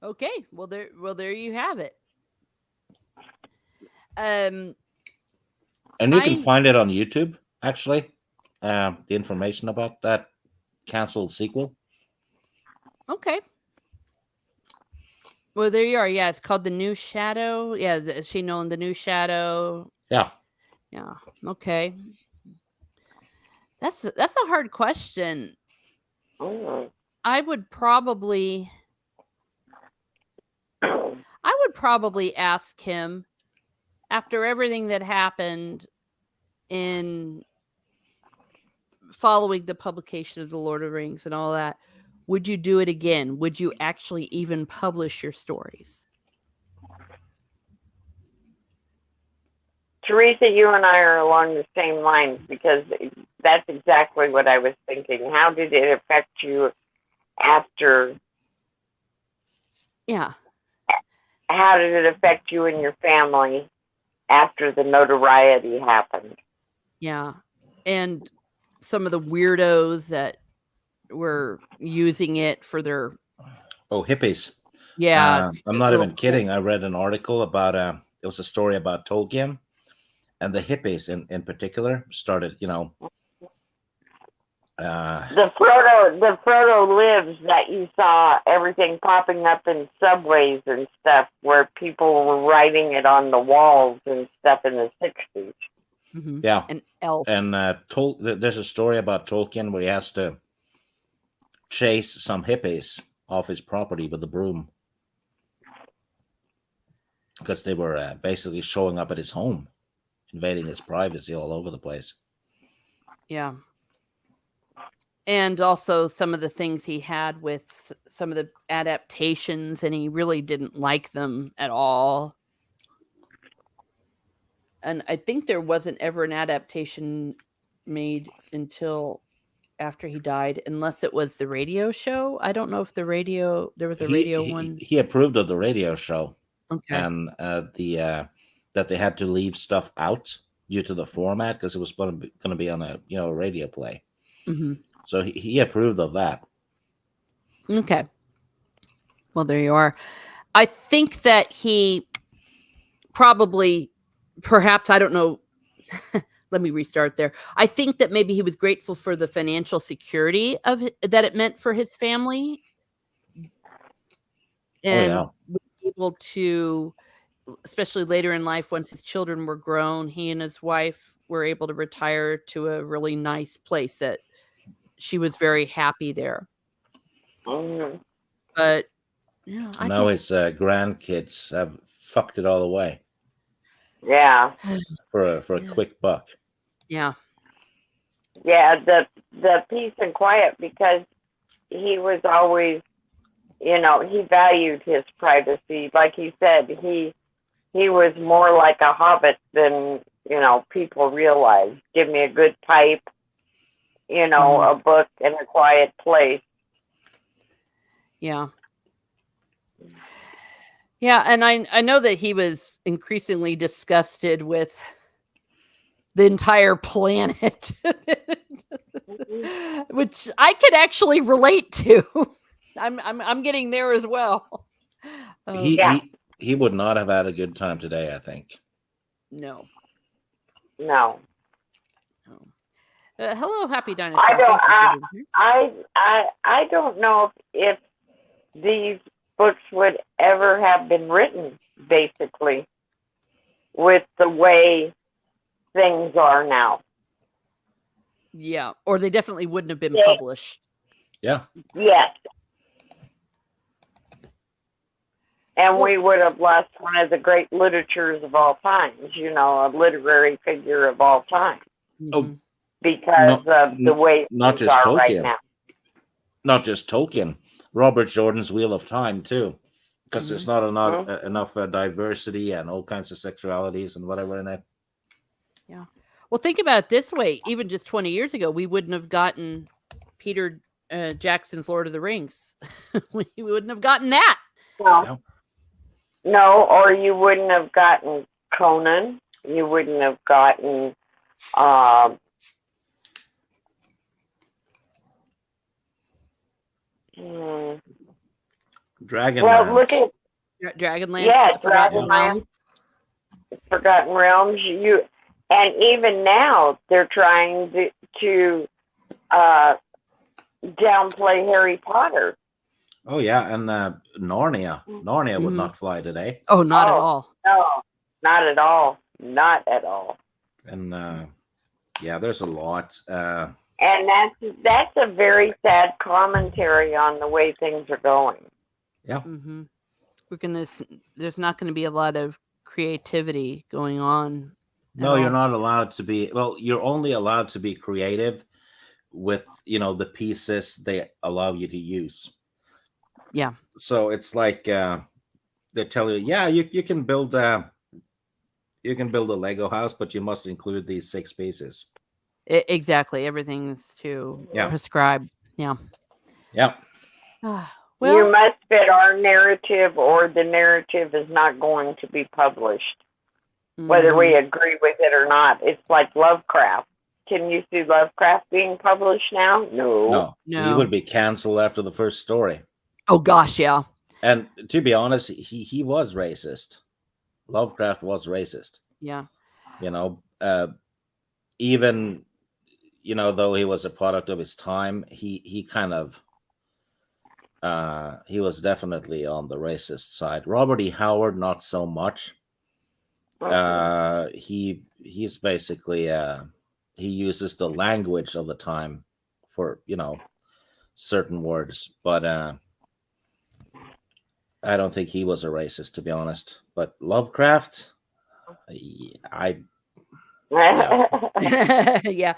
[SPEAKER 1] Okay. Well, there you have it.
[SPEAKER 2] And you can find it on YouTube, actually. The information about that canceled sequel.
[SPEAKER 1] Okay. Well, there you are. Yeah, it's called The New Shadow. Yeah, is she known The New Shadow?
[SPEAKER 2] Yeah.
[SPEAKER 1] Yeah. Okay. That's a hard question.
[SPEAKER 4] Oh.
[SPEAKER 1] I would probably ask him, after everything that happened in following the publication of The Lord of the Rings and all that, would you do it again? Would you actually even publish your stories?
[SPEAKER 4] Teresa, you and I are along the same lines, because that's exactly what I was thinking. How did it affect you after?
[SPEAKER 1] Yeah.
[SPEAKER 4] How did it affect you and your family after the notoriety happened?
[SPEAKER 1] Yeah. And some of the weirdos that were using it for their
[SPEAKER 2] hippies.
[SPEAKER 1] Yeah.
[SPEAKER 2] I'm not even kidding. I read an article about it was a story about Tolkien, and the hippies in particular started, the
[SPEAKER 4] Frodo lives that you saw, everything popping up in subways and stuff, where people were writing it on the walls and stuff in the 60s.
[SPEAKER 1] Mm-hmm.
[SPEAKER 2] Yeah.
[SPEAKER 1] And Elf.
[SPEAKER 2] And there's a story about Tolkien where he has to chase some hippies off his property with a broom because they were basically showing up at his home, invading his privacy all over the place.
[SPEAKER 1] Yeah. And also some of the things he had with some of the adaptations, and he really didn't like them at all. And I think there wasn't ever an adaptation made until after he died, unless it was the radio show. I don't know if there was a radio one.
[SPEAKER 2] He approved of the radio show.
[SPEAKER 1] Okay.
[SPEAKER 2] And that they had to leave stuff out due to the format because it was going to be on a radio play.
[SPEAKER 1] Mm-hmm.
[SPEAKER 2] So he approved of that.
[SPEAKER 1] Okay. Well, there you are. I think that he probably, perhaps, I don't know. Let me restart there. I think that maybe he was grateful for the financial security that it meant for his family. And was able to, especially later in life, once his children were grown, he and his wife were able to retire to a really nice place that she was very happy there.
[SPEAKER 4] Mm-hmm.
[SPEAKER 1] But yeah,
[SPEAKER 2] now his grandkids have fucked it all away.
[SPEAKER 4] Yeah.
[SPEAKER 2] For a quick buck.
[SPEAKER 1] Yeah.
[SPEAKER 4] Yeah, the peace and quiet, because he was always, he valued his privacy. Like he said, he was more like a hobbit than, people realize. Give me a good pipe, a book in a quiet place.
[SPEAKER 1] Yeah. Yeah, and I know that he was increasingly disgusted with the entire planet, which I could actually relate to. I'm getting there as well.
[SPEAKER 4] Yeah.
[SPEAKER 2] He would not have had a good time today, I think.
[SPEAKER 1] No.
[SPEAKER 4] No.
[SPEAKER 1] Hello, Happy Dinosaur.
[SPEAKER 4] I don't.
[SPEAKER 1] Thank you for being here.
[SPEAKER 4] I don't know if these books would ever have been written, basically, with the way things are now.
[SPEAKER 1] Yeah, or they definitely wouldn't have been
[SPEAKER 4] Yeah.
[SPEAKER 1] published.
[SPEAKER 2] Yeah.
[SPEAKER 4] Yes. And we would have lost one of the great literatures of all times, a literary figure of all time.
[SPEAKER 2] Oh,
[SPEAKER 4] because of the way
[SPEAKER 2] not
[SPEAKER 4] things
[SPEAKER 2] just
[SPEAKER 4] are right
[SPEAKER 2] Tolkien.
[SPEAKER 4] now.
[SPEAKER 2] Not just Tolkien. Robert Jordan's Wheel of Time too, because there's not enough diversity and all kinds of sexualities and whatever in it.
[SPEAKER 1] Yeah. Well, think about it this way. Even just 20 years ago, we wouldn't have gotten Peter Jackson's Lord of the Rings. We wouldn't have gotten that.
[SPEAKER 4] No, or you wouldn't have gotten Conan. You wouldn't have gotten
[SPEAKER 2] Dragonlance.
[SPEAKER 4] Well, look at
[SPEAKER 1] Dragonlance.
[SPEAKER 4] Yeah,
[SPEAKER 1] Forgotten
[SPEAKER 4] Dragonlance.
[SPEAKER 1] Realms.
[SPEAKER 4] Forgotten Realms. And even now they're trying to downplay Harry Potter.
[SPEAKER 2] Oh yeah, and Narnia. Narnia would not fly today.
[SPEAKER 1] Oh, not at all.
[SPEAKER 4] No, not at all. Not at all.
[SPEAKER 2] And yeah, there's a lot.
[SPEAKER 4] And that's a very sad commentary on the way things are going.
[SPEAKER 2] Yeah.
[SPEAKER 1] Mm-hmm. There's not gonna be a lot of creativity going on.
[SPEAKER 2] No, you're not allowed to be. Well, you're only allowed to be creative with the pieces they allow you to use.
[SPEAKER 1] Yeah.
[SPEAKER 2] So it's like they tell you, yeah, you can build a Lego house, but you must include these 6 pieces.
[SPEAKER 1] Exactly. Everything's too prescribed. Yeah.
[SPEAKER 2] Yeah.
[SPEAKER 1] Well,
[SPEAKER 4] you must fit our narrative, or the narrative is not going to be published, whether we agree with it or not. It's like Lovecraft. Can you see Lovecraft being published now? No.
[SPEAKER 2] He would be canceled after the first story.
[SPEAKER 1] Oh gosh, yeah.
[SPEAKER 2] And to be honest, he was racist. Lovecraft was racist.
[SPEAKER 1] Yeah.
[SPEAKER 2] Even though he was a product of his time, he kind of he was definitely on the racist side. Robert E. Howard, not so much. He's basically he uses the language of the time for certain words, but I don't think he was a racist, to be honest. But Lovecraft,
[SPEAKER 1] Yeah.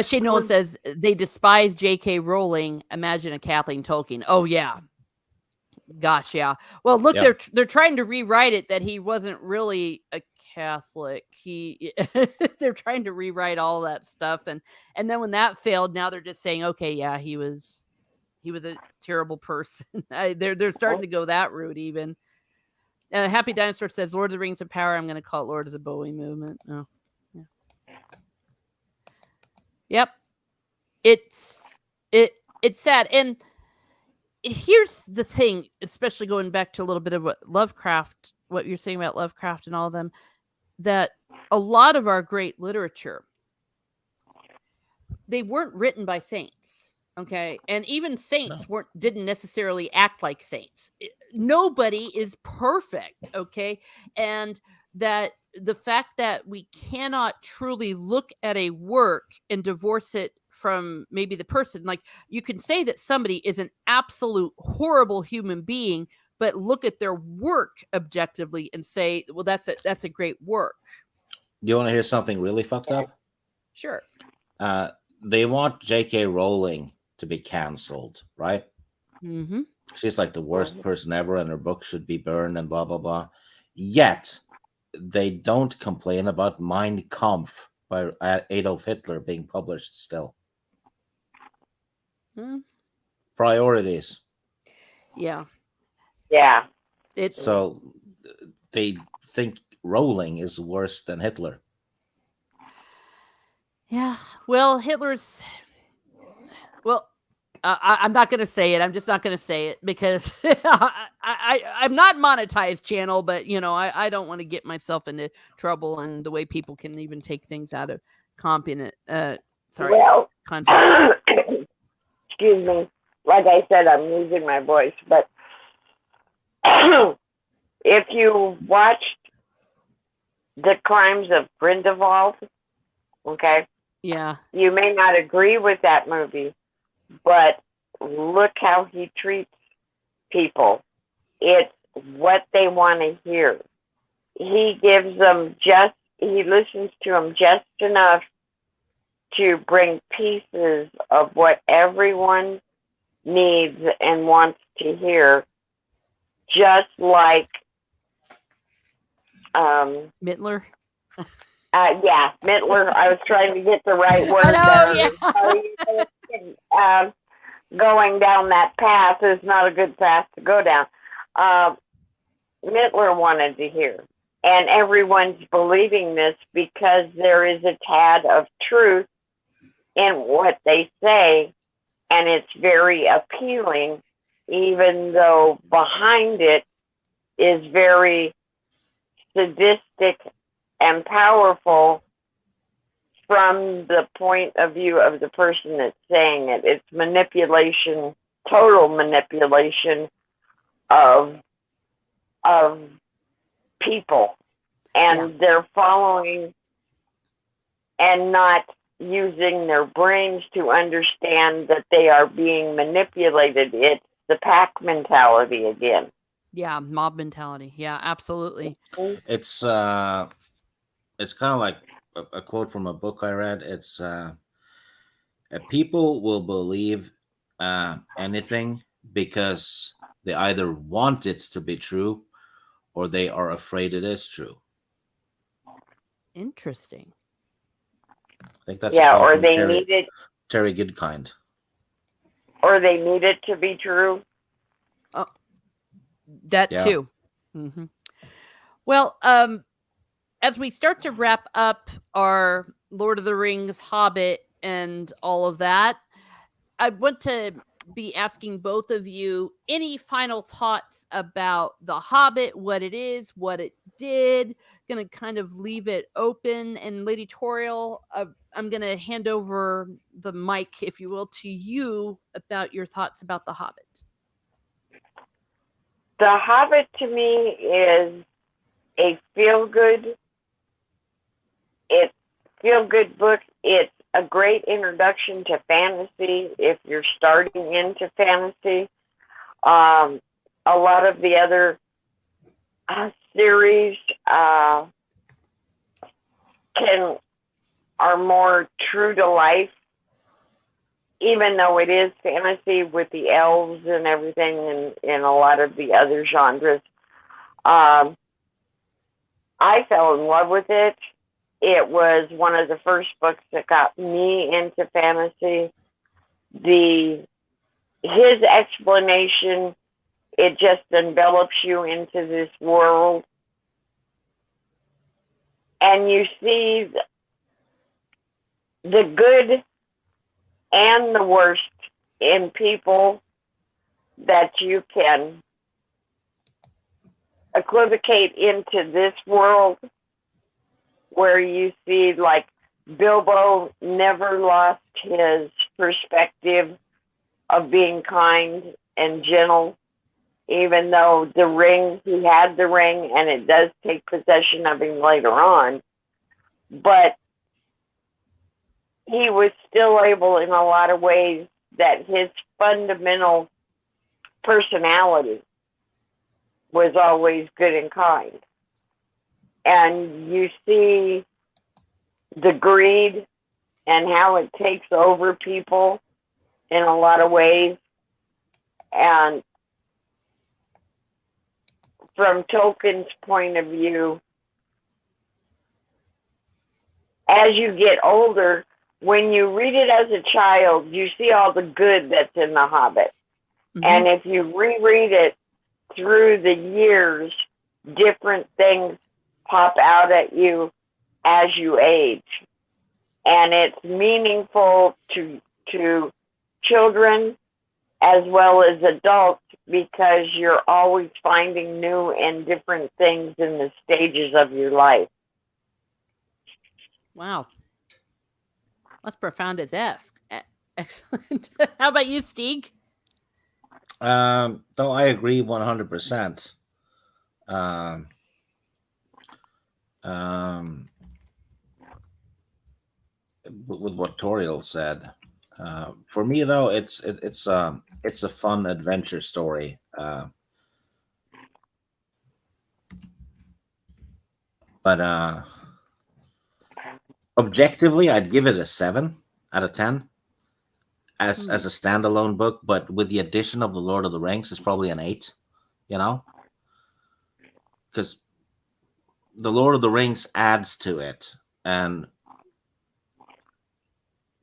[SPEAKER 1] Shane Nolan says they despise J.K. Rowling. Imagine a Kathleen Tolkien. Oh yeah. Gosh, yeah. Well, look, they're trying to rewrite it that he wasn't really a Catholic. They're trying to rewrite all that stuff, and then when that failed, now they're just saying, okay, yeah, he was a terrible person. They're starting to go that route even. Happy Dinosaur says Lord of the Rings of Power. I'm going to call it Lord of the Bowie movement. Oh, yeah. Yep. It's sad. And here's the thing, especially going back to a little bit of what you're saying about Lovecraft and all of them, that a lot of our great literature, they weren't written by saints. Okay. And even saints didn't necessarily act like saints. Nobody is perfect. Okay. And that the fact that we cannot truly look at a work and divorce it from maybe the person, like you can say that somebody is an absolute horrible human being, but look at their work objectively and say, well, that's a great work.
[SPEAKER 2] Do you want to hear something really fucked up?
[SPEAKER 1] Sure.
[SPEAKER 2] they want J.K. Rowling to be cancelled, right?
[SPEAKER 1] Mm-hmm.
[SPEAKER 2] She's like the worst person ever, and her book should be burned and blah blah blah. Yet they don't complain about Mein Kampf by Adolf Hitler being published still.
[SPEAKER 1] Mm,
[SPEAKER 2] Priorities.
[SPEAKER 1] yeah.
[SPEAKER 4] Yeah.
[SPEAKER 1] It's
[SPEAKER 2] So they think Rowling is worse than Hitler.
[SPEAKER 1] yeah. Well, Hitler's. Well, I'm not going to say it. I'm just not going to say it because I'm not monetized channel, but I don't want to get myself into trouble and the way people can even take things out of
[SPEAKER 4] Well,
[SPEAKER 1] context.
[SPEAKER 4] excuse me. Like I said, I'm losing my voice, but if you watched The Crimes of Grindelwald, okay,
[SPEAKER 1] Yeah.
[SPEAKER 4] you may not agree with that movie, but look how he treats people. It's what they want to hear. He gives them he listens to them just enough to bring pieces of what everyone needs and wants to hear, just like
[SPEAKER 1] Mittler.
[SPEAKER 4] Yeah, Mittler. I was trying to get the right word
[SPEAKER 1] I know,
[SPEAKER 4] there. Going down that path is not a good path to go down. Mittler wanted to hear, and everyone's believing this because there is a tad of truth in what they say, and it's very appealing, even though behind it is very sadistic and powerful from the point of view of the person that's saying it. It's manipulation, total manipulation of people, and they're following and not using their brains to understand that they are being manipulated. It's the pack mentality again.
[SPEAKER 1] Yeah, mob mentality. Yeah, absolutely.
[SPEAKER 2] It's kind of like a quote from a book I read. It's people will believe anything because they either want it to be true or they are afraid it is true.
[SPEAKER 1] Interesting.
[SPEAKER 2] I think that's
[SPEAKER 4] or they need it.
[SPEAKER 2] Terry Goodkind.
[SPEAKER 4] Or they need it to be true.
[SPEAKER 1] Oh, that too. Mm-hmm. Well, as we start to wrap up our Lord of the Rings, Hobbit, and all of that, I want to be asking both of you any final thoughts about the Hobbit, what it is, what it did. Going to kind of leave it open. And Lady Toriel, I'm going to hand over the mic, if you will, to you about your thoughts about the Hobbit.
[SPEAKER 4] The Hobbit to me is a feel-good book. It's a great introduction to fantasy if you're starting into fantasy. A lot of the other series are more true to life, even though it is fantasy with the elves and everything and a lot of the other genres. I fell in love with it. It was one of the first books that got me into fantasy. His explanation, it just envelops you into this world. And you see the good and the worst in people that you can equivocate into this world, where you see, like, Bilbo never lost his perspective of being kind and gentle, even though he had the ring, and it does take possession of him later on. But he was still able, in a lot of ways, that his fundamental personality was always good and kind. And you see the greed and how it takes over people in a lot of ways. And from Tolkien's point of view, as you get older, when you read it as a child, you see all the good that's in The Hobbit.
[SPEAKER 1] Mhm.
[SPEAKER 4] And if you reread it through the years, different things pop out at you as you age. And it's meaningful to children as well as adults because you're always finding new and different things in the stages of your life.
[SPEAKER 1] Wow. That's profound as F. Excellent. How about you, Stieg?
[SPEAKER 2] Though I agree 100%. With what Toriel said. For me, though, it's a fun adventure story. But objectively, I'd give it a 7 out of 10 as a standalone book. But with the addition of the Lord of the Rings, it's probably an 8. You know, because the Lord of the Rings adds to it, and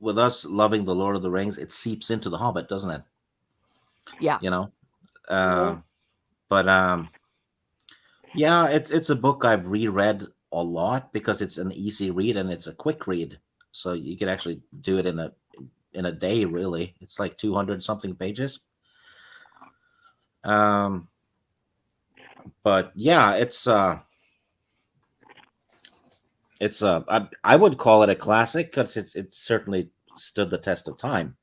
[SPEAKER 2] with us loving the Lord of the Rings, it seeps into the Hobbit, doesn't it?
[SPEAKER 1] Yeah.
[SPEAKER 2] You know, but yeah, it's a book I've reread a lot because it's an easy read and it's a quick read, so you can actually do it in a day. Really, it's like 200 something pages. But yeah, I would call it a classic because it's certainly stood the test of time.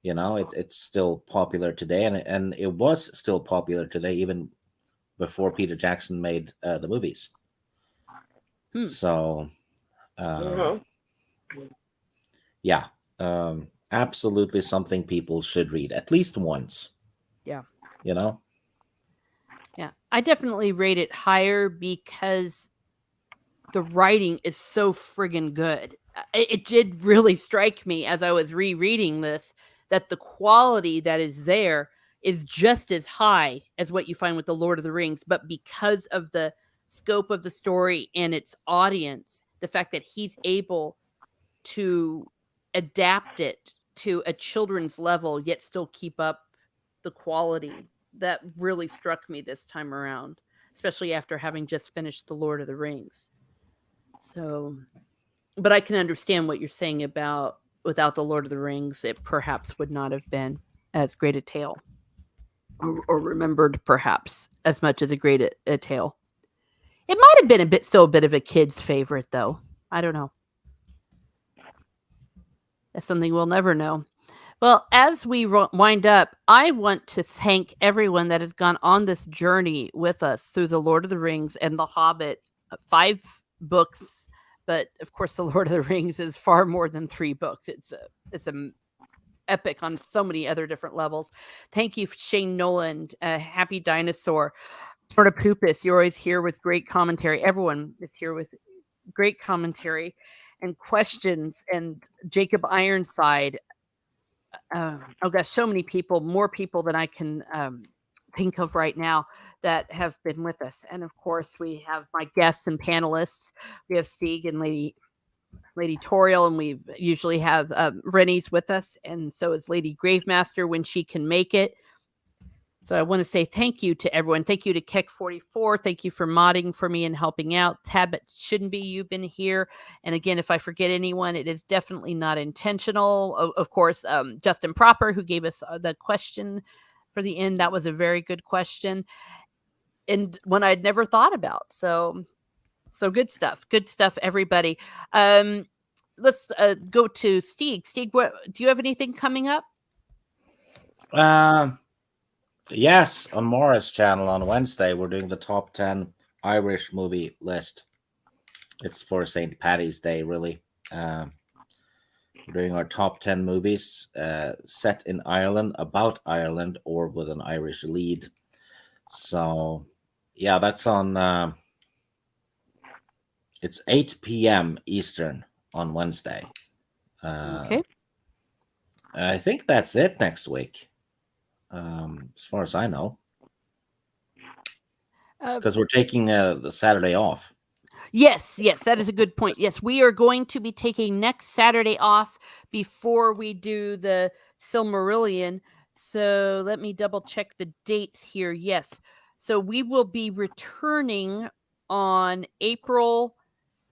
[SPEAKER 2] You know, it's still popular today, and it was still popular today even before Peter Jackson made the movies. So, yeah, absolutely something people should read at least once.
[SPEAKER 1] Yeah.
[SPEAKER 2] You know?
[SPEAKER 1] Yeah. I definitely rate it higher because the writing is so friggin' good. It did really strike me as I was rereading this that the quality that is there is just as high as what you find with the Lord of the Rings, but because of the scope of the story and its audience, the fact that he's able to adapt it to a children's level yet still keep up the quality, that really struck me this time around, especially after having just finished the Lord of the Rings. So, but I can understand what you're saying about without the Lord of the Rings, it perhaps would not have been as great a tale, or remembered perhaps as much as a tale. It might have been still a bit of a kid's favorite, though. I don't know. That's something we'll never know. Well, as we wind up, I want to thank everyone that has gone on this journey with us through the Lord of the Rings and the Hobbit. 5 books, but of course, the Lord of the Rings is far more than 3 books. It's a epic on so many other different levels. Thank you, Shane Nolan, Happy Dinosaur, Tortopoopus. You're always here with great commentary. Everyone is here with great commentary and questions. And Jacob Ironside. Oh gosh, so many people, more people than I can think of right now that have been with us. And of course, we have my guests and panelists. We have Stieg and Lady Toriel, and we usually have Rennie's with us, and so is Lady Gravemaster when she can make it. So I want to say thank you to everyone. Thank you to Keck44. Thank you for modding for me and helping out. Tab, it shouldn't be. You've been here. And again, if I forget anyone, it is definitely not intentional. Of course, Justin Proper, who gave us the question for the end. That was a very good question. And one I'd never thought about. So good stuff. Good stuff, everybody. Let's go to Stieg. Stieg, do you have anything coming up?
[SPEAKER 2] Yes, on Morris channel on Wednesday, we're doing the top 10 Irish movie list. It's for St. Paddy's Day, really. We're doing our top 10 movies set in Ireland, about Ireland, or with an Irish lead. So, yeah, that's on... it's 8 p.m. Eastern on Wednesday.
[SPEAKER 1] Okay.
[SPEAKER 2] I think that's it next week, as far as I know,
[SPEAKER 1] Uh,
[SPEAKER 2] because we're taking the Saturday off.
[SPEAKER 1] Yes, that is a good point. Yes, we are going to be taking next Saturday off before we do the Silmarillion. So let me double check the dates here. Yes. So we will be returning on April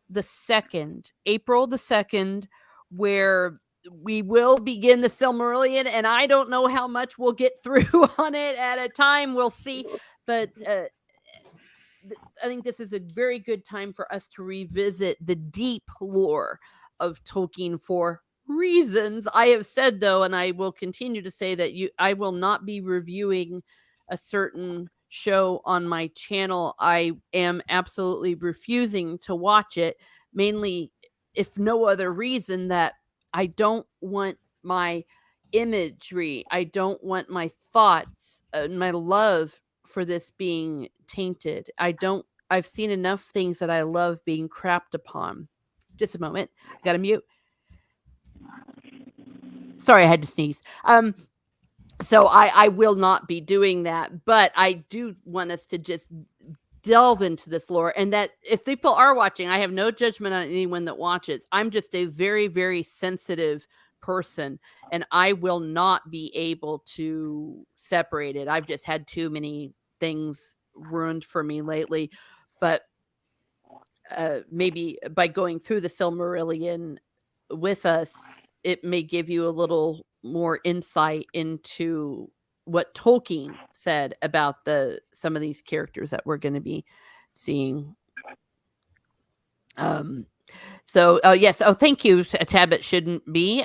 [SPEAKER 1] the 2nd. April the 2nd, where we will begin the Silmarillion, and I don't know how much we'll get through on it at a time. We'll see. But I think this is a very good time for us to revisit the deep lore of Tolkien for reasons. I have said, though, and I will continue to say that I will not be reviewing a certain show on my channel. I am absolutely refusing to watch it, mainly if no other reason that I don't want my imagery, I don't want my thoughts, my love for this being tainted. I've seen enough things that I love being crapped upon. Just a moment. I got to mute. Sorry, I had to sneeze. So I will not be doing that, but I do want us to just delve into this lore, and that if people are watching, I have no judgment on anyone that watches. I'm just a very, very sensitive person, and I will not be able to separate it. I've just had too many things ruined for me lately, but maybe by going through the Silmarillion with us, it may give you a little more insight into what Tolkien said about some of these characters that we're going to be seeing. So yes. Oh, thank you, Tabit. Shouldn't be.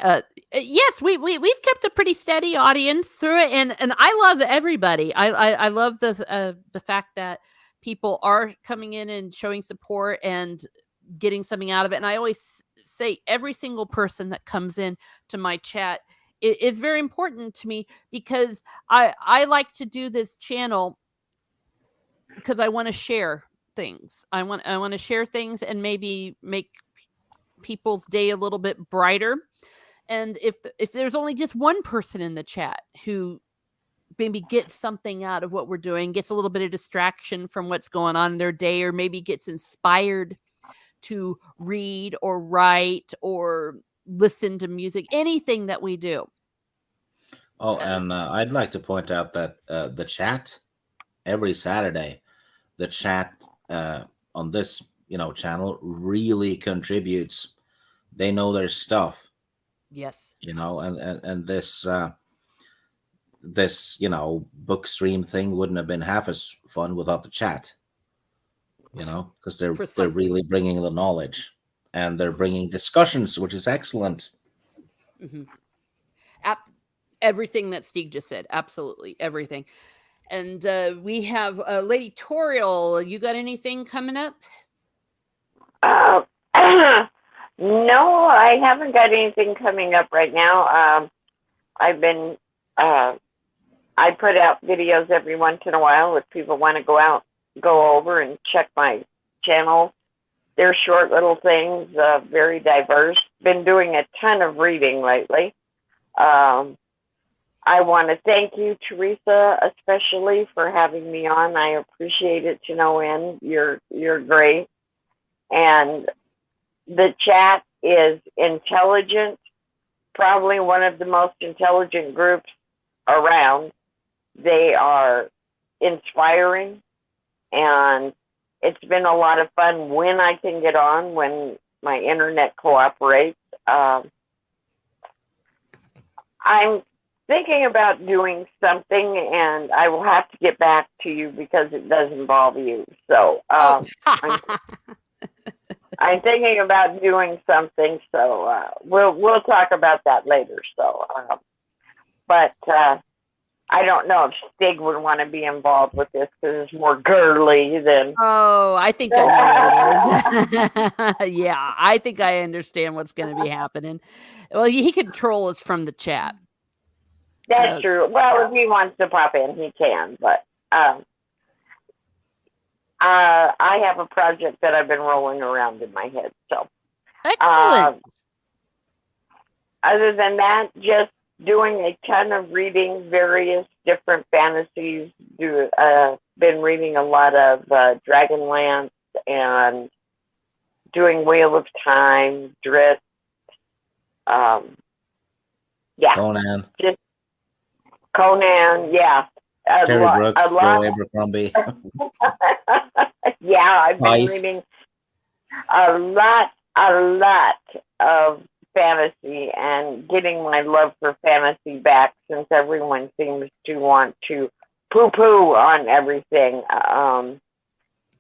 [SPEAKER 1] Yes, we've kept a pretty steady audience through it, and I love everybody. I love the fact that people are coming in and showing support and getting something out of it. And I always say every single person that comes in to my chat is very important to me, because I like to do this channel because I want to share things. I want to share things and maybe make people's day a little bit brighter. And if there's only just one person in the chat who maybe gets something out of what we're doing, gets a little bit of distraction from what's going on in their day, or maybe gets inspired to read or write or listen to music, anything that we do.
[SPEAKER 2] Oh, and I'd like to point out that the chat every Saturday, the chat on this channel really contributes. They know their stuff,
[SPEAKER 1] Yes.
[SPEAKER 2] and this book stream thing wouldn't have been half as fun without the chat. Because they're
[SPEAKER 1] Precisely.
[SPEAKER 2] really bringing the knowledge, and they're bringing discussions, which is excellent.
[SPEAKER 1] Mm-hmm. Everything that Steve just said, absolutely everything. And we have Lady Toriel. You got anything coming up?
[SPEAKER 4] No, I haven't got anything coming up right now. I've been, I put out videos every once in a while if people want to go over and check my channel. They're short little things, very diverse. Been doing a ton of reading lately. I want to thank you, Teresa, especially for having me on. I appreciate it to no end. You're great. And the chat is intelligent, probably one of the most intelligent groups around. They are inspiring, and it's been a lot of fun when I can get on, when my internet cooperates. I'm thinking about doing something, and I will have to get back to you because it does involve you. So I'm thinking about doing something. So we'll talk about that later. So, but I don't know if Stig would want to be involved with this because it's more girly than.
[SPEAKER 1] Oh, I think I know what it is. Yeah, I think I understand what's going to be happening. Well, he can troll us from the chat.
[SPEAKER 4] That's true. Well, if he wants to pop in, he can. But I have a project that I've been rolling around in my head. So
[SPEAKER 1] excellent.
[SPEAKER 4] other than that, just doing a ton of reading various different fantasies. Been reading a lot of Dragonlance and doing Wheel of Time, Drit. Yeah,
[SPEAKER 2] Conan,
[SPEAKER 4] just Conan. Yeah,
[SPEAKER 2] Terry Brooks,
[SPEAKER 4] a
[SPEAKER 2] Joe
[SPEAKER 4] lot.
[SPEAKER 2] Abercrombie.
[SPEAKER 4] Yeah, I've been
[SPEAKER 2] Heist.
[SPEAKER 4] reading a lot of fantasy and getting my love for fantasy back, since everyone seems to want to poo-poo on everything. And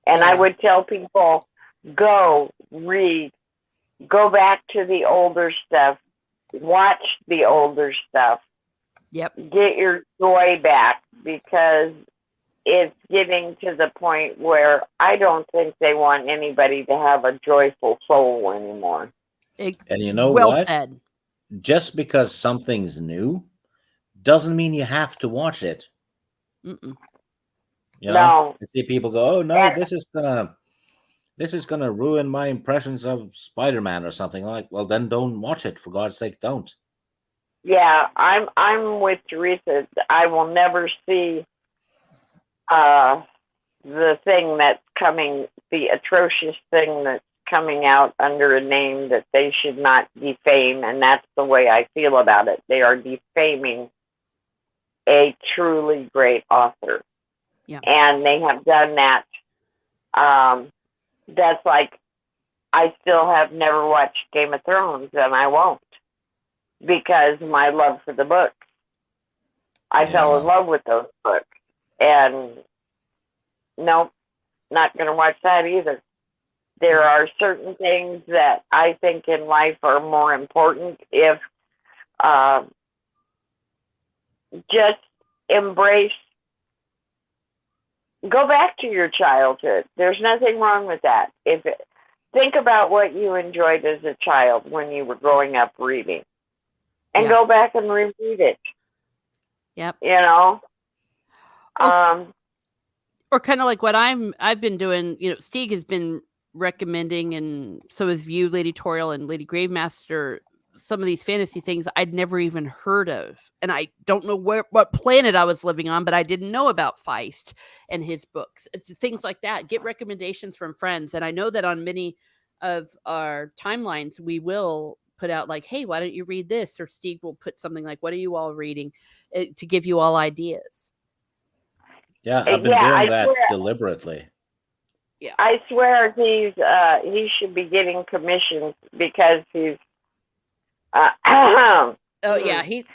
[SPEAKER 4] I
[SPEAKER 1] Yeah.
[SPEAKER 4] would tell people, go read, go back to the older stuff, watch the older stuff,
[SPEAKER 1] Yep.
[SPEAKER 4] get your joy back, because it's getting to the point where I don't think they want anybody to have a joyful soul anymore.
[SPEAKER 2] And you know
[SPEAKER 1] Well
[SPEAKER 2] what?
[SPEAKER 1] said.
[SPEAKER 2] Just because something's new doesn't mean you have to watch it.
[SPEAKER 1] Mm-mm.
[SPEAKER 2] You know,
[SPEAKER 4] No.
[SPEAKER 2] you see people go, "Oh no,
[SPEAKER 4] And-
[SPEAKER 2] this is gonna ruin my impressions of Spider-Man or something." Like, well, then don't watch it, for God's sake, don't.
[SPEAKER 4] Yeah, I'm with Teresa. I will never see the thing that's coming, the atrocious thing that's coming out under a name that they should not defame, and that's the way I feel about it. They are defaming a truly great author.
[SPEAKER 1] Yeah.
[SPEAKER 4] And they have done that. That's like, I still have never watched Game of Thrones, and I won't, because my love for the books. I fell in
[SPEAKER 2] Yeah.
[SPEAKER 4] love with those books. And nope, not going to watch that either. There are certain things that I think in life are more important if just embrace, go back to your childhood. There's nothing wrong with that. Think about what you enjoyed as a child when you were growing up reading, and
[SPEAKER 1] Yeah.
[SPEAKER 4] go back and reread it.
[SPEAKER 1] Yep.
[SPEAKER 4] You know,
[SPEAKER 1] Or kind of like what I've been doing. You know, Stieg has been recommending, and so has you, Lady Toriel and Lady Gravemaster, some of these fantasy things I'd never even heard of. And I don't know what planet I was living on, but I didn't know about Feist and his books. Things like that. Get recommendations from friends. And I know that on many of our timelines, we will put out like, hey, why don't you read this? Or Stieg will put something like, what are you all reading? To give you all ideas.
[SPEAKER 2] Yeah, I've been
[SPEAKER 4] Yeah,
[SPEAKER 2] doing
[SPEAKER 4] I
[SPEAKER 2] that
[SPEAKER 4] swear.
[SPEAKER 2] deliberately.
[SPEAKER 4] I swear he should be getting commissions, because he's
[SPEAKER 1] Oh yeah, he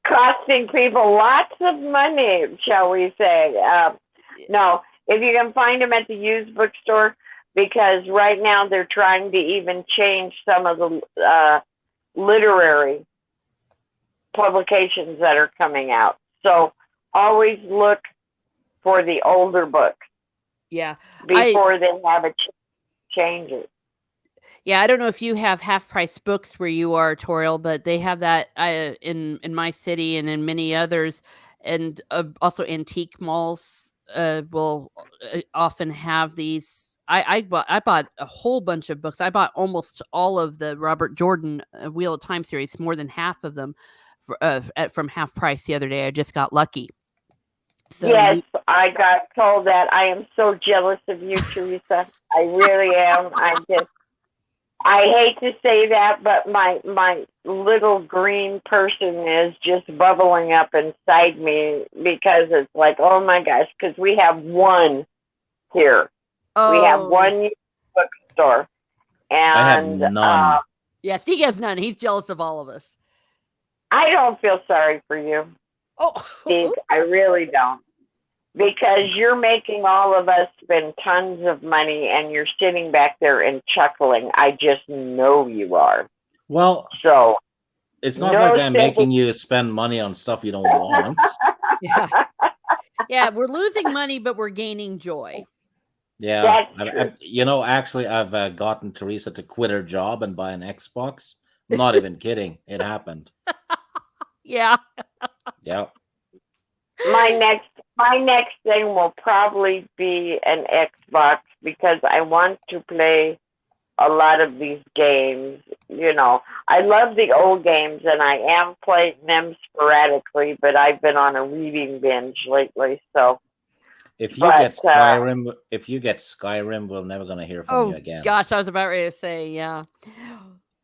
[SPEAKER 4] costing people lots of money, shall we say. No, if you can find him at the used bookstore, because right now they're trying to even change some of the literary publications that are coming out. So always look for the older books
[SPEAKER 1] yeah.
[SPEAKER 4] before they have a change it.
[SPEAKER 1] Yeah, I don't know if you have half price books where you are, Toriel, but they have that in my city and in many others, and also antique malls will often have these. I bought a whole bunch of books. I bought almost all of the Robert Jordan Wheel of Time series, more than half of them, from half price the other day. I just got lucky. So
[SPEAKER 4] yes, I got told that. I am so jealous of you, Teresa. I really am. I hate to say that, but my little green person is just bubbling up inside me, because it's like, oh my gosh, because we have one here. We have one bookstore. And
[SPEAKER 2] I have none.
[SPEAKER 1] Yeah, Stieg has none. He's jealous of all of us.
[SPEAKER 4] I don't feel sorry for you,
[SPEAKER 1] Oh,
[SPEAKER 4] Steve. I really don't. Because you're making all of us spend tons of money, and you're sitting back there and chuckling. I just know you are.
[SPEAKER 2] Well,
[SPEAKER 4] So
[SPEAKER 2] it's not
[SPEAKER 4] no
[SPEAKER 2] like I'm
[SPEAKER 4] sympathy.
[SPEAKER 2] making you spend money on stuff you don't want.
[SPEAKER 1] yeah. Yeah, we're losing money, but we're gaining joy.
[SPEAKER 2] Yeah,
[SPEAKER 4] That's true.
[SPEAKER 2] Actually, I've gotten Teresa to quit her job and buy an Xbox. I'm not even kidding. It happened.
[SPEAKER 1] Yeah.
[SPEAKER 2] Yeah.
[SPEAKER 4] My next thing will probably be an Xbox, because I want to play a lot of these games I love the old games, and I am playing them sporadically, but I've been on a reading binge lately. So,
[SPEAKER 2] If you
[SPEAKER 4] But,
[SPEAKER 2] get Skyrim, we're never gonna hear from you
[SPEAKER 1] Oh
[SPEAKER 2] again.
[SPEAKER 1] gosh, I was about ready to say, yeah.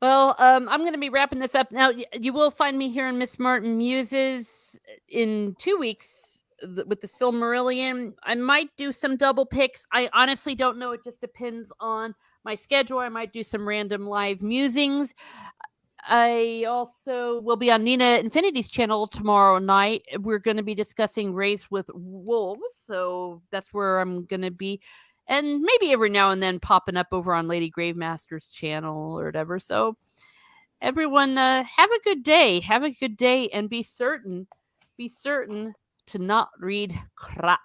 [SPEAKER 1] Well, I'm going to be wrapping this up now. You will find me here in Miss Martin Muses in 2 weeks with the Silmarillion. I might do some double picks. I honestly don't know. It just depends on my schedule. I might do some random live musings. I also will be on Nina Infinity's channel tomorrow night. We're going to be discussing Race with Wolves, so that's where I'm going to be. And maybe every now and then popping up over on Lady Gravemaster's channel or whatever. So, everyone, have a good day. Have a good day, and be certain to not read crap.